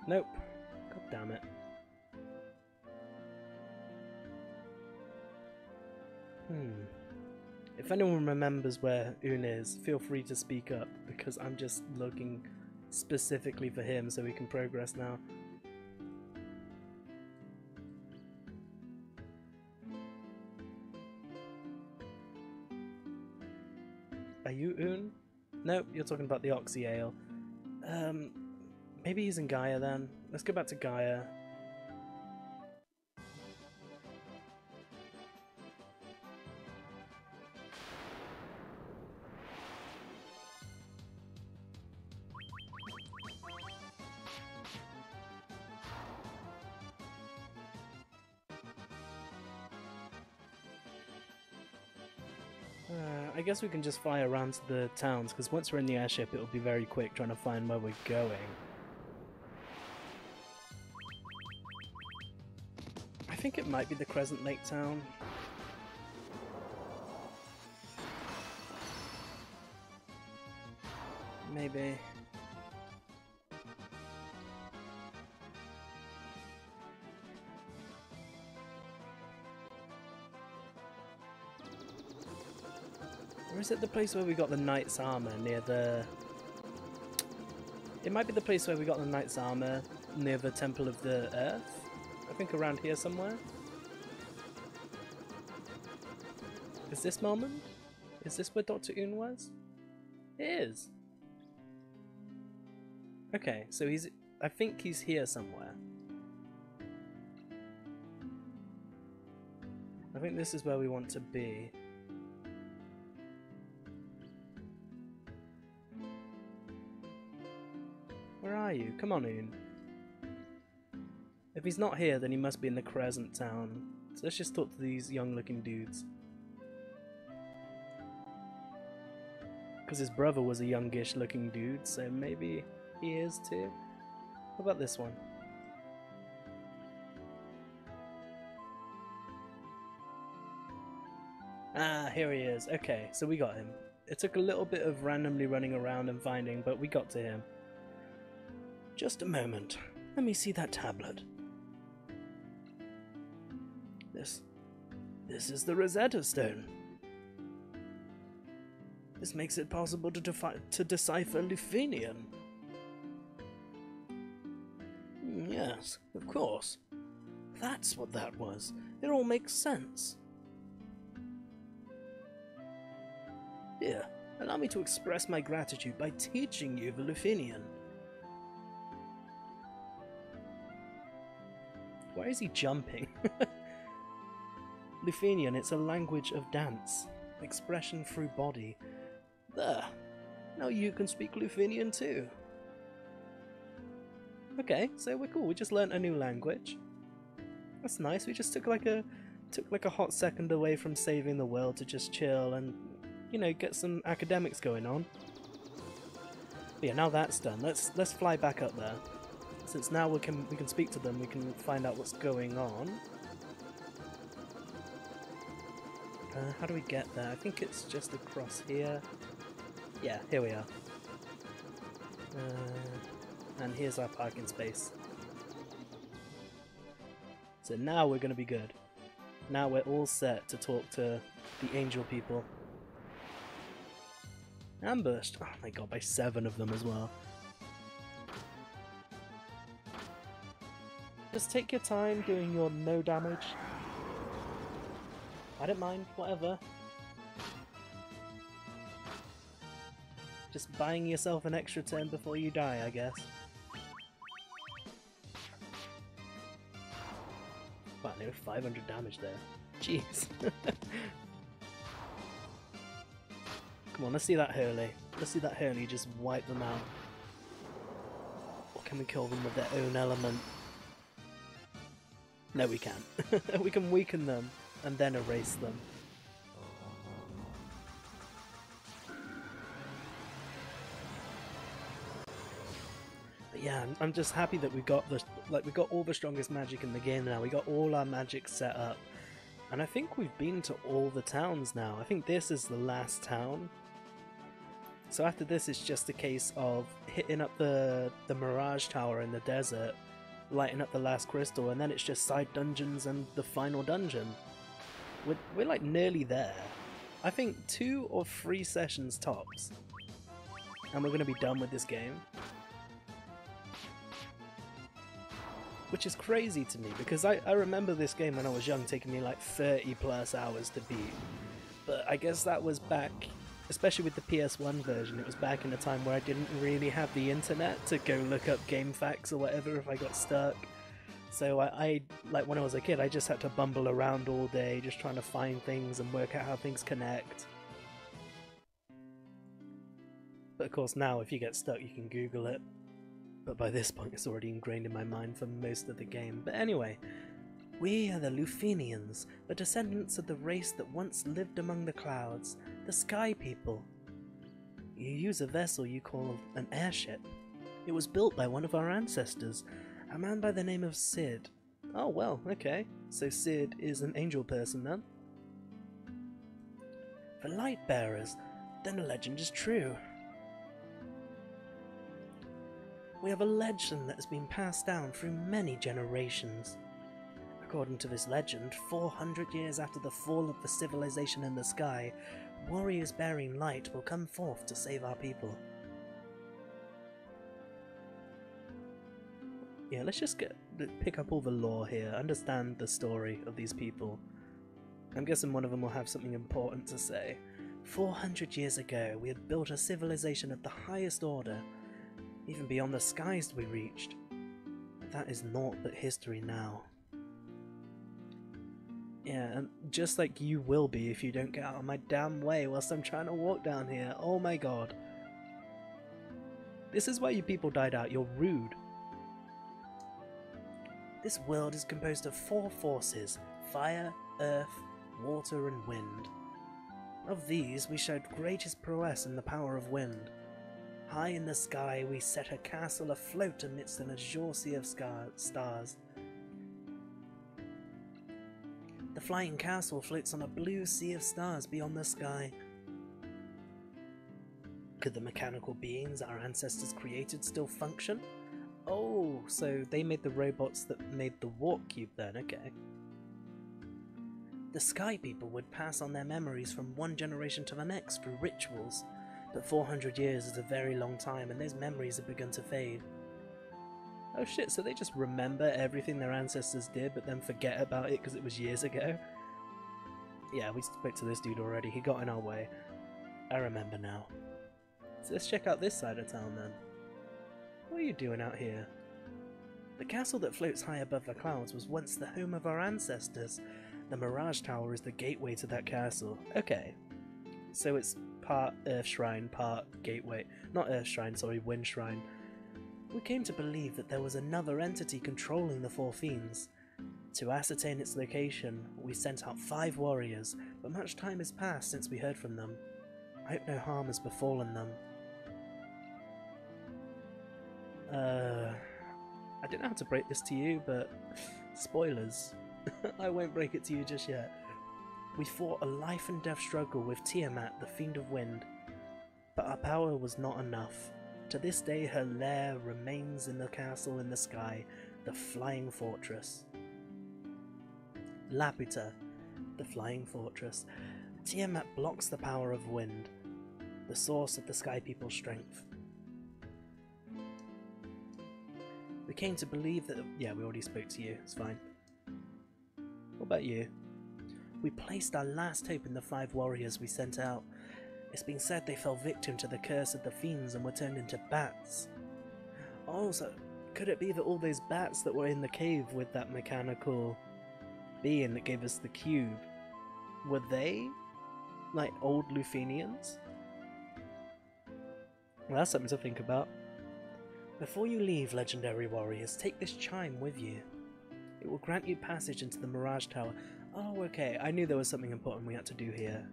Nope. God damn it. If anyone remembers where Un is, feel free to speak up, because I'm just looking specifically for him so we can progress now. Are you Un? Nope, you're talking about the Oxy Ale. Maybe he's in Gaia then. Let's go back to Gaia. I guess we can just fly around to the towns, because once we're in the airship it'll be very quick trying to find where we're going. I think it might be the Crescent Lake town. Maybe. Or is it the place where we got the knight's armor near the... It might be the place where we got the knight's armor near the Temple of the Earth? I think around here somewhere. Is this moment? Is this where Dr. Un was? It is. Okay, so he's... I think he's here somewhere. I think this is where we want to be. Where are you? Come on, Un. If he's not here, then he must be in the Crescent town. So let's just talk to these young-looking dudes. Because his brother was a youngish-looking dude, so maybe he is too. What about this one? Ah, here he is. Okay, so we got him. It took a little bit of randomly running around and finding, but we got to him. Just a moment. Let me see that tablet. This is the Rosetta Stone. This makes it possible to decipher Lufenian. Yes, of course. That's what that was. It all makes sense. Here, allow me to express my gratitude by teaching you the Lufenian. Why is he jumping? Lufenian, it's a language of dance. Expression through body. There. Now you can speak Lufenian too. Okay, so we're cool. We just learnt a new language. That's nice. We just took like a hot second away from saving the world to just chill and, you know, get some academics going on. But yeah, now that's done. Let's fly back up there. Since now we can speak to them, we can find out what's going on. How do we get there? I think it's just across here. Yeah, here we are. And here's our parking space. So now we're going to be good. Now we're all set to talk to the angel people. Ambushed! Oh my god, by 7 of them as well. Just take your time doing your no damage. I don't mind, whatever. Just buying yourself an extra turn before you die, I guess. Wow, nearly 500 damage there. Jeez. Come on, let's see that Hurley. Let's see that Hurley just wipe them out. Or can we kill them with their own element? No, we can't. We can weaken them and then erase them. But yeah, I'm just happy that we got all the strongest magic in the game now. We got all our magic set up. And I think we've been to all the towns now. I think this is the last town. So after this, it's just a case of hitting up the Mirage Tower in the desert, lighting up the last crystal, and then it's just side dungeons and the final dungeon. We're like nearly there. I think 2 or 3 sessions tops, and we're going to be done with this game. Which is crazy to me, because I remember this game when I was young taking me like 30 plus hours to beat. But I guess that was back, especially with the PS1 version, it was back in a time where I didn't really have the internet to go look up game facts or whatever if I got stuck. So I like when I was a kid, I just had to bumble around all day just trying to find things and work out how things connect. But of course now if you get stuck you can Google it. But by this point it's already ingrained in my mind for most of the game. But anyway, we are the Lufenians, the descendants of the race that once lived among the clouds, the Sky People. You use a vessel you call an airship. It was built by one of our ancestors, a man by the name of Sid. Oh well, okay. So Sid is an angel person then? For light bearers, then the legend is true. We have a legend that has been passed down through many generations. According to this legend, 400 years after the fall of the civilization in the sky, warriors bearing light will come forth to save our people. Yeah, let's just pick up all the lore here, understand the story of these people. I'm guessing one of them will have something important to say. 400 years ago, we had built a civilization of the highest order. Even beyond the skies we reached. That is naught but history now. Yeah, and just like you will be if you don't get out of my damn way whilst I'm trying to walk down here. Oh my god. This is why you people died out, you're rude. This world is composed of 4 forces: fire, earth, water and wind. Of these we showed greatest prowess in the power of wind. High in the sky we set a castle afloat amidst an azure sea of stars. The flying castle floats on a blue sea of stars beyond the sky. Could the mechanical beings our ancestors created still function? Oh, so they made the robots that made the warp cube then, okay. The Sky People would pass on their memories from one generation to the next through rituals, but 400 years is a very long time and those memories have begun to fade. Oh shit, so they just remember everything their ancestors did but then forget about it because it was years ago? Yeah, we spoke to this dude already, he got in our way. I remember now. So let's check out this side of town then. What are you doing out here? The castle that floats high above the clouds was once the home of our ancestors. The Mirage Tower is the gateway to that castle. Okay. So it's part Earth Shrine, part gateway. Not Earth Shrine, sorry, Wind Shrine. We came to believe that there was another entity controlling the Four Fiends. To ascertain its location, we sent out 5 warriors, but much time has passed since we heard from them. I hope no harm has befallen them. I don't know how to break this to you, but spoilers. I won't break it to you just yet. We fought a life and death struggle with Tiamat, the Fiend of Wind, but our power was not enough. To this day her lair remains in the castle in the sky, the Flying Fortress. Laputa, the Flying Fortress. Tiamat blocks the power of wind, the source of the Sky People's strength. We came to believe that... Yeah, we already spoke to you, it's fine. What about you? We placed our last hope in the 5 warriors we sent out. It's been said they fell victim to the curse of the fiends and were turned into bats. Also, could it be that all those bats that were in the cave with that mechanical being that gave us the cube, were they like old Luthanians? Well, that's something to think about. Before you leave, legendary warriors, take this chime with you. It will grant you passage into the Mirage Tower. Oh, okay, I knew there was something important we had to do here.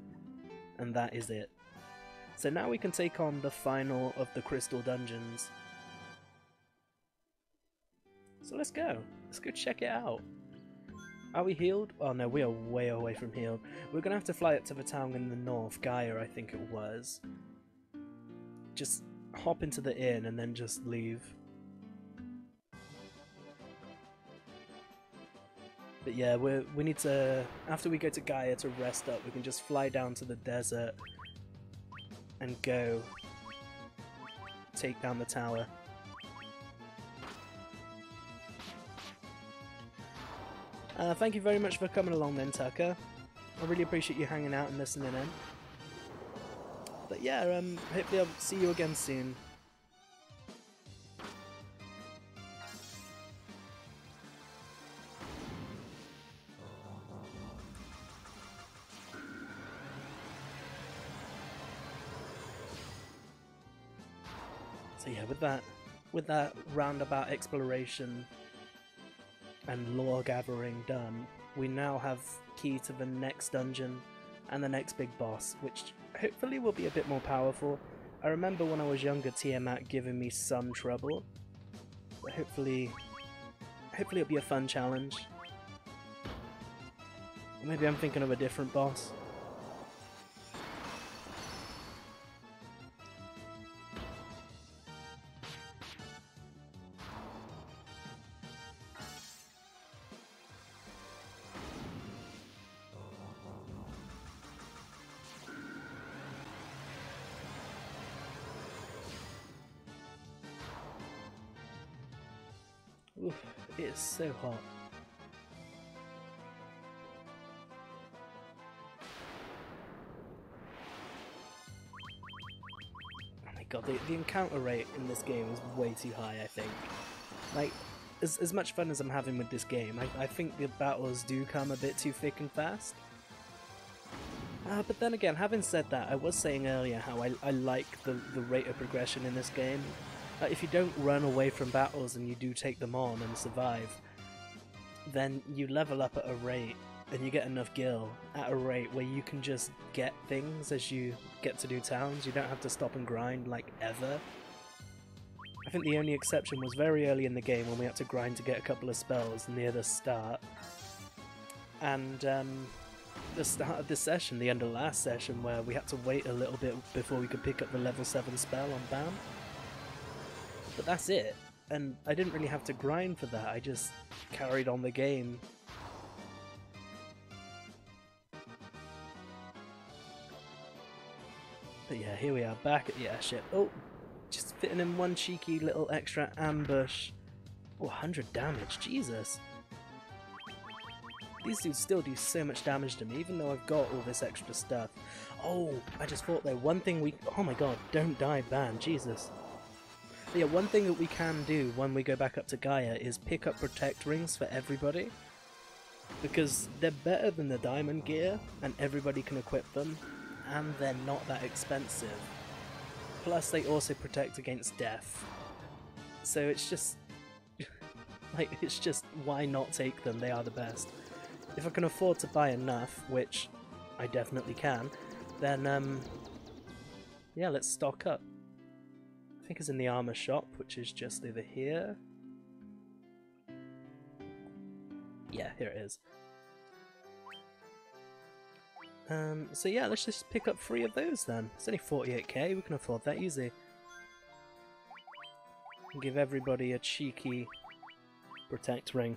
And that is it. So now we can take on the final of the Crystal Dungeons. So let's go. Let's go check it out. Are we healed? Oh no, we are way away from healed. We're going to have to fly up to the town in the north, Gaia I think it was. Just hop into the inn and then just leave. But yeah, we need to, after we go to Gaia to rest up, we can just fly down to the desert and go take down the tower. Thank you very much for coming along then, Tucker. I really appreciate you hanging out and listening in. But yeah, hopefully I'll see you again soon. So yeah, with that roundabout exploration and lore gathering done, we now have key to the next dungeon and the next big boss, which hopefully will be a bit more powerful. I remember when I was younger Tiamat giving me some trouble, but hopefully it'll be a fun challenge. Or maybe I'm thinking of a different boss. Oof, it is so hot. Oh my god, the encounter rate in this game is way too high, I think. Like, as much fun as I'm having with this game, I think the battles do come a bit too thick and fast. But then again, having said that, I was saying earlier how I like the rate of progression in this game. If you don't run away from battles and you do take them on and survive, then you level up at a rate and you get enough gil at a rate where you can just get things as you get to do towns. You don't have to stop and grind like ever. I think the only exception was very early in the game when we had to grind to get a couple of spells near the start. And the start of this session, the end of last session, where we had to wait a little bit before we could pick up the level 7 spell on BAM. But that's it, and I didn't really have to grind for that, I just carried on the game. But yeah, here we are, back at the airship. Oh, just fitting in one cheeky little extra ambush. Oh, 100 damage, Jesus. These dudes still do so much damage to me, even though I've got all this extra stuff. Oh, I just thought though, one thing we... Oh my god, don't die, ban, Jesus. But yeah, one thing that we can do when we go back up to Gaia is pick up protect rings for everybody. because they're better than the diamond gear and everybody can equip them, and they're not that expensive. Plus they also protect against death. So it's just like, it's just, why not take them? They are the best. If I can afford to buy enough, which I definitely can, then yeah, let's stock up. I think it's in the armor shop, which is just over here. Yeah, here it is. So yeah, let's just pick up 3 of those then. It's only 48k, we can afford that easy. And give everybody a cheeky protect ring.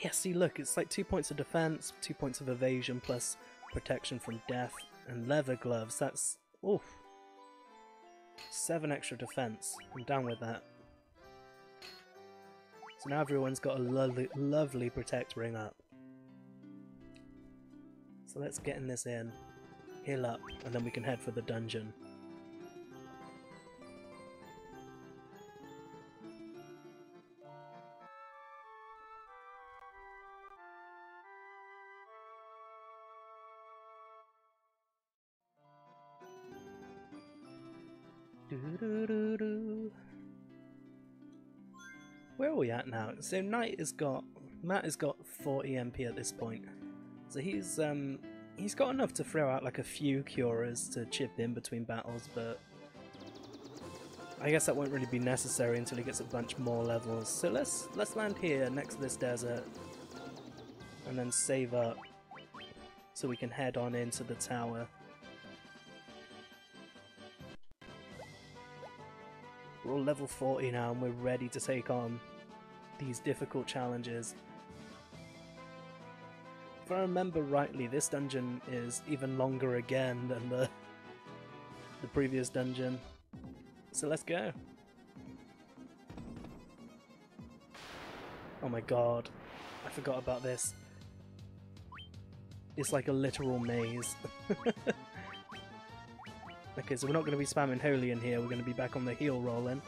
Yeah, see, look, it's like 2 points of defense, 2 points of evasion, plus protection from death, and leather gloves. That's, oof, 7 extra defense. I'm down with that. So now everyone's got a lovely protect ring up. So let's get in this in, heal up, and then we can head for the dungeon. Where are we at now? So Matt has got 40 MP at this point. So he's got enough to throw out like a few curers to chip in between battles, but I guess that won't really be necessary until he gets a bunch more levels. So let's land here next to this desert and then save up so we can head on into the tower. We're all level 40 now and we're ready to take on these difficult challenges. If I remember rightly, this dungeon is even longer again than the previous dungeon. So let's go. Oh my god, I forgot about this. It's like a literal maze. Okay, so we're not going to be spamming Holy in here, we're going to be back on the heal rolling.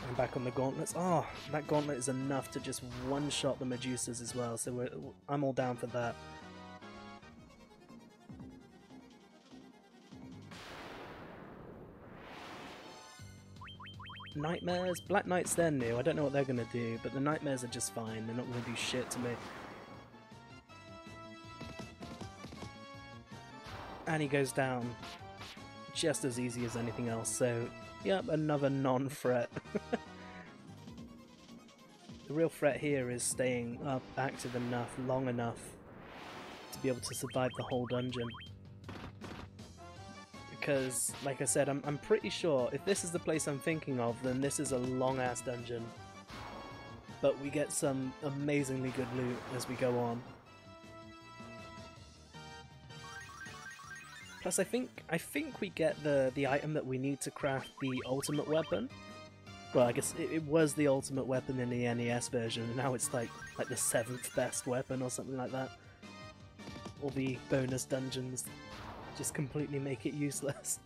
And back on the gauntlets. Oh, that gauntlet is enough to just one-shot the Medusas as well, so I'm all down for that. Nightmares? Black Knights, they're new, I don't know what they're going to do, but the Nightmares are just fine, they're not going to do shit to me. And he goes down just as easy as anything else, so yep, another non-threat. The real threat here is staying up active enough, long enough to be able to survive the whole dungeon. Because, like I said, I'm pretty sure if this is the place I'm thinking of, then this is a long-ass dungeon. But we get some amazingly good loot as we go on. Plus, I think we get the item that we need to craft the ultimate weapon. Well, I guess it was the ultimate weapon in the NES version, and now it's like the 7th best weapon or something like that. All the bonus dungeons just completely make it useless.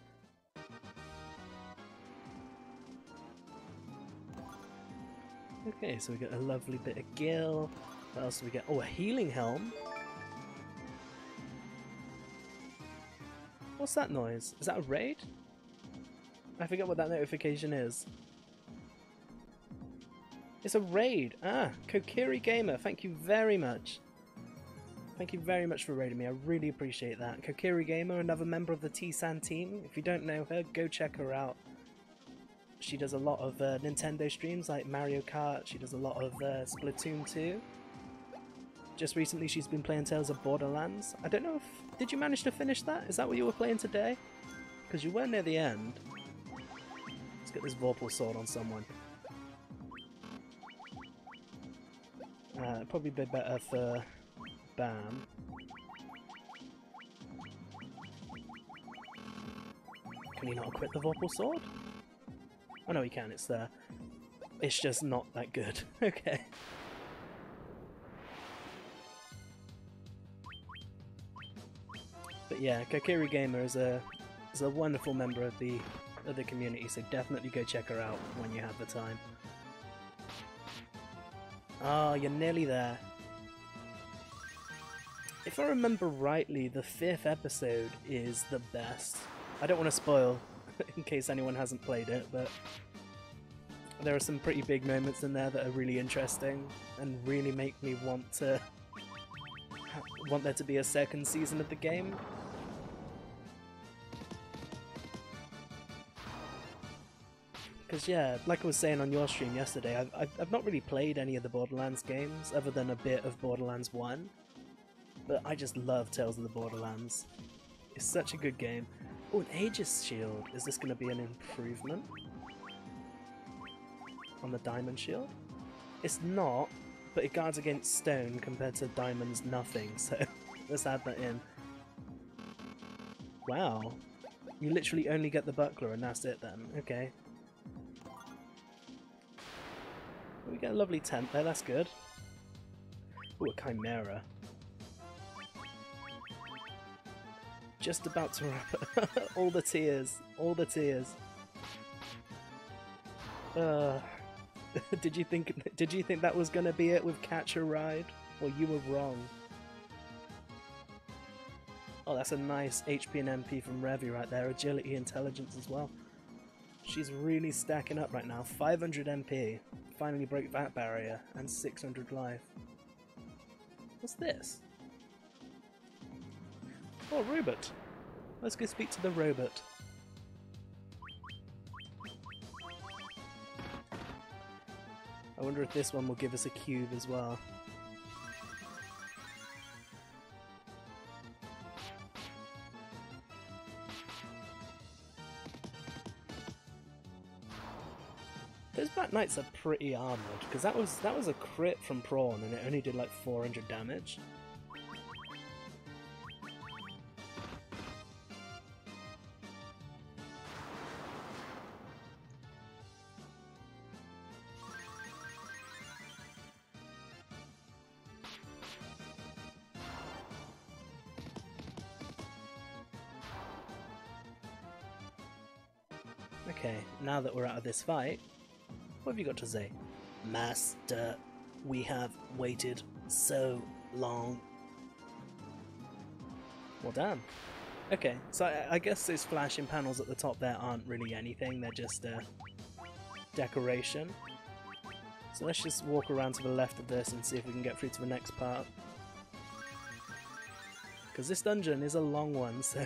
Okay, so we get a lovely bit of gil. What else do we get? Oh, a healing helm. What's that noise? Is that a raid? I forget what that notification is. It's a raid! Ah, Kokiri Gamer, thank you very much. Thank you very much for raiding me, I really appreciate that. Kokiri Gamer, another member of the T-San team. If you don't know her, go check her out. She does a lot of Nintendo streams like Mario Kart, she does a lot of Splatoon 2. Just recently she's been playing Tales of Borderlands. I don't know if... Did you manage to finish that? Is that what you were playing today? Because you were near the end. Let's get this Vorpal sword on someone. Probably be better for Bam. Can he not equip the Vorpal sword? Oh no, he can, it's there. It's just not that good. Okay. But yeah, Kokiri Gamer is a wonderful member of the community, so definitely go check her out when you have the time. Oh, you're nearly there. If I remember rightly, the 5th episode is the best. I don't want to spoil in case anyone hasn't played it, but there are some pretty big moments in there that are really interesting and really make me want there to be a second season of the game. Because yeah, like I was saying on your stream yesterday, I've not really played any of the Borderlands games other than a bit of Borderlands 1, but I just love Tales of the Borderlands. It's such a good game. Oh, an Aegis shield. Is this going to be an improvement on the diamond shield? It's not, but it guards against stone compared to diamond's nothing, so let's add that in. Wow. You literally only get the buckler and that's it then. Okay. We get a lovely tent there, that's good. Ooh, a chimera. Just about to wrap up. All the tears. All the tears. Did you think that was gonna be it with Catch a Ride? Well, you were wrong. Oh, that's a nice HP and MP from Revy right there. Agility, intelligence as well. She's really stacking up right now. 500 MP. Finally broke that barrier. And 600 life. What's this? Oh, robot. Let's go speak to the robot. I wonder if this one will give us a cube as well. Those Black Knights are pretty armoured, because that was a crit from Prawn and it only did like 400 damage. Okay, now that we're out of this fight, what have you got to say? Master, we have waited so long. Well, damn. Okay, so I guess those flashing panels at the top there aren't really anything, they're just decoration. So let's just walk around to the left of this and see if we can get through to the next part. Because this dungeon is a long one, so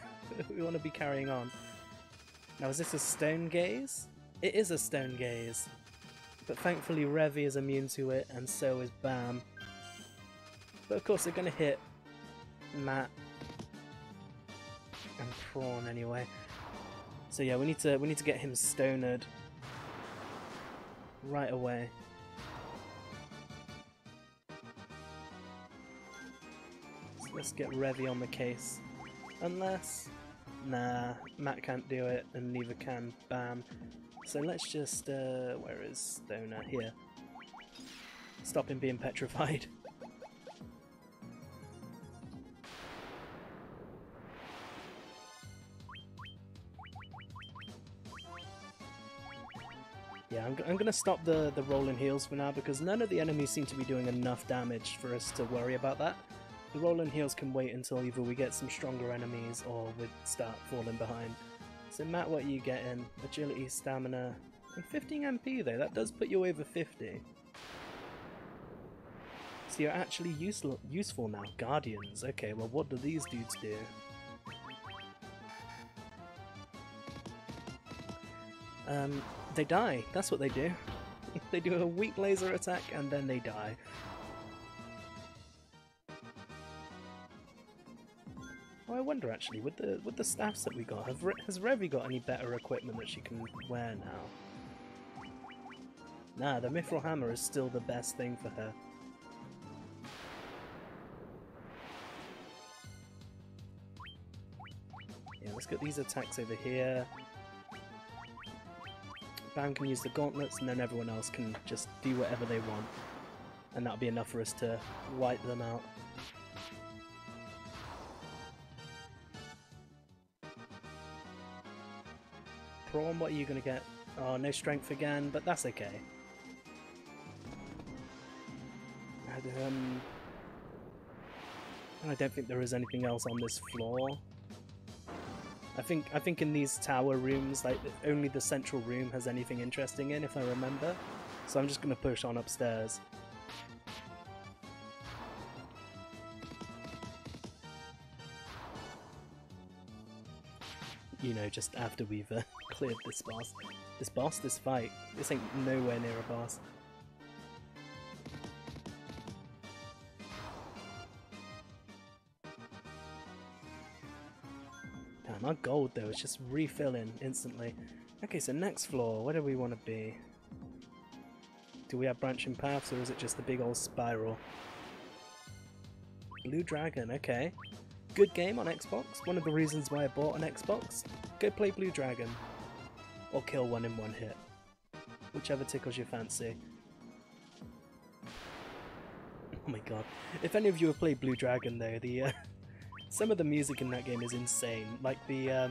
we want to be carrying on. Now, is this a stone gaze? It is a stone gaze. But thankfully Revy is immune to it, and so is Bam. But of course they're going to hit Matt and Prawn anyway. So yeah, we need to get him stoned right away. So let's get Revy on the case. Unless... Nah, Matt can't do it, and neither can Bam. So let's just, where is Stoner? Here. Stop him being petrified. Yeah, I'm gonna stop the rolling heals for now, because none of the enemies seem to be doing enough damage for us to worry about that. The rolling heals can wait until either we get some stronger enemies or we start falling behind. So Matt, what are you getting? Agility, stamina, and 15 MP though, that does put you over 50. So you're actually useful now. Guardians, okay, well what do these dudes do? They die, that's what they do. They do a weak laser attack and then they die. Oh, I wonder actually, with the staffs that we got, has Revy got any better equipment that she can wear now? Nah, the Mithril Hammer is still the best thing for her. Yeah, let's get these attacks over here. Bam can use the gauntlets and then everyone else can just do whatever they want. And that'll be enough for us to wipe them out. Prawn, what are you going to get? Oh, no strength again, but that's okay. And, I don't think there is anything else on this floor. I think in these tower rooms, like only the central room has anything interesting in, if I remember. So I'm just gonna push on upstairs. You know, just after we've cleared this boss. This fight. This ain't nowhere near a boss. Damn, our gold though is just refilling instantly. Okay, so next floor, where do we want to be? Do we have branching paths, or is it just the big old spiral? Blue Dragon, okay. Good game on Xbox. One of the reasons why I bought an Xbox. Go play Blue Dragon. Or kill one in one hit. Whichever tickles your fancy. Oh my god. If any of you have played Blue Dragon though, the some of the music in that game is insane. Like the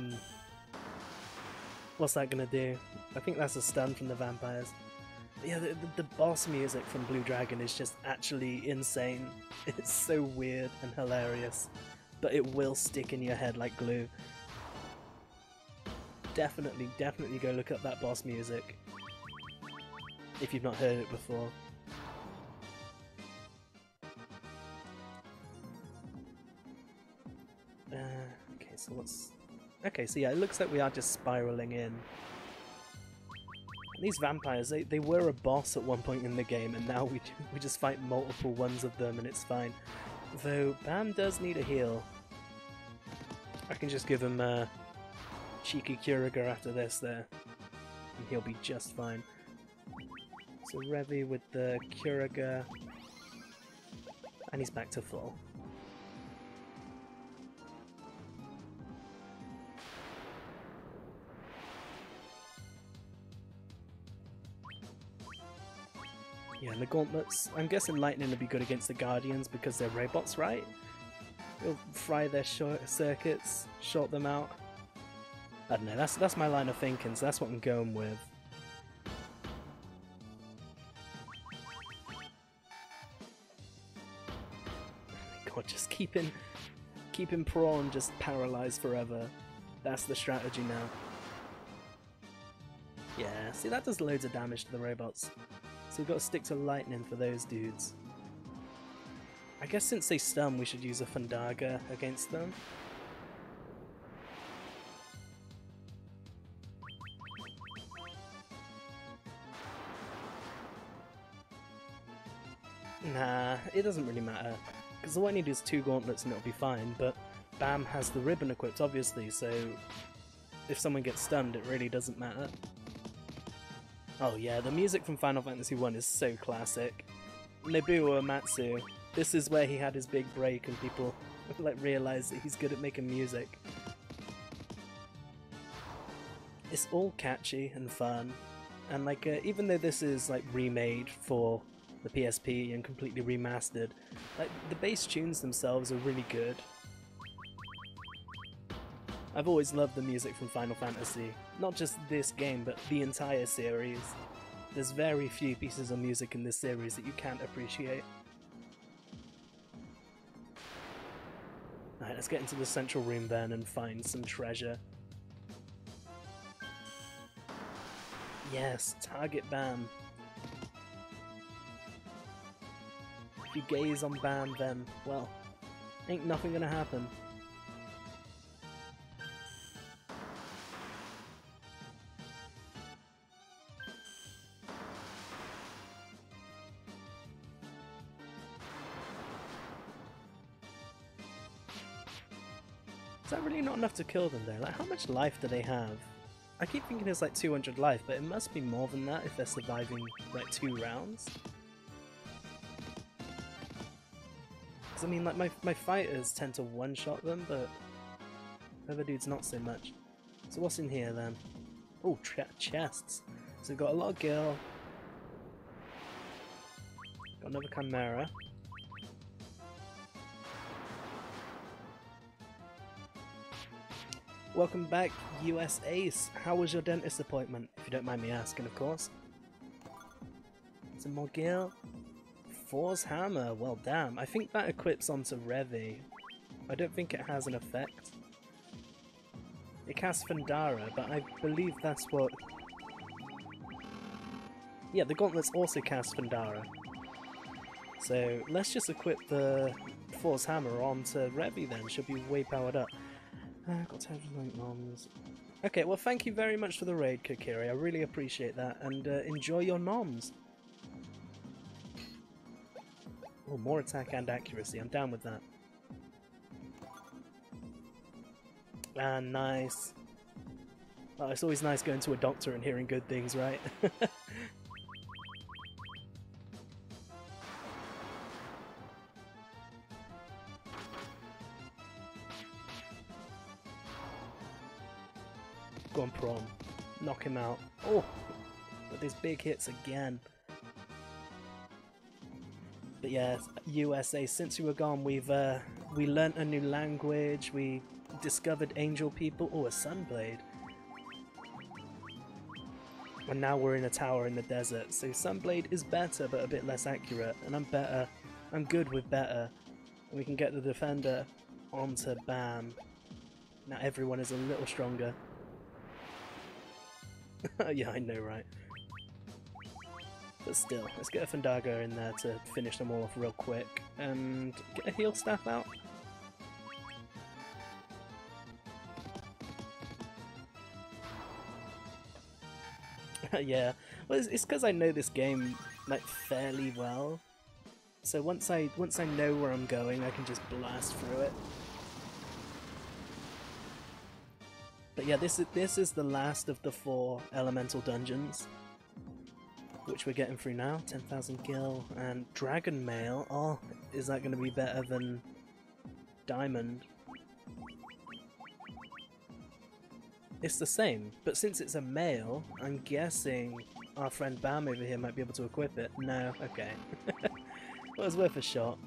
what's that gonna do? I think that's a stun from the vampires. Yeah, the boss music from Blue Dragon is just actually insane. It's so weird and hilarious. But it will stick in your head like glue. Definitely go look up that boss music if you've not heard it before. Okay, so what's... Okay, so yeah, it looks like we are just spiraling in. These vampires, they were a boss at one point in the game, and now we just fight multiple ones of them and it's fine. Though, Bam does need a heal. I can just give him a cheeky Curiga after this there, and he'll be just fine. So Revi with the Curiga, and he's back to full. Yeah, and the gauntlets, I'm guessing lightning will be good against the Guardians because they're robots, right? It'll fry their circuits, short them out. I don't know, that's my line of thinking, so that's what I'm going with. Oh my god, just keeping Prawn just paralyzed forever. That's the strategy now. Yeah, see, that does loads of damage to the robots. So we've got to stick to lightning for those dudes. I guess since they stun, we should use a Fundaga against them. Nah, it doesn't really matter. Because all I need is 2 gauntlets and it'll be fine, but Bam has the ribbon equipped, obviously, so if someone gets stunned, it really doesn't matter. Oh yeah, the music from Final Fantasy 1 is so classic. Nobuo Uematsu, this is where he had his big break and people like realised that he's good at making music. It's all catchy and fun, and like even though this is like remade for the PSP and completely remastered, like the bass tunes themselves are really good. I've always loved the music from Final Fantasy, not just this game but the entire series. There's very few pieces of music in this series that you can't appreciate. Alright, let's get into the central room then and find some treasure. Yes, target Bam. If you gaze on Bam, then, well, ain't nothing gonna happen. Is that really not enough to kill them though? Like, how much life do they have? I keep thinking it's like 200 life, but it must be more than that if they're surviving like 2 rounds. Because I mean, like my fighters tend to one-shot them, but the other dude's not so much. So what's in here then? Oh, chests. So we've got a lot of gil. Got another chimera. Welcome back, US Ace. How was your dentist appointment? If you don't mind me asking, of course. Some more gil. Force Hammer, well damn. I think that equips onto Revi. I don't think it has an effect. It casts Fandara, but I believe that's what... Yeah, the gauntlets also cast Fandara. So let's just equip the Force Hammer onto Revi then, she'll be way powered up. Got 10 noms. Okay, well thank you very much for the raid, Kokiri, I really appreciate that, and enjoy your noms. Oh, more attack and accuracy, I'm down with that. Ah, nice. Oh, it's always nice going to a doctor and hearing good things, right? Go on, Prom. Knock him out. Oh! With his big hits again. But yeah, USA, since you were gone, we learnt a new language, we discovered angel people. Oh, a Sunblade. And now we're in a tower in the desert, so Sunblade is better but a bit less accurate, and I'm better. I'm good with better. And we can get the defender onto Bam. Now everyone is a little stronger. Yeah, I know, right? But still, let's get a Fandaga in there to finish them all off real quick, and get a heal staff out. Yeah, well, it's because I know this game like fairly well. So once I know where I'm going, I can just blast through it. But yeah, this is the last of the 4 elemental dungeons, which we're getting through now. 10,000 gil and Dragon Mail. Oh, is that going to be better than Diamond? It's the same, but since it's a male, I'm guessing our friend Bam over here might be able to equip it. No, okay. Well, it's worth a shot.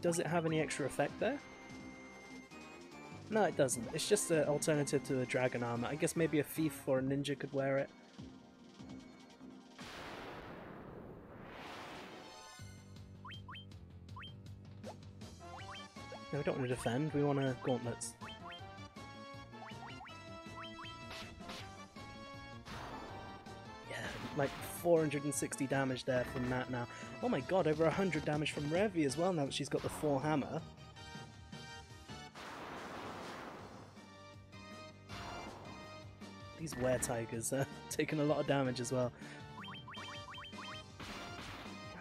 Does it have any extra effect there? No, it doesn't. It's just an alternative to the dragon armor. I guess maybe a thief or a ninja could wear it. No, we don't want to defend, we want gauntlets. Yeah, like 460 damage there from that now. Oh my god, over 100 damage from Revi as well now that she's got the 4 hammer. These were-tigers are taking a lot of damage as well.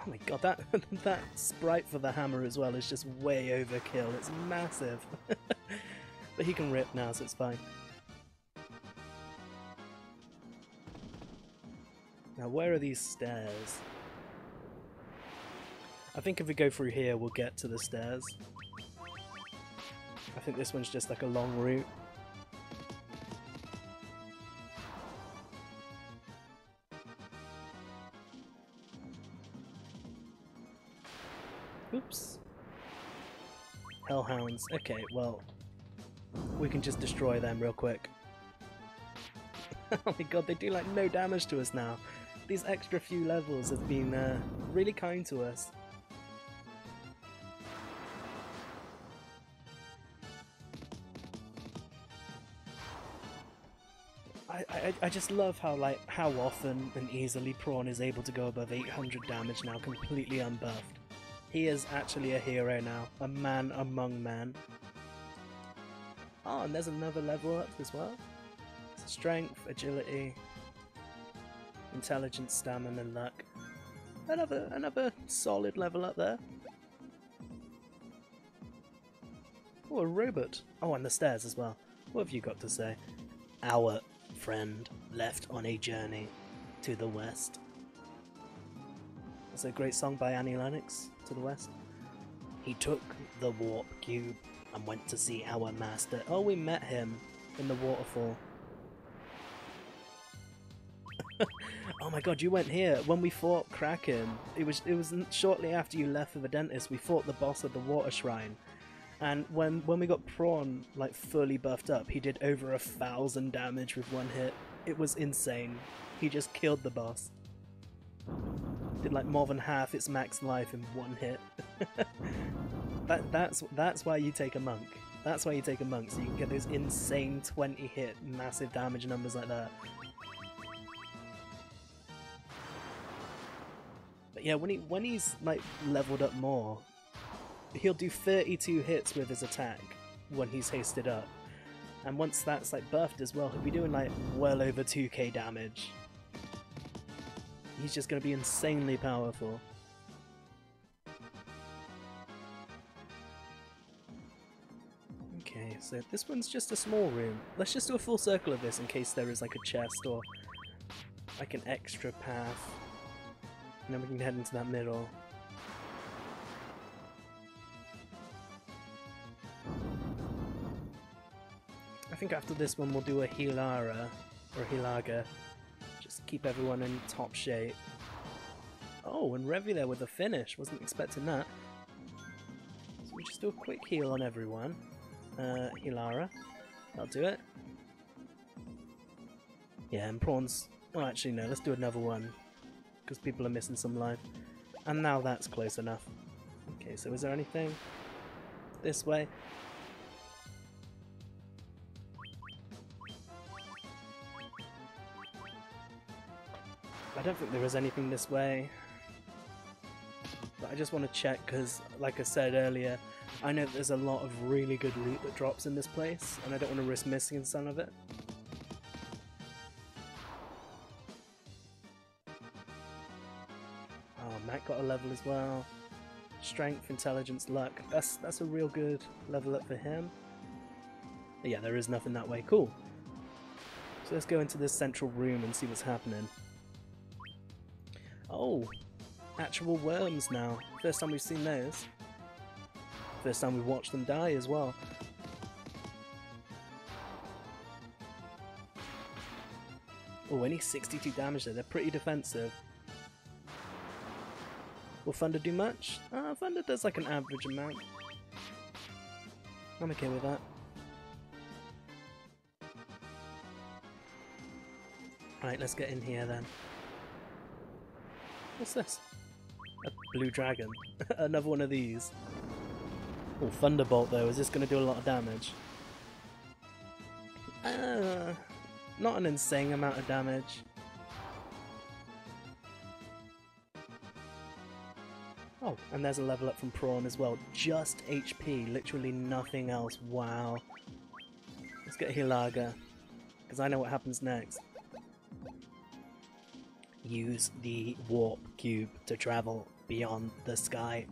Oh my god, that that sprite for the hammer as well is just way overkill. It's massive. But he can rip now, so it's fine. Now, where are these stairs? I think if we go through here, we'll get to the stairs. I think this one's just like a long route. Oops. Hellhounds. Okay, well, we can just destroy them real quick. Oh my god, they do like no damage to us now. These extra few levels have been really kind to us. I just love how often and easily Prawn is able to go above 800 damage now, completely unbuffed. He is actually a hero now, a man among men. Oh, and there's another level up as well. Strength, agility, intelligence, stamina, and luck. Another solid level up there. Oh, a robot. Oh, and the stairs as well. What have you got to say? Our friend left on a journey to the west. It's a great song by Annie Lennox, To the West. He took the warp cube and went to see our master. Oh, we met him in the waterfall. Oh my god, you went here. When we fought Kraken, it was shortly after you left for the dentist, we fought the boss of the water shrine. And when we got Prawn like fully buffed up, he did over 1,000 damage with one hit. It was insane. He just killed the boss. Did like more than half its max life in one hit. That's why you take a monk. That's why you take a monk, so you can get those insane 20 hit massive damage numbers like that. But yeah, when he's like leveled up more, he'll do 32 hits with his attack when he's hasted up. And once that's like buffed as well, he'll be doing like well over 2k damage. He's just going to be insanely powerful. Okay, so this one's just a small room. Let's just do a full circle of this in case there is like a chest or like an extra path. And then we can head into that middle. I think after this one we'll do a Hilara, or Hilaga. Just keep everyone in top shape. Oh, and Revi there with a finish. Wasn't expecting that. So we just do a quick heal on everyone. Hilara. That'll do it. Yeah, and Prawns... Oh, actually no, let's do another one. Because people are missing some life. And now that's close enough. Okay, so is there anything? This way? I don't think there is anything this way. But I just want to check because, like I said earlier, I know that there's a lot of really good loot that drops in this place, and I don't want to risk missing some of it. Oh, Matt got a level as well. Strength, intelligence, luck. That's a real good level up for him. But yeah, there is nothing that way. Cool. So let's go into this central room and see what's happening. Oh, actual worms now. First time we've seen those. First time we've watched them die as well. Oh, only 62 damage there. They're pretty defensive. Will Thunder do much? Thunder does like an average amount. I'm okay with that. Right, let's get in here then. What's this? A blue dragon. Another one of these. Oh, Thunderbolt though. Is this going to do a lot of damage? Not an insane amount of damage. Oh, and there's a level up from Prawn as well. Just HP, literally nothing else. Wow. Let's get Hilaga, because I know what happens next. Use the warp cube to travel beyond the sky.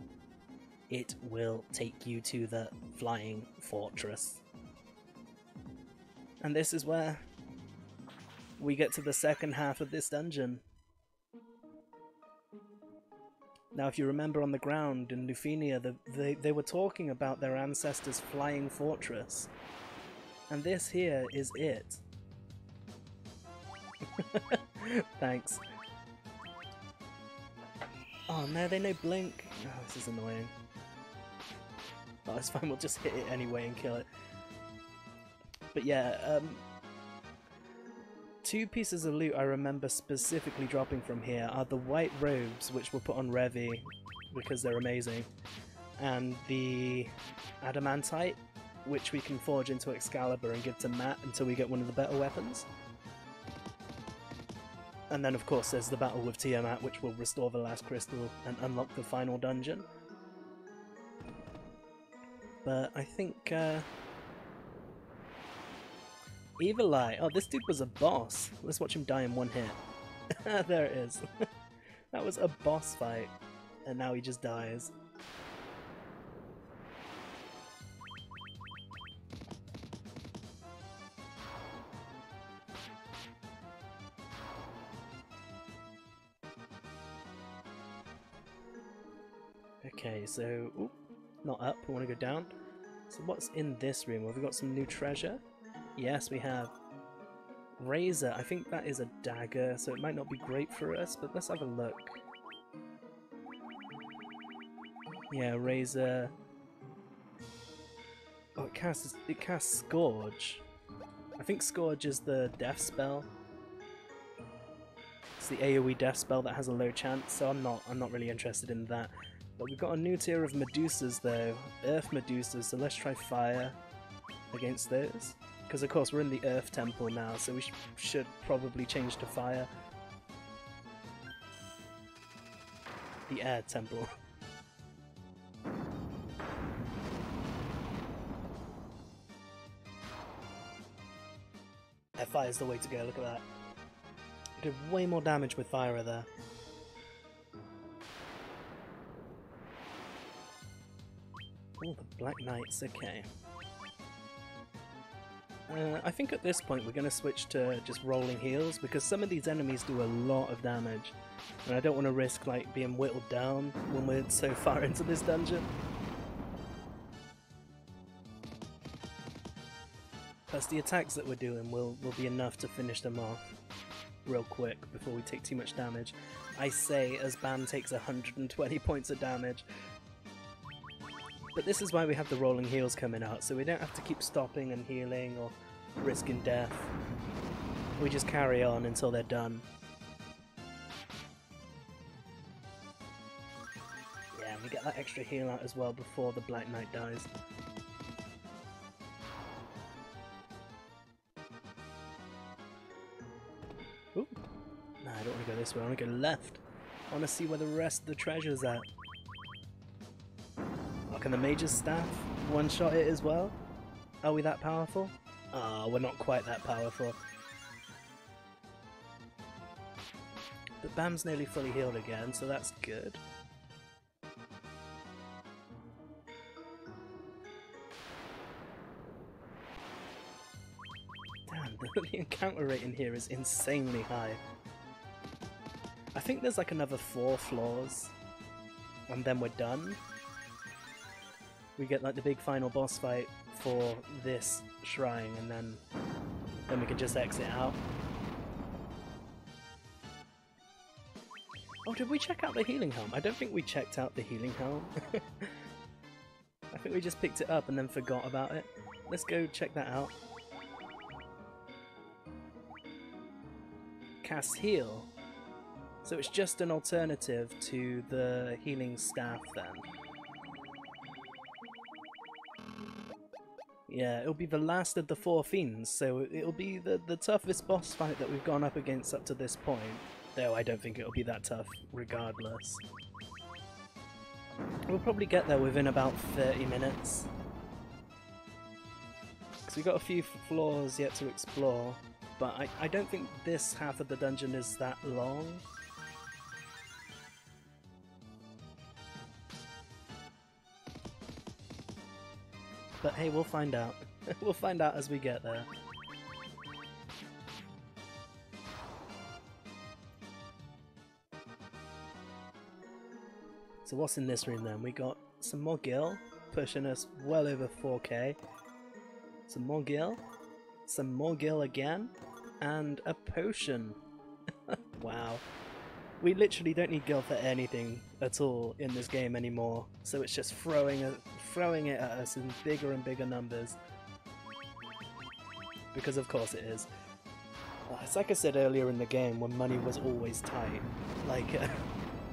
It will take you to the flying fortress. And this is where we get to the second half of this dungeon. Now, if you remember on the ground in Lufenia, they were talking about their ancestors' flying fortress. And this here is it. Thanks. Oh no, they know Blink. Oh, this is annoying. Oh, it's fine, we'll just hit it anyway and kill it. But yeah, two pieces of loot I remember specifically dropping from here are the white robes, which were put on Revi because they're amazing, and the adamantite, which we can forge into Excalibur and give to Matt until we get one of the better weapons. And then of course there's the battle with Tiamat, which will restore the last crystal and unlock the final dungeon. But I think Evil Eye. Oh, this dude was a boss. Let's watch him die in one hit. There it is. That was a boss fight, and now he just dies. Okay, so ooh, not up. We want to go down. So what's in this room? Have we got some new treasure? Yes, we have. Razor. I think that is a dagger, so it might not be great for us, but let's have a look. Yeah, Razor. Oh, it casts Scourge. I think Scourge is the death spell. It's the AoE death spell that has a low chance, so I'm not really interested in that. But we've got a new tier of Medusas though, Earth Medusas, so let's try fire against those. Because of course we're in the Earth Temple now, so we should probably change to fire. The Air Temple. Fire is the way to go, look at that. We did way more damage with fire there. Oh, the Black Knights, okay. I think at this point we're going to switch to just rolling heals, because some of these enemies do a lot of damage, and I don't want to risk like being whittled down when we're so far into this dungeon. Plus the attacks that we're doing will be enough to finish them off real quick before we take too much damage. I say as Bam takes 120 points of damage. But this is why we have the rolling heals coming out, so we don't have to keep stopping and healing or risking death. We just carry on until they're done. Yeah, we get that extra heal out as well before the Black Knight dies. Ooh. Nah, I don't want to go this way, I want to go left. I want to see where the rest of the treasure's at. Oh, can the Mage's Staff one-shot it as well? Are we that powerful? Ah, we're not quite that powerful. But Bam's nearly fully healed again, so that's good. Damn, the encounter rate in here is insanely high. I think there's like another 4 floors, and then we're done. We get like the big final boss fight for this shrine, and then we can just exit out. Oh, did we check out the healing helm? I don't think we checked out the healing helm. I think we just picked it up and then forgot about it. Let's go check that out. Cast heal. So it's just an alternative to the healing staff then. Yeah, it'll be the last of the 4 fiends, so it'll be the toughest boss fight that we've gone up against up to this point. Though I don't think it'll be that tough regardless. We'll probably get there within about 30 minutes. Because we've got a few floors yet to explore, but I don't think this half of the dungeon is that long. But hey, we'll find out. We'll find out as we get there. So what's in this room then? We got some more gil, pushing us well over 4k. Some more gil again, and a potion. Wow. We literally don't need gil for anything at all in this game anymore, so it's just throwing it at us in bigger and bigger numbers. Because of course it is. It's like I said earlier in the game when money was always tight. Like,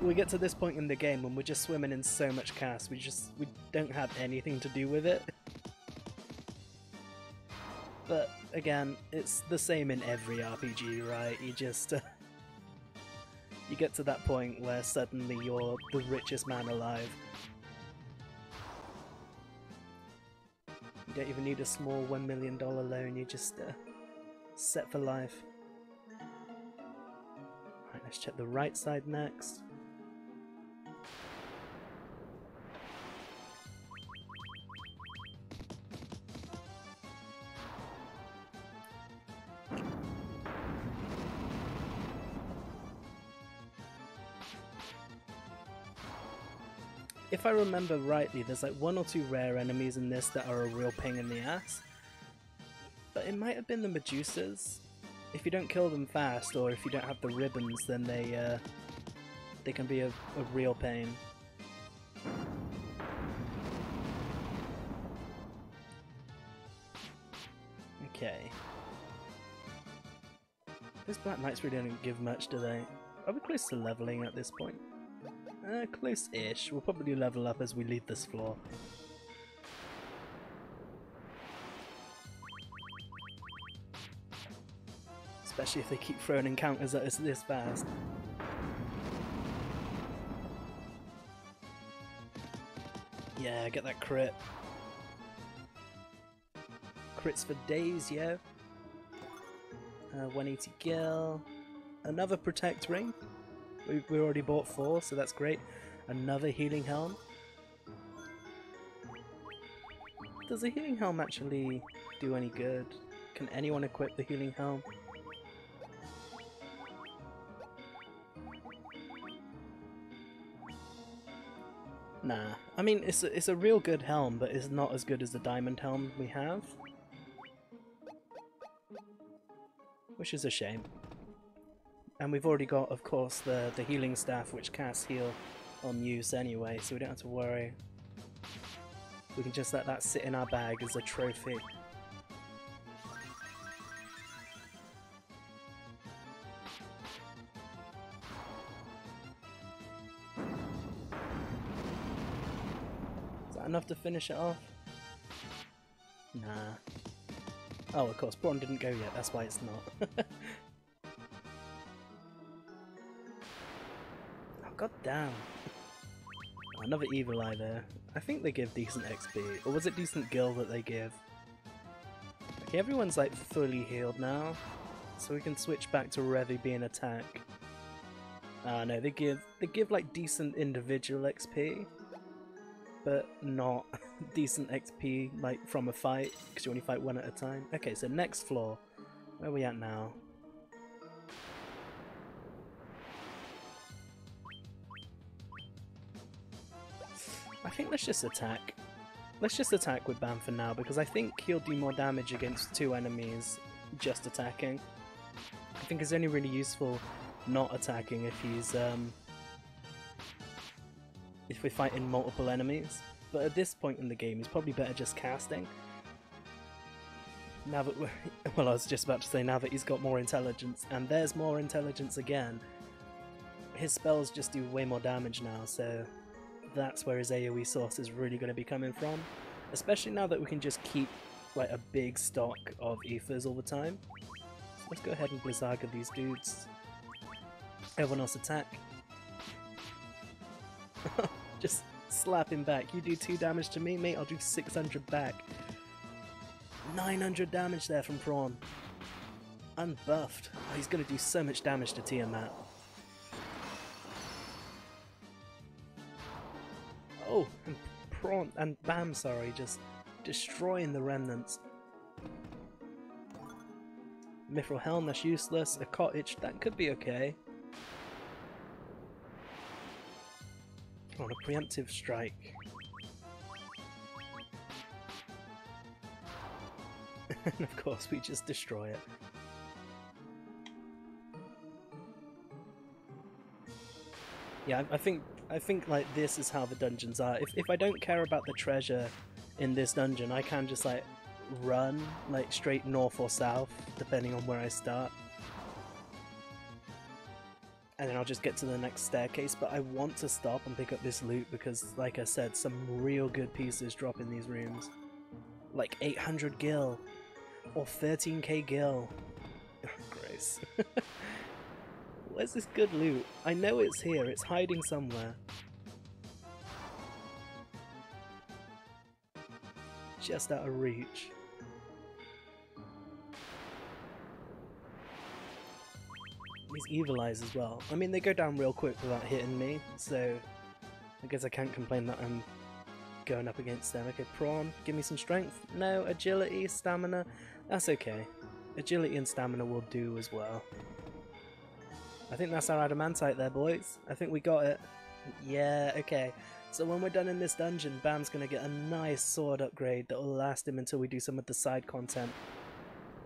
we get to this point in the game when we're just swimming in so much cash, we don't have anything to do with it. But again, it's the same in every RPG, right? You just you get to that point where suddenly you're the richest man alive. You don't even need a small $1 million loan, you're just set for life. Right, let's check the right side next. If I remember rightly, there's like 1 or 2 rare enemies in this that are a real pain in the ass. But it might have been the Medusas. If you don't kill them fast, or if you don't have the ribbons, then they can be a real pain. Okay. Those Black Knights really don't give much, do they? Are we close to leveling at this point? Close-ish. We'll probably level up as we leave this floor. Especially if they keep throwing encounters at us this fast. Yeah, get that crit. Crits for days, yeah. 180 gil. Another protect ring. We already bought 4, so that's great. Another healing helm. Does the healing helm actually do any good? Can anyone equip the healing helm? Nah. I mean, it's a real good helm, but it's not as good as the diamond helm we have. Which is a shame. And we've already got, of course, the healing staff, which casts heal on use anyway, so we don't have to worry. We can just let that sit in our bag as a trophy. Is that enough to finish it off? Nah. Oh, of course, Prawn didn't go yet, that's why it's not. God damn. Oh, another evil eye there. I think they give decent XP. Or was it decent gil that they give? Okay, everyone's like fully healed now. So we can switch back to Revi being attack. No, they give like decent individual XP. But not decent XP like from a fight, because you only fight one at a time. Okay, so next floor. Where are we at now? I think let's just attack. Let's just attack with Bam for now, because I think he'll do more damage against 2 enemies just attacking. I think it's only really useful not attacking if he's if we're fighting multiple enemies. But at this point in the game, it's probably better just casting. Now that we're well, I was just about to say now that he's got more intelligence, and there's more intelligence again. His spells just do way more damage now, so that's where his AoE source is really going to be coming from. Especially now that we can just keep like a big stock of ethers all the time. So let's go ahead and Blizzaga these dudes. Everyone else attack. Just slap him back. You do 2 damage to me, mate, I'll do 600 back. 900 damage there from Prawn. Unbuffed. Oh, he's going to do so much damage to Tiamat. Oh, and Prawn and Bam, sorry, just destroying the remnants. Mithril Helm, that's useless. A cottage, that could be okay. On a preemptive strike. And of course we just destroy it. Yeah, I think like this is how the dungeons are. If I don't care about the treasure in this dungeon, I can just like run like straight north or south depending on where I start. And then I'll just get to the next staircase, but I want to stop and pick up this loot because, like I said, some real good pieces drop in these rooms. Like 800 gil, or 13k gil. Oh, Grace. Where's this good loot? I know it's here, it's hiding somewhere. Just out of reach. These evil eyes as well. I mean, they go down real quick without hitting me, so I guess I can't complain that I'm going up against them. Okay, Prawn, give me some strength. No, agility, stamina, that's okay. Agility and stamina will do as well. I think that's our adamantite there, boys. I think we got it. Yeah, okay. So when we're done in this dungeon, Bam's gonna get a nice sword upgrade that will last him until we do some of the side content.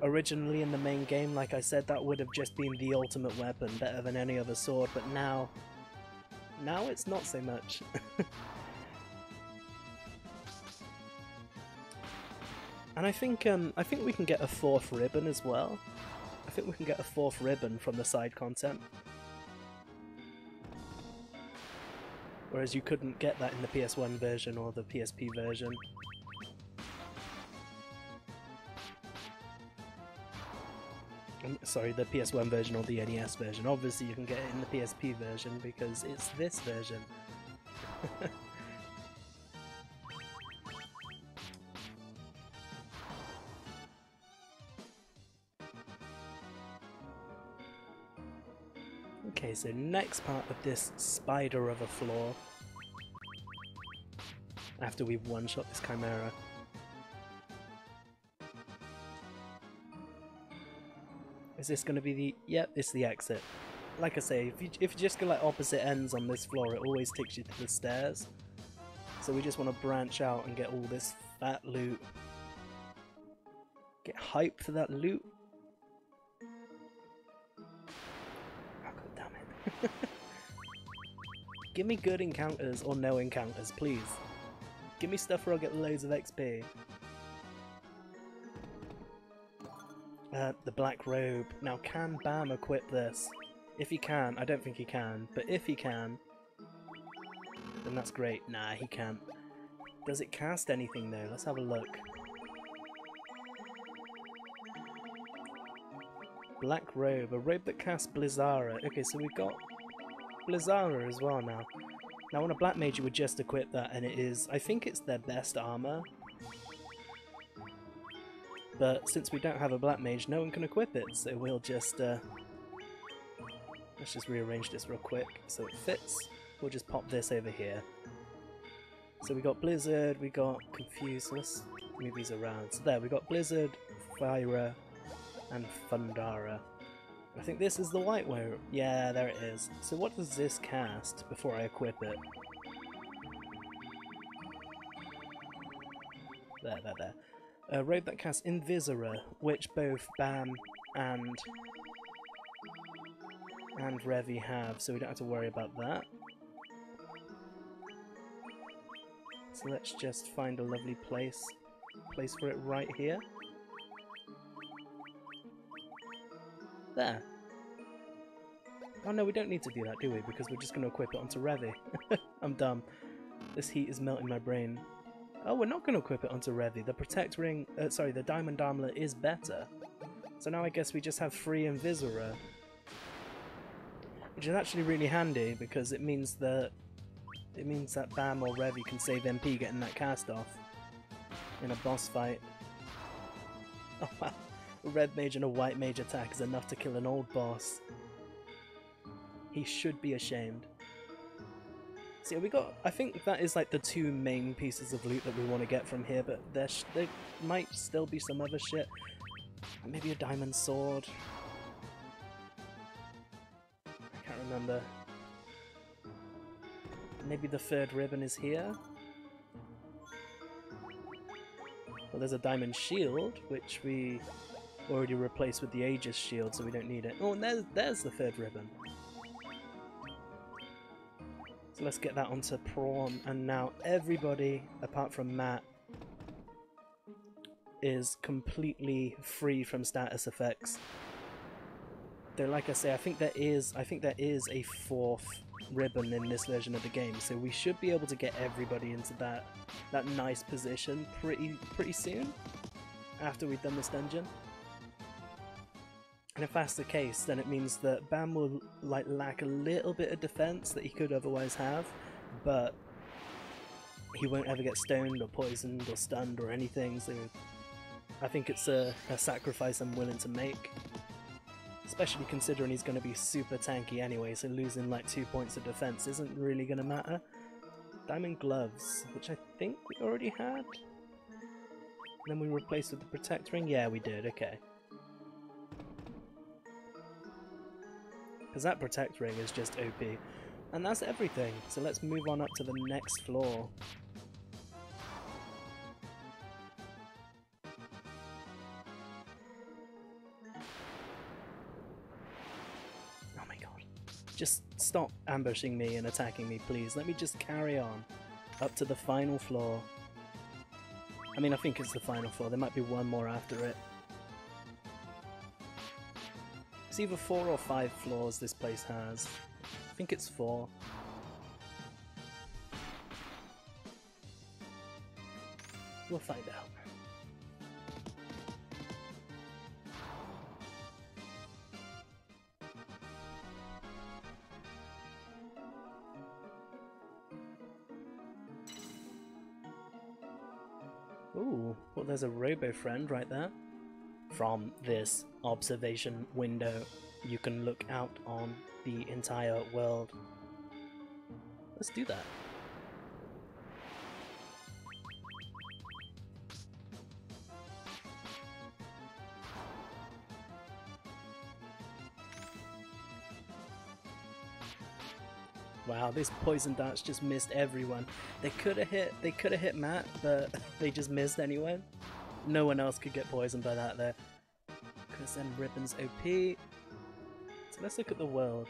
Originally in the main game, like I said, that would have just been the ultimate weapon, better than any other sword, but now it's not so much. And I think we can get a 4th ribbon as well. I think we can get a 4th ribbon from the side content. Whereas you couldn't get that in the PS1 version or the PSP version. Sorry, the PS1 version or the NES version. Obviously you can get it in the PSP version because it's this version. Okay, so next part of this spider of a floor, after we've one-shot this Chimera. Is this going to be the... Yep, it's the exit. Like I say, if you just go like opposite ends on this floor, it always takes you to the stairs. So we just want to branch out and get all this fat loot. Get hype for that loot. Give me good encounters or no encounters, please. Give me stuff where I'll get loads of XP. The black robe. Now, can Bam equip this? If he can, I don't think he can, but if he can, then that's great. Nah, he can't. Does it cast anything though? Let's have a look. Black robe, a robe that casts Blizzara. Okay, so we've got Blizzara as well now. Now on a black mage you would just equip that and it is, I think it's their best armor. But since we don't have a black mage, no one can equip it, so we'll just, let's just rearrange this real quick so it fits. We'll just pop this over here. So we got Blizzard, we got Confused, so let's move these around. So there, we got Blizzard, Fire, and Thundara. I think this is the white way. Yeah, there it is. So what does this cast before I equip it? There. A robe that casts Invisora, which both Bam and Revy have, so we don't have to worry about that. So let's just find a lovely place for it right here. There. Oh no, we don't need to do that, do we? Because we're just going to equip it onto Revy. I'm dumb. This heat is melting my brain. Oh, we're not going to equip it onto Revy. The Protect Ring, sorry, the Diamond Armlet is better. So now I guess we just have free Invisora. Which is actually really handy because it means that Bam or Revy can save MP getting that cast off in a boss fight. Oh wow. A red mage and a white mage attack is enough to kill an old boss. He should be ashamed. So yeah, we got, I think that is like the two main pieces of loot that we want to get from here, but there might still be some other shit. Maybe a diamond sword. I can't remember. Maybe the third ribbon is here. Well, there's a diamond shield, which we already replaced with the Aegis shield, so we don't need it. Oh, and there's the third ribbon. So let's get that onto Prawn, and now everybody, apart from Matt, is completely free from status effects. Though, like I say, I think there is a fourth ribbon in this version of the game, so we should be able to get everybody into that nice position pretty soon after we've done this dungeon. And if that's the case, then it means that Bam will lack a little bit of defense that he could otherwise have, but he won't ever get stoned or poisoned or stunned or anything, so I think it's a sacrifice I'm willing to make. Especially considering he's going to be super tanky anyway, so losing like 2 points of defense isn't really going to matter. Diamond gloves, which I think we already had. And then we replaced with the Protect Ring? Yeah, we did, okay. Because that Protect Ring is just OP. And that's everything, so let's move on up to the next floor. Oh my god. Just stop ambushing me and attacking me, please. Let me just carry on up to the final floor. I mean, I think it's the final floor. There might be one more after it. It's either 4 or 5 floors this place has. I think it's 4. We'll find out. Ooh, well there's a robo-friend right there. From this observation window, you can look out on the entire world. Let's do that. Wow, this poison dance just missed everyone. They could have hit Matt, but they just missed anyway. No one else could get poisoned by that there. Because then Ribbon's OP. So let's look at the world.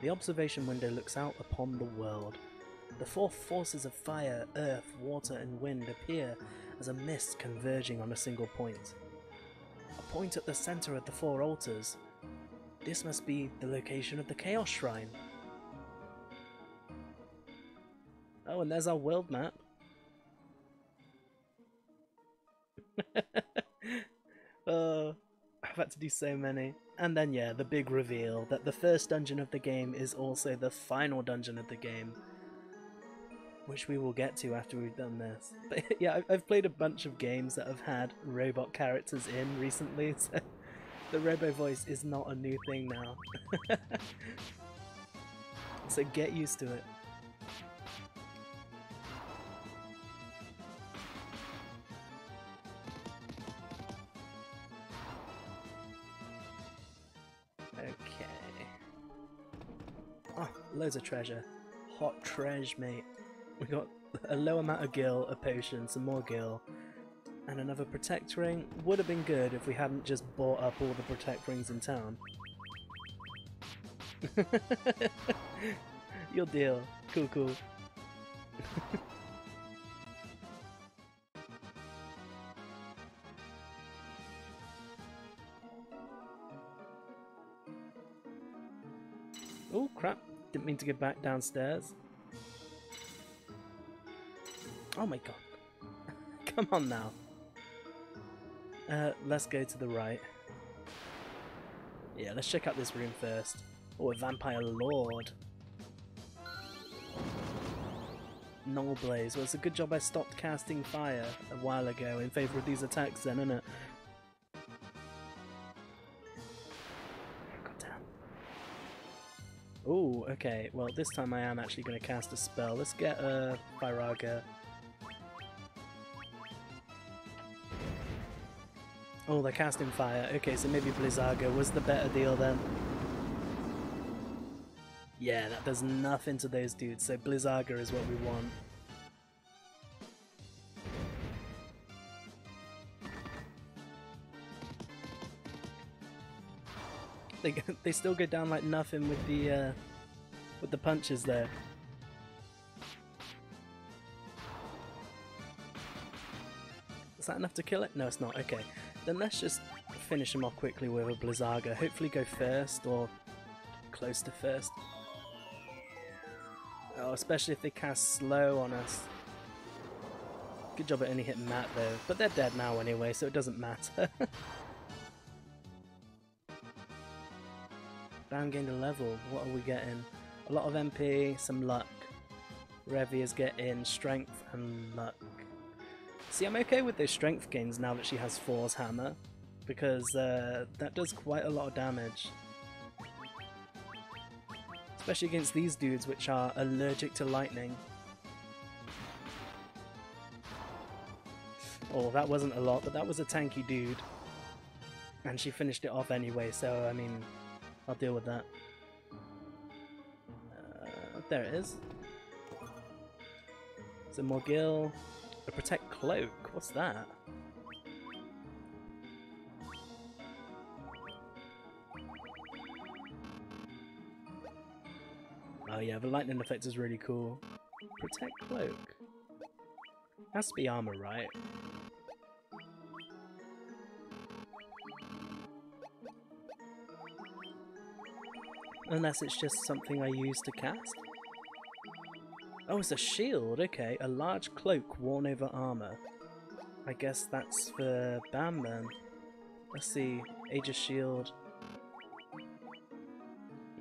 The observation window looks out upon the world. The four forces of fire, earth, water and wind appear as a mist converging on a single point. A point at the centre of the four altars. This must be the location of the Chaos Shrine. Oh, and there's our world map. Oh, I've had to do so many. And then yeah, the big reveal that the first dungeon of the game is also the final dungeon of the game. Which we will get to after we've done this. But yeah, I've played a bunch of games that have had robot characters in recently, so the robo voice is not a new thing now. So get used to it. Okay. Oh, loads of treasure. Hot treasure, mate. We got a low amount of gil, a potion, some more gil, and another protect ring. Would have been good if we hadn't just bought up all the protect rings in town. Your deal. Cool, cool. Oh crap, didn't mean to get back downstairs. Oh my god. Come on now. Let's go to the right. Yeah, let's check out this room first. Oh, a vampire lord. Null Blaze. Well, it's a good job I stopped casting fire a while ago in favour of these attacks then, isn't it? Oh, okay. Well, this time I am actually going to cast a spell. Let's get a Firaga. Oh, they're casting fire. Okay, so maybe Blizzaga was the better deal then. Yeah, that does nothing to those dudes, so Blizzaga is what we want. They still go down like nothing with the punches there. Is that enough to kill it? No, it's not. Okay, then let's just finish him off quickly with a Blizzaga. Hopefully go first or close to first. Oh, especially if they cast slow on us. Good job at only hitting Matt though, but they're dead now anyway, so it doesn't matter. Bam gained a level. What are we getting? A lot of MP, some luck. Revi is getting strength and luck. See, I'm okay with those strength gains now that she has Thor's hammer, because that does quite a lot of damage. Especially against these dudes which are allergic to lightning. Oh, that wasn't a lot, but that was a tanky dude. And she finished it off anyway, so I mean, I'll deal with that. There it is. Some more gil. A protect cloak. What's that? Oh yeah, the lightning effect is really cool. Protect cloak. Has to be armor, right? Unless it's just something I use to cast. Oh, it's a shield, okay. A large cloak worn over armor. I guess that's for Bam then. Let's see. Aegis Shield.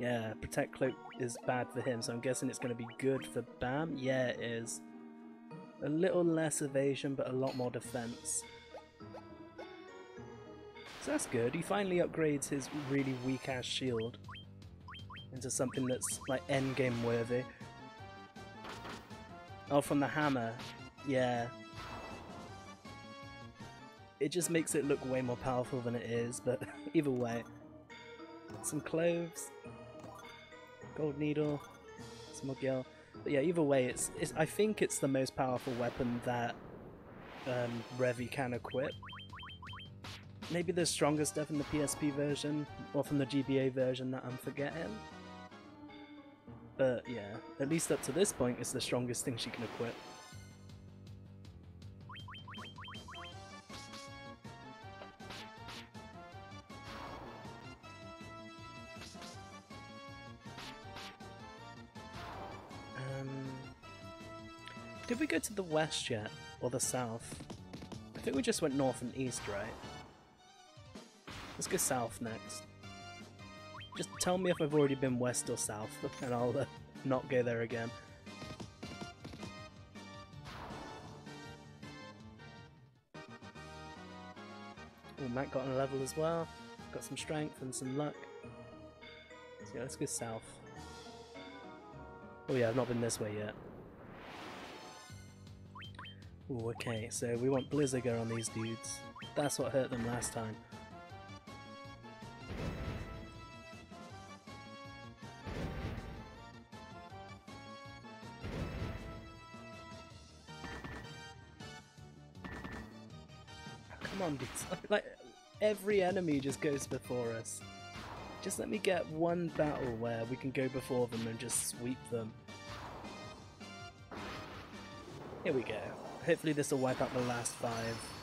Yeah, Protect Cloak is bad for him, so I'm guessing it's going to be good for Bam. Yeah, it is. A little less evasion, but a lot more defense. So that's good. He finally upgrades his really weak-ass shield into something that's, like, endgame worthy. Oh, from the hammer. Yeah. It just makes it look way more powerful than it is, but either way. Some cloves. Gold needle. Smug yell. But yeah, either way, it's I think it's the most powerful weapon that Revy can equip. Maybe the strongest stuff in the PSP version, or from the GBA version that I'm forgetting. But yeah, at least up to this point, it's the strongest thing she can equip. Did we go to the west yet? Or the south? I think we just went north and east, right? Let's go south next. Just tell me if I've already been west or south, and I'll not go there again. Oh, Matt got on a level as well. Got some strength and some luck. So yeah, let's go south. Oh yeah, I've not been this way yet. Ooh, okay, so we want Blizziger on these dudes. That's what hurt them last time. Come on, dudes. Like, every enemy just goes before us. Just let me get one battle where we can go before them and just sweep them. Here we go. Hopefully this will wipe out the last 5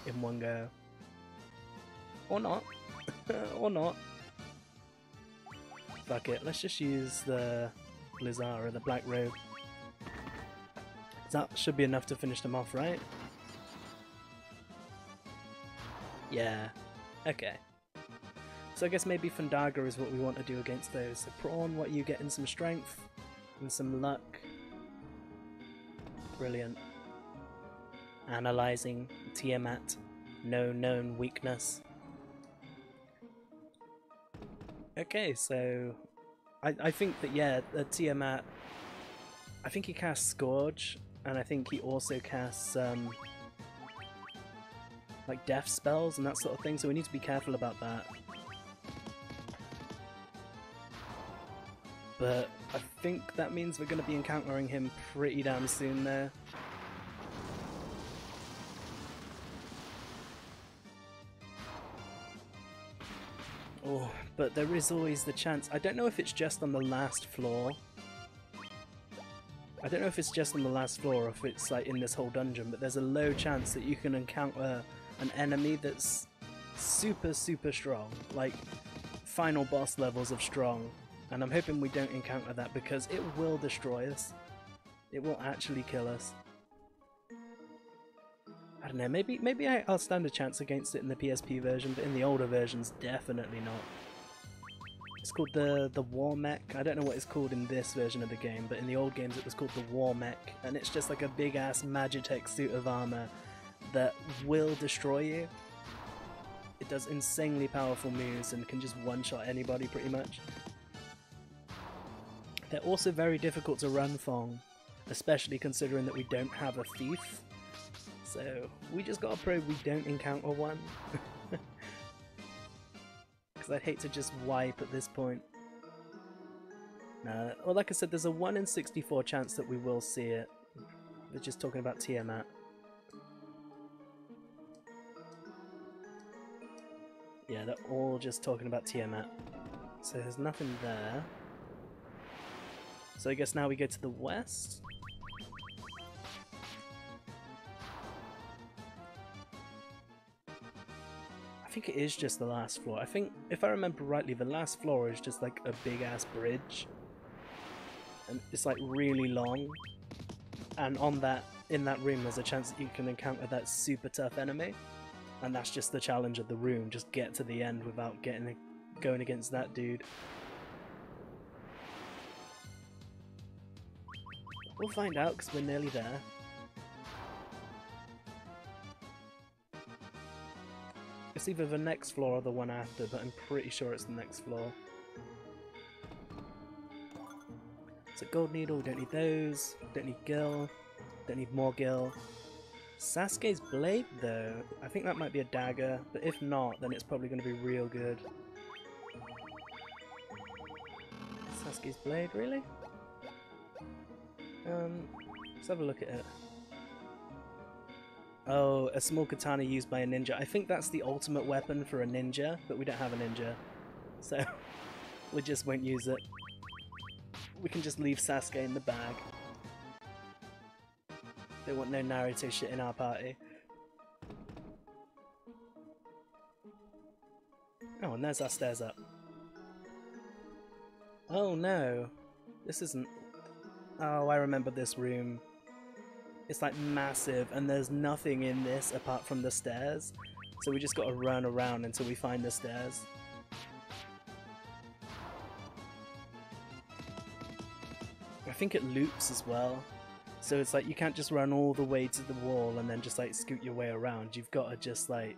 in one go. Or not. Or not. Fuck it, let's just use the Blizzara, the Black Robe. That should be enough to finish them off, right? Yeah. Okay. So I guess maybe Fandaga is what we want to do against those. So Prawn, what you getting some strength and some luck. Brilliant. Analyzing Tiamat, no known weakness. Okay, so I think that, yeah, Tiamat, I think he casts Scourge, and I think he also casts like death spells and that sort of thing, so we need to be careful about that. But I think that means we're going to be encountering him pretty damn soon there. Oh, but there is always the chance. I don't know if it's just on the last floor. I don't know if it's just on the last floor or if it's like in this whole dungeon, but there's a low chance that you can encounter an enemy that's super, super strong. Like, final boss levels of strong. And I'm hoping we don't encounter that because it will destroy us. It will actually kill us. I don't know, maybe I'll stand a chance against it in the PSP version, but in the older versions, definitely not. It's called the War Mech. I don't know what it's called in this version of the game, but in the old games it was called the War Mech, and it's just like a big-ass Magitech suit of armor that will destroy you. It does insanely powerful moves and can just one-shot anybody pretty much. They're also very difficult to run from, especially considering that we don't have a thief. So we just gotta pray we don't encounter one. Because I'd hate to just wipe at this point. Nah, well, like I said, there's a 1 in 64 chance that we will see it. We're just talking about Tiamat. Yeah, they're all just talking about Tiamat. So there's nothing there. So I guess now we go to the west. I think it is just the last floor. I think, if I remember rightly, the last floor is just like a big ass bridge. And it's like really long. And on that in that room there's a chance that you can encounter that super tough enemy, and that's just the challenge of the room, just get to the end without going against that dude. We'll find out because we're nearly there. It's either the next floor or the one after, but I'm pretty sure it's the next floor. So gold needle, don't need those. Don't need gil. Don't need more gil. Sasuke's blade though, I think that might be a dagger, but if not, then it's probably going to be real good. Sasuke's blade, really? Let's have a look at it. Oh, a small katana used by a ninja. I think that's the ultimate weapon for a ninja, but we don't have a ninja, so we just won't use it. We can just leave Sasuke in the bag. They want no Naruto shit in our party. Oh, and there's our stairs up. Oh no, this isn't... Oh, I remember this room. It's like massive, and there's nothing in this apart from the stairs. So we just gotta run around until we find the stairs. I think it loops as well. So it's like you can't just run all the way to the wall and then just like scoot your way around. You've gotta just like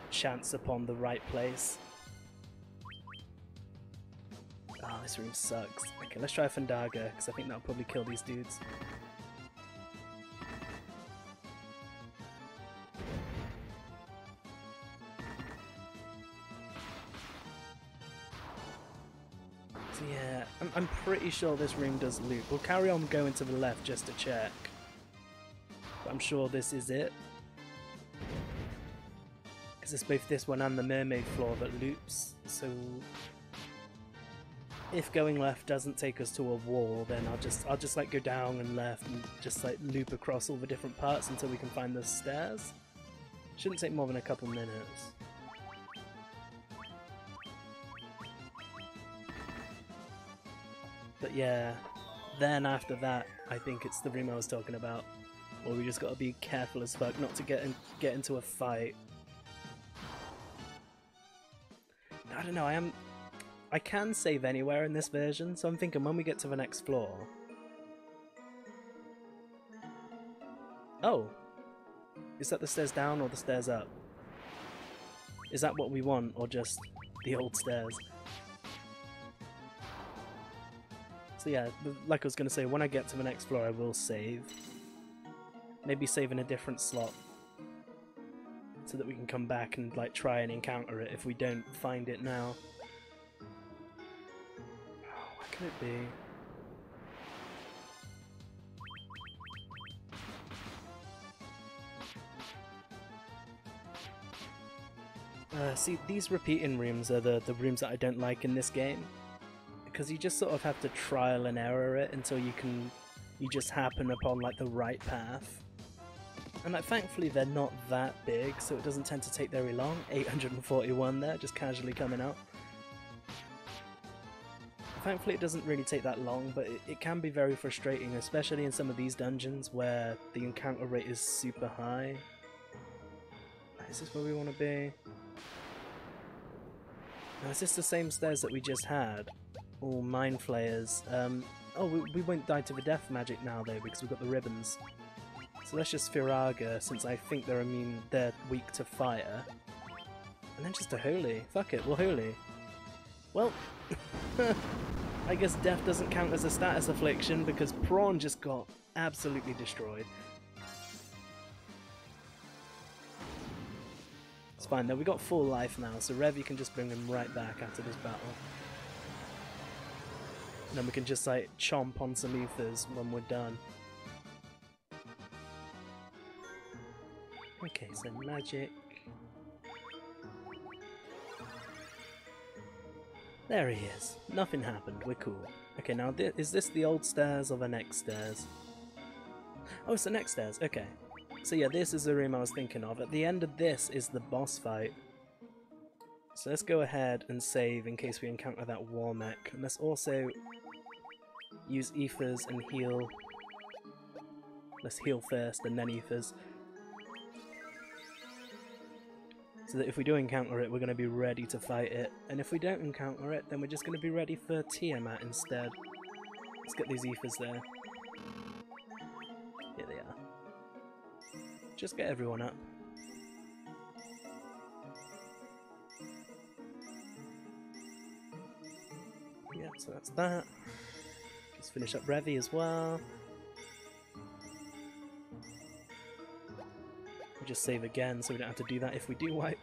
chance upon the right place. Oh, this room sucks. Okay, let's try Fandaga, because I think that'll probably kill these dudes. So yeah, I'm pretty sure this room does loop. We'll carry on going to the left just to check. But I'm sure this is it. Because it's both this one and the mermaid floor that loops, so... If going left doesn't take us to a wall, then I'll just like go down and left and just like loop across all the different parts until we can find the stairs. Shouldn't take more than a couple minutes. But yeah, then after that, I think it's the room I was talking about, where we just gotta be careful as fuck not to get into a fight. I don't know, I can save anywhere in this version, so I'm thinking when we get to the next floor... Oh! Is that the stairs down or the stairs up? Is that what we want, or just the old stairs? So yeah, like I was gonna say, when I get to the next floor I will save. Maybe save in a different slot. So that we can come back and like try and encounter it if we don't find it now. What could it be? See, these repeating rooms are the rooms that I don't like in this game. Because you just sort of have to trial and error it until you just happen upon like the right path. And like thankfully they're not that big, so it doesn't tend to take very long. 841 there, just casually coming out. Thankfully it doesn't really take that long, but it can be very frustrating, especially in some of these dungeons where the encounter rate is super high. Is this where we want to be? Now, is this the same stairs that we just had? All mind flayers. Oh, we won't die to the death magic now though, because we've got the ribbons. So let's just Firaga, since I think they're weak to fire. And then just a holy. Fuck it, we'll holy. Well, I guess death doesn't count as a status affliction because Prawn just got absolutely destroyed. It's fine though, we got full life now, so Rev, you can just bring him right back after this battle. And then we can just like chomp on some ethers when we're done. Okay, so magic. There he is. Nothing happened, we're cool. Okay, now is this the old stairs or the next stairs? Oh, it's the next stairs, okay. So yeah, this is the room I was thinking of. At the end of this is the boss fight. So let's go ahead and save in case we encounter that war mech. And let's also use ethers and heal Let's heal first and then ethers. So that if we do encounter it, we're going to be ready to fight it. And if we don't encounter it, then we're just going to be ready for Tiamat instead. Let's get these ethers there. Here they are. Just get everyone up. Yeah, so that's that. Let's finish up Revy as well. We'll just save again so we don't have to do that if we do wipe.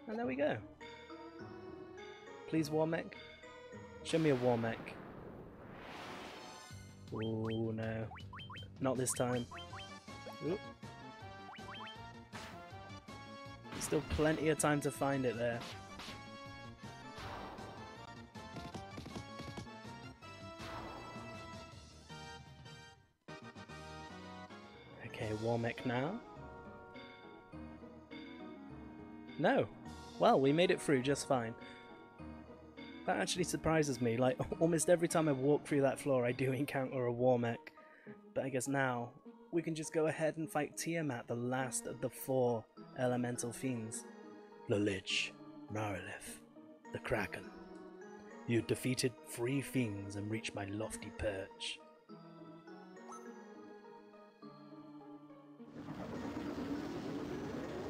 And there we go. Please, Warmech. Show me a Warmech. Oh no. Not this time. Oop. There's still plenty of time to find it there. Okay, Warmech now. No. Well, we made it through just fine. That actually surprises me. Like, almost every time I walk through that floor I do encounter a Warmech. But I guess now we can just go ahead and fight Tiamat, the last of the 4 elemental fiends. The Lich, Marilith, the Kraken. You defeated 3 fiends and reached my lofty perch.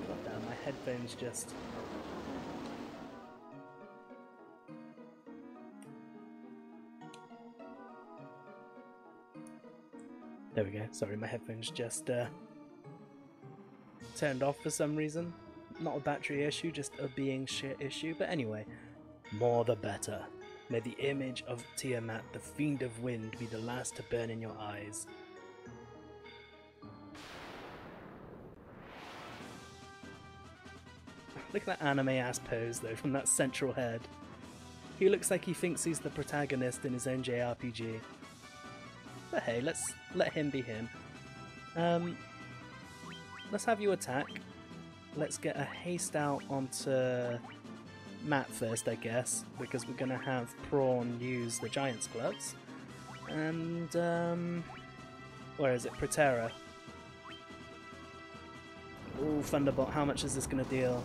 God damn, my headphones just... There we go. Sorry, my headphones just turned off for some reason. Not a battery issue, just a being shit issue. But anyway, more the better. May the image of Tiamat, the fiend of wind, be the last to burn in your eyes. Look at that anime-ass pose, though, from that central head. He looks like he thinks he's the protagonist in his own JRPG. But hey, let's let him be him. Let's have you attack. Let's get a haste out onto Matt first, I guess, because we're going to have Prawn use the Giant's Gloves. And, where is it? Protera. Ooh, Thunderbolt, how much is this going to deal?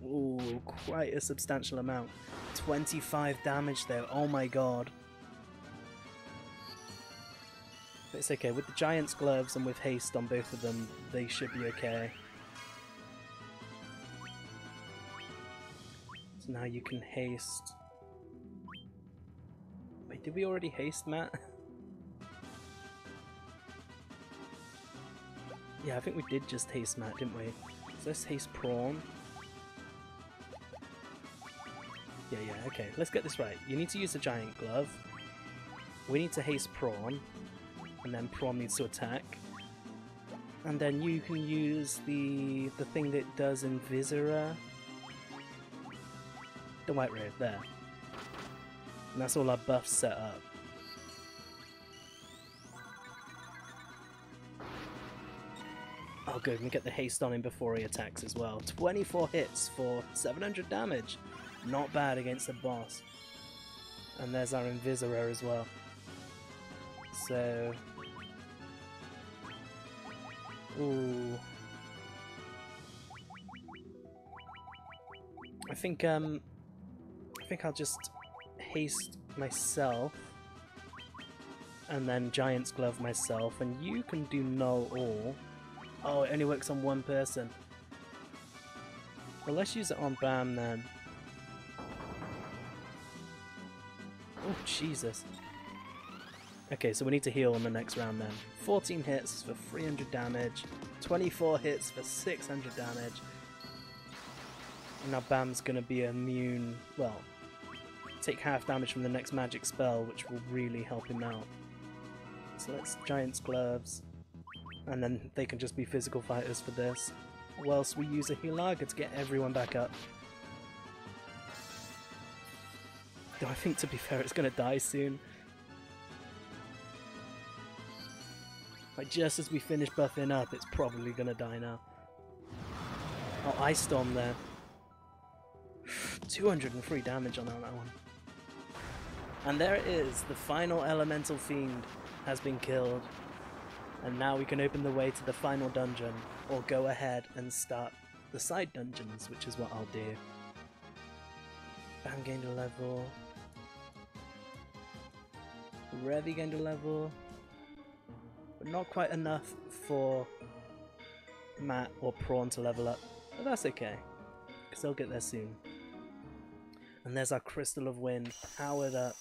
Ooh, quite a substantial amount. 25 damage though, oh my god. But it's okay, with the Giant's Gloves and with haste on both of them, they should be okay. So now you can haste... Wait, did we already haste Matt? Yeah, I think we did just haste Matt, didn't we? So let's haste Prawn. Yeah, okay, let's get this right. You need to use the Giant Glove. We need to haste Prawn. And then Prawn needs to attack. And then you can use the thing that does Invisora. The White Road, there. And that's all our buffs set up. Oh good, we get the haste on him before he attacks as well. 24 hits for 700 damage. Not bad against the boss. And there's our Invisora as well. So... Ooh. I think I'll just haste myself and then Giant's Glove myself, and you can do null all. Oh, it only works on one person. Well, let's use it on Bam then. Oh, Jesus. Okay, so we need to heal on the next round then. 14 hits for 300 damage, 24 hits for 600 damage. And now Bam's gonna be immune, well, take half damage from the next magic spell, which will really help him out. So let's Giant's Gloves, and then they can just be physical fighters for this. Whilst we use a Hilaga to get everyone back up. Though I think, to be fair, it's gonna die soon. Like, just as we finish buffing up, it's probably gonna die now. Oh, Ice Storm there. 203 damage on that one. And there it is, the final elemental fiend has been killed. And now we can open the way to the final dungeon, or go ahead and start the side dungeons, which is what I'll do. Bam gained a level. Revy gained a level. But not quite enough for Matt or Prawn to level up. But that's okay, because they'll get there soon. And there's our Crystal of Wind, powered up.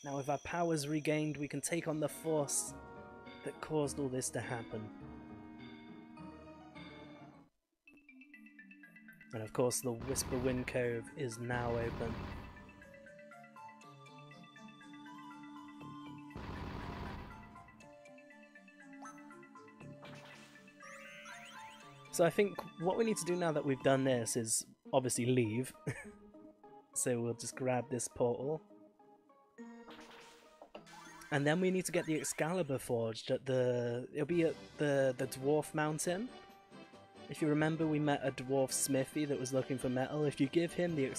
Now with our powers regained, we can take on the force that caused all this to happen. And of course the Whisper Wind Cove is now open. So I think what we need to do now that we've done this is obviously leave. So we'll just grab this portal. And then we need to get the Excalibur forged at it'll be at the Dwarf Mountain. If you remember, we met a dwarf smithy that was looking for metal. If you give him the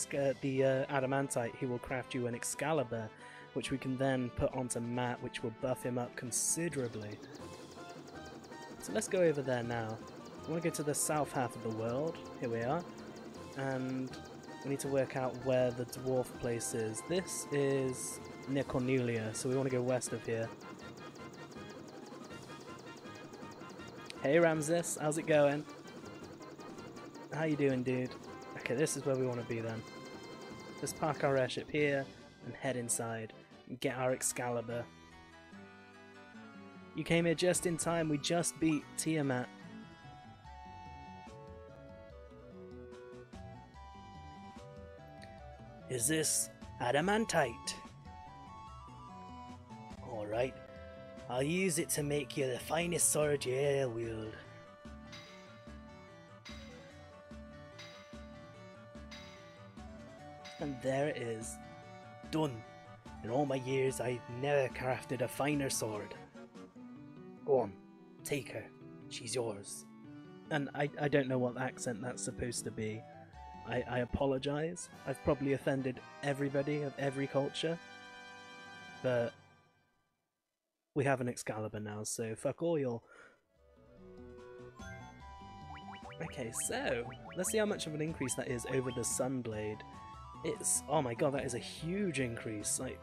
adamantite, he will craft you an Excalibur, which we can then put onto Matt, which will buff him up considerably. So let's go over there now. I want to go to the south half of the world. Here we are. And we need to work out where the dwarf place is. This is near Cornelia, so we want to go west of here. Hey Ramses, how's it going? How you doing, dude? Okay, this is where we want to be then. Let's park our airship here and head inside and get our Excalibur. You came here just in time, we just beat Tiamat. Is this adamantite? Alright, I'll use it to make you the finest sword you ever wield. And there it is. Done. In all my years I've never crafted a finer sword. Go on, take her. She's yours. And I don't know what accent that's supposed to be. I apologise. I've probably offended everybody of every culture. But we have an Excalibur now, so fuck all y'all. Okay, so let's see how much of an increase that is over the Sunblade. It's, oh my god, that is a huge increase. Like,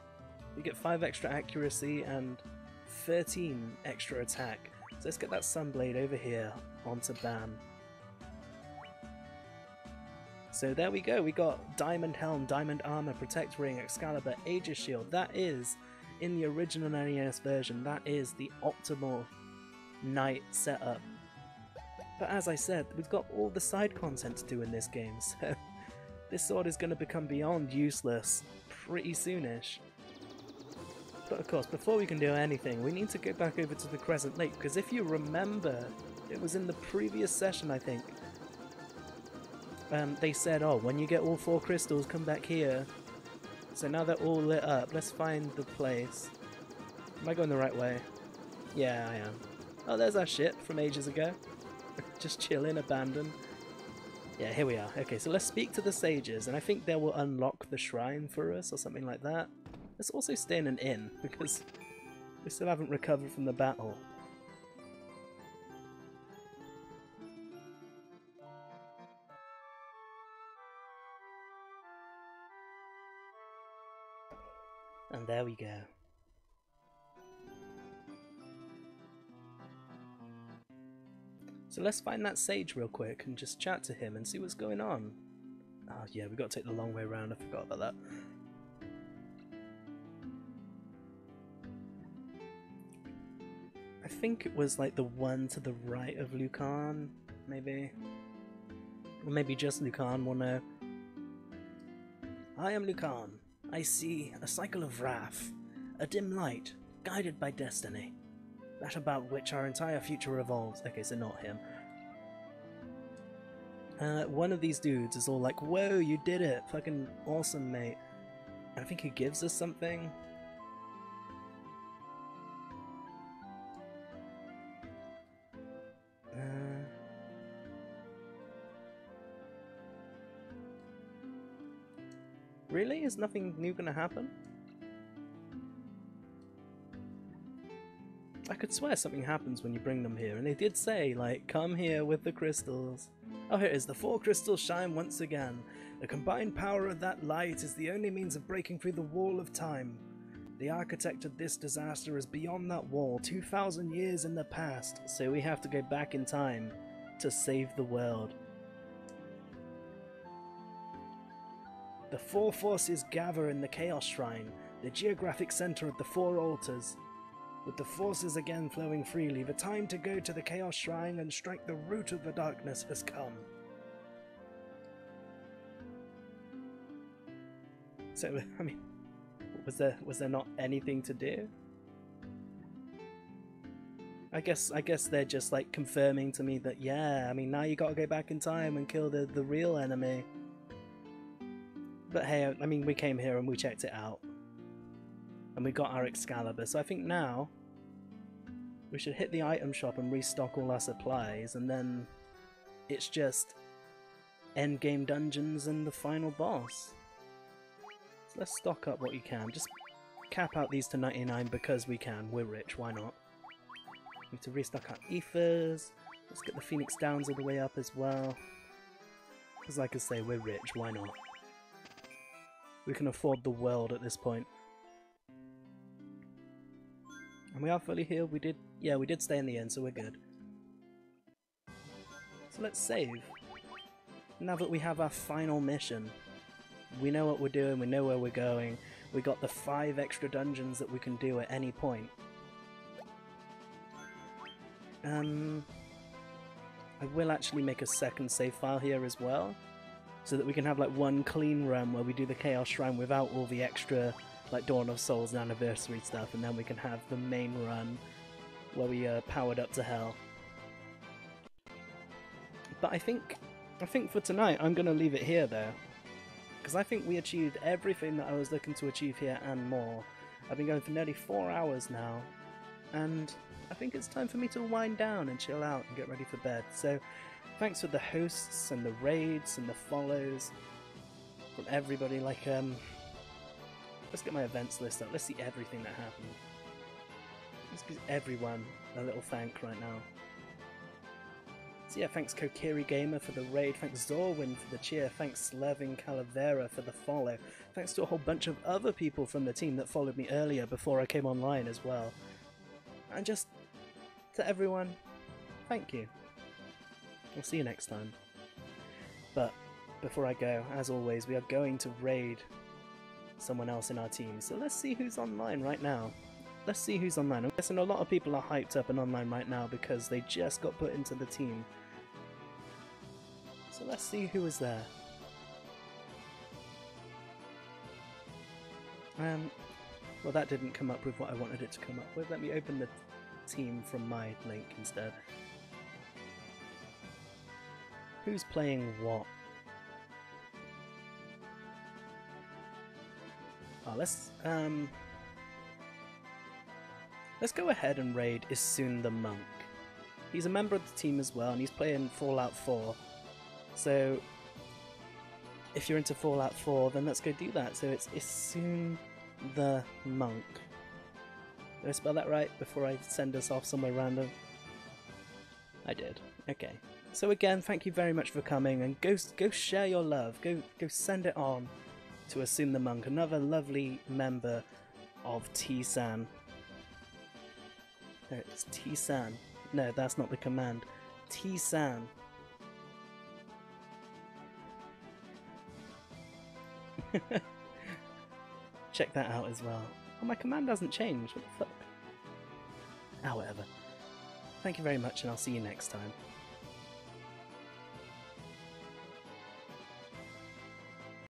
we get 5 extra accuracy and 13 extra attack. So let's get that Sunblade over here onto Bam. So there we go, we got Diamond Helm, Diamond Armor, Protect Ring, Excalibur, Aegis Shield. That is, in the original NES version, that is the optimal knight setup. But as I said, we've got all the side content to do in this game, so this sword is going to become beyond useless pretty soonish. But of course, before we can do anything, we need to go back over to the Crescent Lake, because if you remember, it was in the previous session, I think, they said, oh, when you get all 4 crystals, come back here. So now they're all lit up, let's find the place. Am I going the right way? Yeah, I am. Oh, there's our ship from ages ago. Just chilling, abandoned. Yeah, here we are. Okay, so let's speak to the sages, and I think they will unlock the shrine for us, or something like that. Let's also stay in an inn, because we still haven't recovered from the battle. And there we go. So let's find that sage real quick and just chat to him and see what's going on. Oh yeah, we got to take the long way around, I forgot about that. I think it was like the one to the right of Lucan, maybe? Or maybe just Lucan, we'll know. I am Lucan. I see a cycle of wrath, a dim light, guided by destiny. That about which our entire future revolves. Okay, so not him. One of these dudes is all like, whoa, you did it! Fucking awesome, mate. And I think he gives us something. Really? Is nothing new gonna happen? I could swear something happens when you bring them here, and they did say, like, come here with the crystals. Oh, here it is. The 4 crystals shine once again. The combined power of that light is the only means of breaking through the wall of time. The architect of this disaster is beyond that wall, 2,000 years in the past, so we have to go back in time to save the world. The 4 forces gather in the Chaos Shrine, the geographic center of the 4 altars. With the forces again flowing freely, the time to go to the Chaos Shrine and strike the root of the darkness has come. So, I mean, was there not anything to do? I guess they're just like confirming to me that, yeah, I mean, now you gotta go back in time and kill the real enemy. But hey, I mean, we came here and we checked it out. And we got our Excalibur, so I think now we should hit the item shop and restock all our supplies, and then it's just endgame dungeons and the final boss. So let's stock up what you can. Just cap out these to 99 because we can. We're rich, why not? Need to restock our ethers. Let's get the Phoenix Downs all the way up as well. Because like I say, we're rich, why not? We can afford the world at this point. And we are fully healed. We did stay in the end, so we're good. So let's save. Now that we have our final mission, we know what we're doing, we know where we're going. We got the 5 extra dungeons that we can do at any point. I will actually make a second save file here as well, so that we can have like one clean run where we do the Chaos Shrine without all the extra like Dawn of Souls and Anniversary stuff, and then we can have the main run where we powered up to hell. But I think for tonight I'm gonna leave it here though, because I think we achieved everything that I was looking to achieve here and more. I've been going for nearly 4 hours now, and I think it's time for me to wind down and chill out and get ready for bed. So thanks for the hosts and the raids and the follows from everybody. Like let's get my events list up. Let's see everything that happened. Let's give everyone a little thank right now. So yeah, thanks Kokiri Gamer for the raid, thanks Zorwin for the cheer, thanks Slevin Calavera for the follow, thanks to a whole bunch of other people from the team that followed me earlier before I came online as well. And just to everyone, thank you. I'll see you next time. But before I go, as always, we are going to raid someone else in our team. So let's see who's online right now. Let's see who's online. I'm guessing a lot of people are hyped up and online right now because they just got put into the team. So let's see who is there. Well, that didn't come up with what I wanted it to come up with. Let me open the team from my link instead. Who's playing what? Oh, let's go ahead and raid Isun the Monk. He's a member of the team as well, and he's playing Fallout 4. So, if you're into Fallout 4, then let's go do that. So it's Isun the Monk. Did I spell that right before I send us off somewhere random? I did. Okay. So again, thank you very much for coming, and go share your love. Go send it on to Isun the Monk, another lovely member of T-San. There it is, T-San. No, that's not the command. T-San. Check that out as well. Oh, my command hasn't changed. What the fuck? Ah, whatever. Thank you very much, and I'll see you next time.